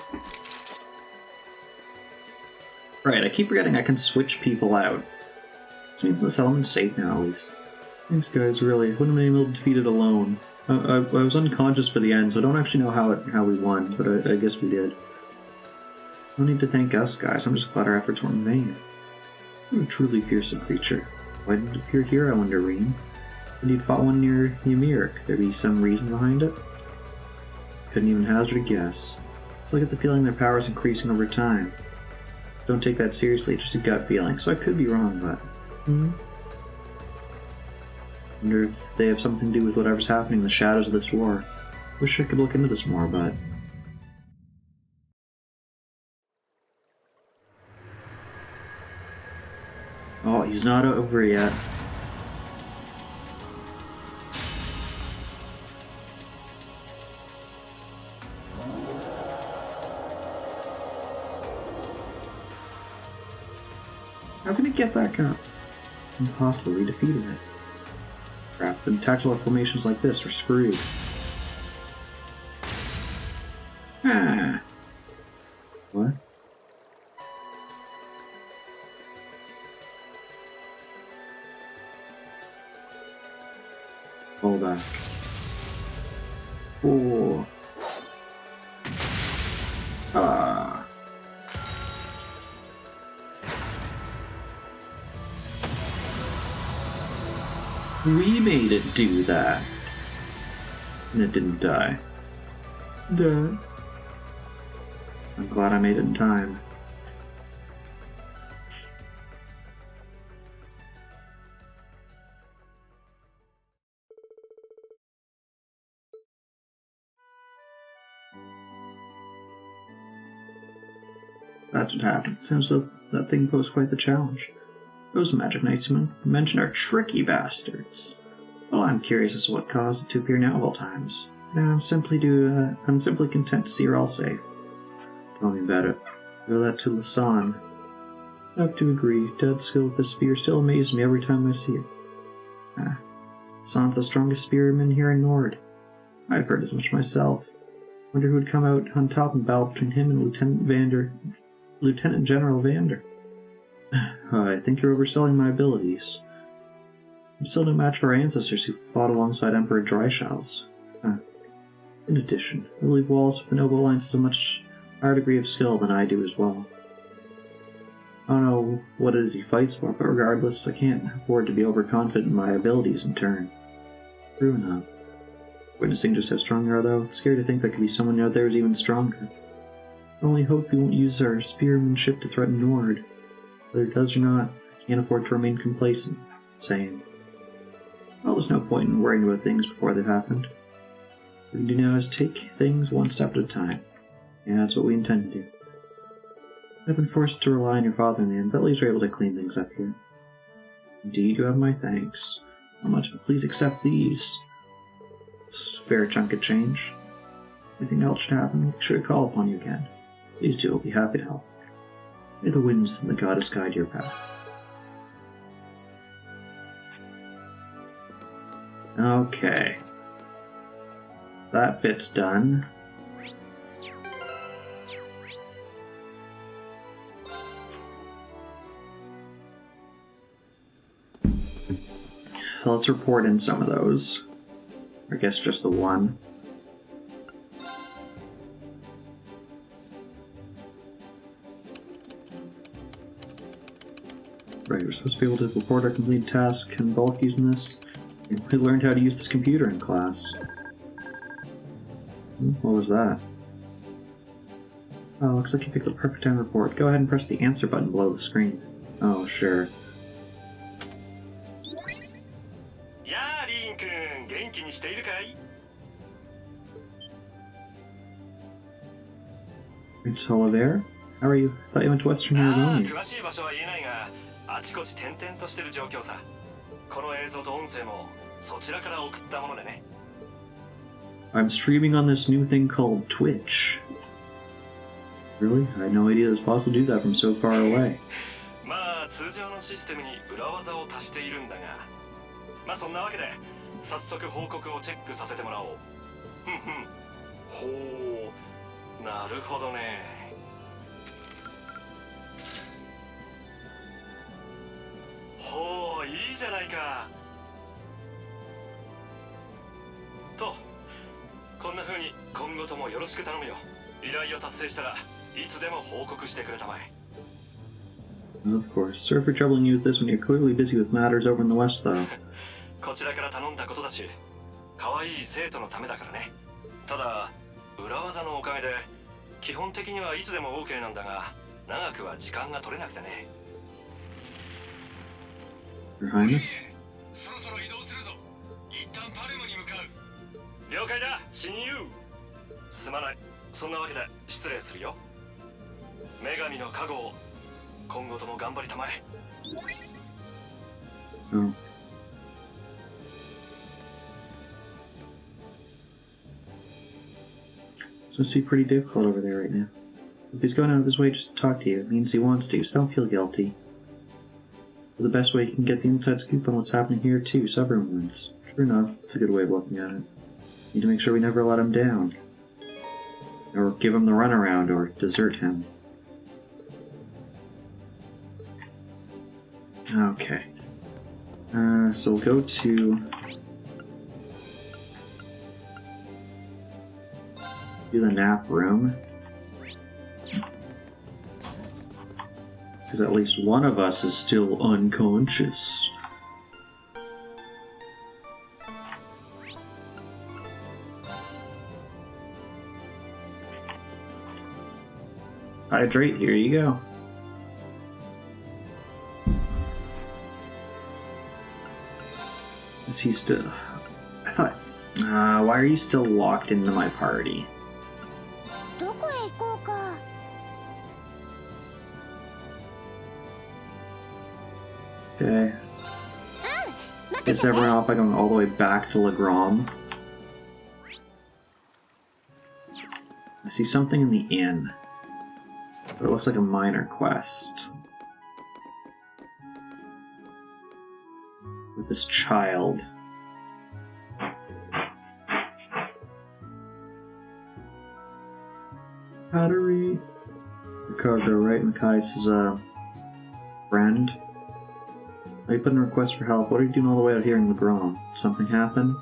Right, I keep forgetting I can switch people out. This means the settlement's safe now, at least. Thanks, guys, really. Wouldn't have been able to defeat it alone. I was unconscious for the end, so I don't actually know how we won, but I guess we did. No need to thank us, guys. I'm just glad our efforts weren't in vain. What a truly fearsome creature. Why didn't it appear here, I wonder, Reen? Indeed fought one near Ymir. Could there be some reason behind it? Couldn't even hazard a guess. So I get the feeling their power is increasing over time. Don't take that seriously, just a gut feeling, so I could be wrong, but... Wonder if they have something to do with whatever's happening in the shadows of this war. Wish I could look into this more, but... Oh, he's not over yet. How can it get back up? It's impossible, we defeated it. Crap, the tactical formations like this are screwed. Ah. What? Hold back. Oh. Ah. We made it do that. And it didn't die. Duh. I'm glad I made it in time. That's what happened. Seems like that thing posed quite the challenge. Those magic knights you mentioned are tricky bastards. Well, I'm curious as to what caused it to appear now of all times. I'm simply content to see you're all safe. Tell me about it. Go that to Lasan. I have to agree, Dad's skill with the spear still amazes me every time I see it. Lasan's the strongest spearman here in Nord. I've heard as much myself. Wonder who would come out on top in battle between him and Lieutenant General Vander. I think you're overselling my abilities. I'm still no match for our ancestors who fought alongside Emperor Dryshells. In addition, I believe Wallace with the Noble Alliance has a much higher degree of skill than I do as well. I don't know what it is he fights for, but regardless, I can't afford to be overconfident in my abilities in turn. True enough. Witnessing just how strong you are, though, it's scary to think there could be someone out there who's even stronger. I only hope you won't use our spearmanship to threaten Nord. Whether it does or not, I can't afford to remain complacent. Same. Well, there's no point in worrying about things before they've happened. What we can do now is take things one step at a time. Yeah, that's what we intend to do. I've been forced to rely on your father in the end, but at least we're able to clean things up here. Indeed, you have my thanks. How much, but please accept these. It's a fair chunk of change. If anything else should happen, we'll be sure to call upon you again. Please do, I'll be happy to help. May the winds and the goddess guide your path. Okay. That bit's done. So let's report in some of those. I guess just the one. Right, we're supposed to be able to report our complete task in bulk using this. We learned how to use this computer in class. What was that? Oh, looks like you picked the perfect time to report. Go ahead and press the answer button below the screen. Oh, sure. It's hello there. How are you? I thought you went to Western Aragonia. I'm streaming on this new thing called Twitch. Really? I had no idea it was possible to do that from so far away. Of course. Sorry for troubling you with this when you're clearly busy with matters over in the west, though. Your Highness? 了解だ、親友。すまない。そんなわけで失礼するよ。女神の加護を今後とも頑張りたまえ。Oh. It's supposed to be pretty difficult over there right now. If he's going out of his way just to talk to you, it means he wants to, so don't feel guilty. But the best way you can get the inside scoop on what's happening here too, so everyone wins. Sure enough, it's a good way of looking at it. Need to make sure we never let him down. Or give him the runaround, or desert him. Okay. So we'll go to... the nap room. Because at least one of us is still unconscious. Hydrate, here you go. Is he still... I thought... why are you still locked into my party? Okay. Gets everyone off by going all the way back to Legram. I see something in the inn. But it looks like a minor quest. With this child. Battery. Cargo, right? Makai's his friend. Are you putting a request for help? What are you doing all the way out here in Legram? Something happen?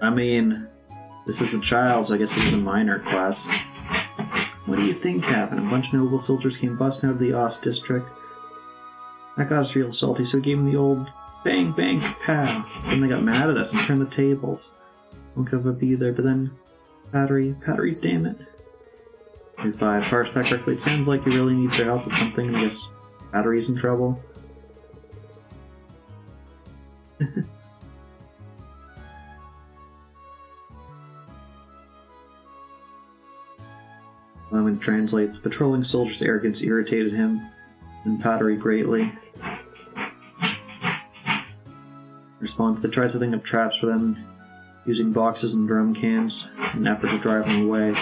I mean, this is a child, so I guess it's a minor quest. What do you think happened? A bunch of noble soldiers came busting out of the Ost district. That got us real salty, so we gave them the old bang bang pow. Then they got mad at us and turned the tables. Won't give up either, but then Battery, damn it. If I parse that correctly, it sounds like you really need your help with something. I guess Battery's in trouble. Well, I'm going to translate. The patrolling soldier's arrogance irritated him, and Battery greatly. Response, they tried setting up traps for them, using boxes and drum cans in an effort to drive them away.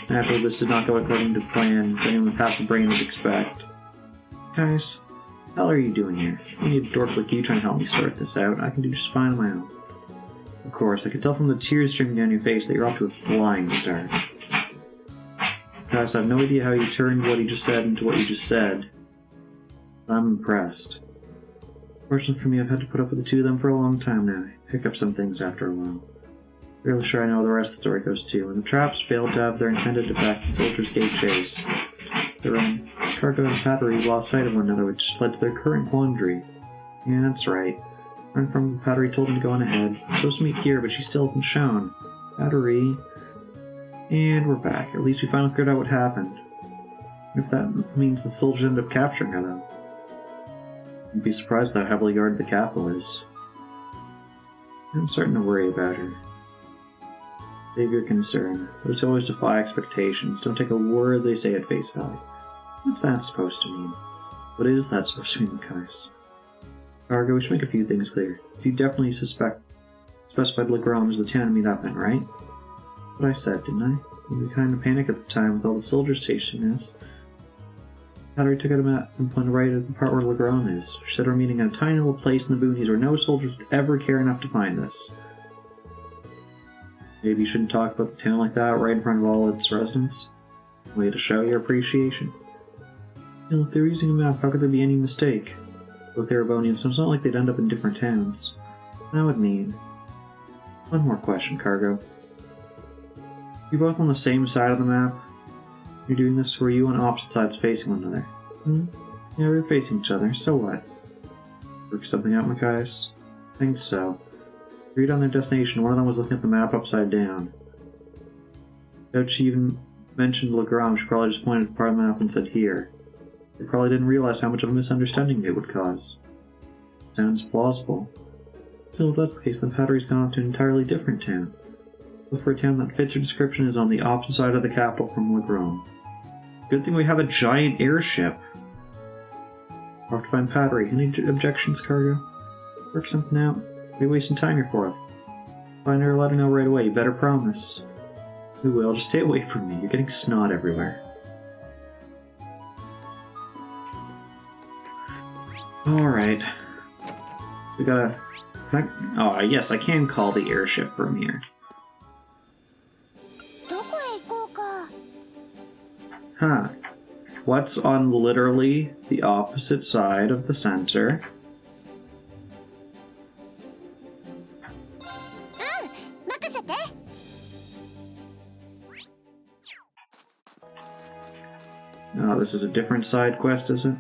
Naturally, this did not go according to plan, so anyone with half the brain would expect. Guys, what the hell are you doing here? I need a dork like you trying to help me sort this out. I can do just fine on my own. Of course, I could tell from the tears streaming down your face that you're off to a flying start. Guys, I have no idea how you turned what he just said into what you just said. But I'm impressed. Fortunately for me, I've had to put up with the two of them for a long time now. I pick up some things after a while. Really sure I know how the rest of the story goes too. When the traps failed to have their intended effect, the soldiers gave chase. Their own Cargo and Battery lost sight of one another, which led to their current quandary. Yeah, that's right. Run from Battery told him to go on ahead. We're supposed to meet here, but she still isn't shown. Battery. And we're back. At least we finally figured out what happened. If that means the soldiers end up capturing her, though. You'd be surprised how heavily guarded the capital is. I'm starting to worry about her. Save your concern. Those who always defy expectations don't take a word they say at face value. What's that supposed to mean? What is that supposed to mean, Kais? Cargo, we should make a few things clear. You definitely specified Legram as the town to meet up in, right? That's what I said, didn't I? We were kind of panicked at the time with all the soldiers chasing us. Battery took out a map and pointed right at the part where Legram is. She said we're meeting at a tiny little place in the boonies where no soldiers would ever care enough to find us. Maybe you shouldn't talk about the town like that right in front of all its residents. Way to show your appreciation. Still, if they're using a map, how could there be any mistake? Both Erebonians, so it's not like they'd end up in different towns. That would mean... One more question, Cargo. You're both on the same side of the map? You're doing this where you on opposite sides facing one another? Yeah, we're facing each other, so what? Work something out, Makais? I think so. Agreed on their destination, one of them was looking at the map upside down. Without she even mentioned Legram, she probably just pointed to part of the map and said here. They probably didn't realize how much of a misunderstanding it would cause. Sounds plausible. Still, if that's the case, then Battery's gone off to an entirely different town. Look for a town that fits her description is on the opposite side of the capital from Legram. Good thing we have a giant airship. I'll have to find Battery. Any objections, Cargo? Work something out. What are you wasting time here for? Find her, let her know right away. You better promise. We will. Just stay away from me. You're getting snot everywhere. Alright. We gotta... Oh, yes, I can call the airship from here. Huh. What's on literally the opposite side of the center? Oh, this is a different side quest, is it?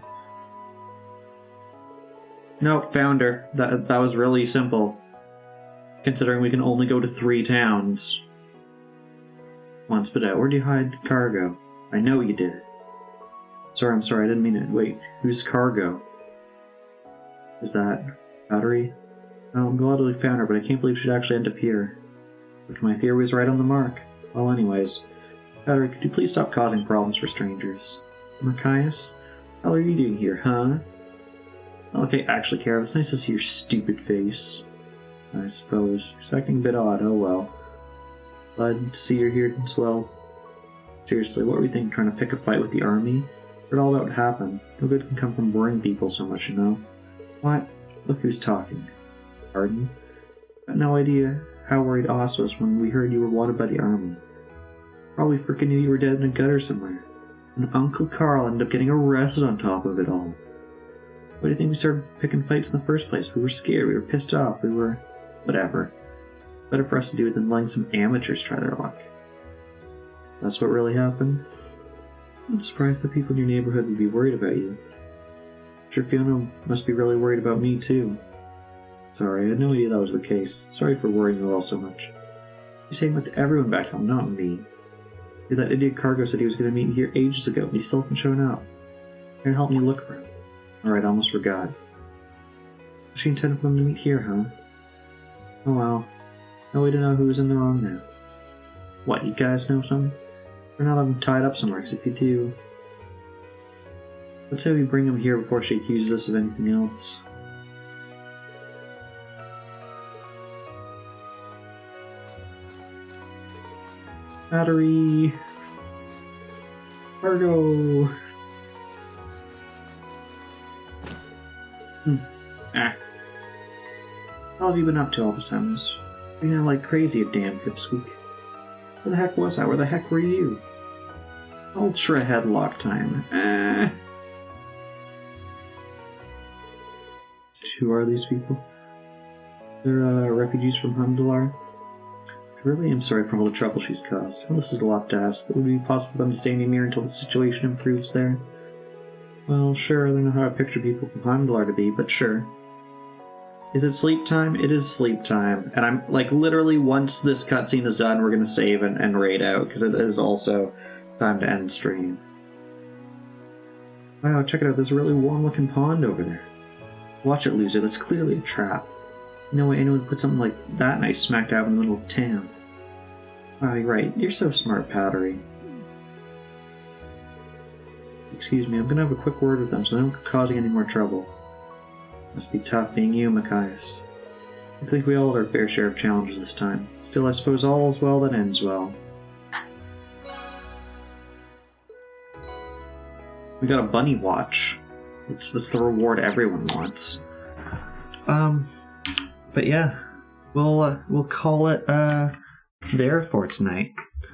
Nope, found her. That was really simple. Considering we can only go to 3 towns. Once but out. Where'd you hide Cargo? I know you did it. Sorry, I'm sorry, I didn't mean it. Wait, who's Cargo? Is that Battery? Oh, I'm glad we found her, but I can't believe she'd actually end up here. But my theory was right on the mark. Well, anyways, Patrick, could you please stop causing problems for strangers? Machias? How are you doing here, huh? Okay, actually, Cara, it's nice to see your stupid face. I suppose. You're acting a bit odd, oh well. Glad to see you're here as well. Seriously, what were you thinking, trying to pick a fight with the army? Heard all about what happened. No good can come from worrying people so much, you know? What? Look who's talking. Pardon? Got no idea how worried Oz was when we heard you were wanted by the army. Probably freaking knew you were dead in a gutter somewhere. And Uncle Carl ended up getting arrested on top of it all. Why do you think we started picking fights in the first place? We were scared, we were pissed off, we were... whatever. Better for us to do it than letting some amateurs try their luck. That's what really happened? I'm surprised that people in your neighborhood would be worried about you. Sure, Fiona must be really worried about me too. Sorry, I had no idea that was the case. Sorry for worrying you all so much. You're saying that to everyone back home, not me. That idiot Cargo said he was going to meet me here ages ago, and he still hasn't shown up. You're going to help me look for him. Alright, I almost forgot. She intended for them to meet here, huh? Oh well. No way to know who's in the wrong now. What, you guys know something? We're not have him tied up somewhere, because if you do... Let's say we bring him here before she accuses us of anything else. Battery... Cargo... How have you been up to all this time? I was being out like crazy a damn pipsqueak. Where the heck was I? Where the heck were you? Ultra headlock time. Who are these people? They're refugees from Hundalar. I really am sorry for all the trouble she's caused. Well, this is a lot to ask. Would it be possible for them to stay near me until the situation improves there? Well, sure, I don't know how I picture people from Hundalar to be, but sure. Is it sleep time? It is sleep time. And I'm, like, literally once this cutscene is done, we're gonna save and raid out, because it is also time to end stream. Wow, check it out, there's a really warm-looking pond over there. Watch it, loser, that's clearly a trap. No way anyone would put something like that nice smack dab in the middle of town. Wow, you're right. You're so smart, Powdery. Excuse me, I'm gonna have a quick word with them so they don't cause any more trouble. Must be tough being you, Machias. I think we all had our fair share of challenges this time. Still, I suppose all is well that ends well. We got a bunny watch. That's the reward everyone wants. But yeah, we'll call it there for tonight.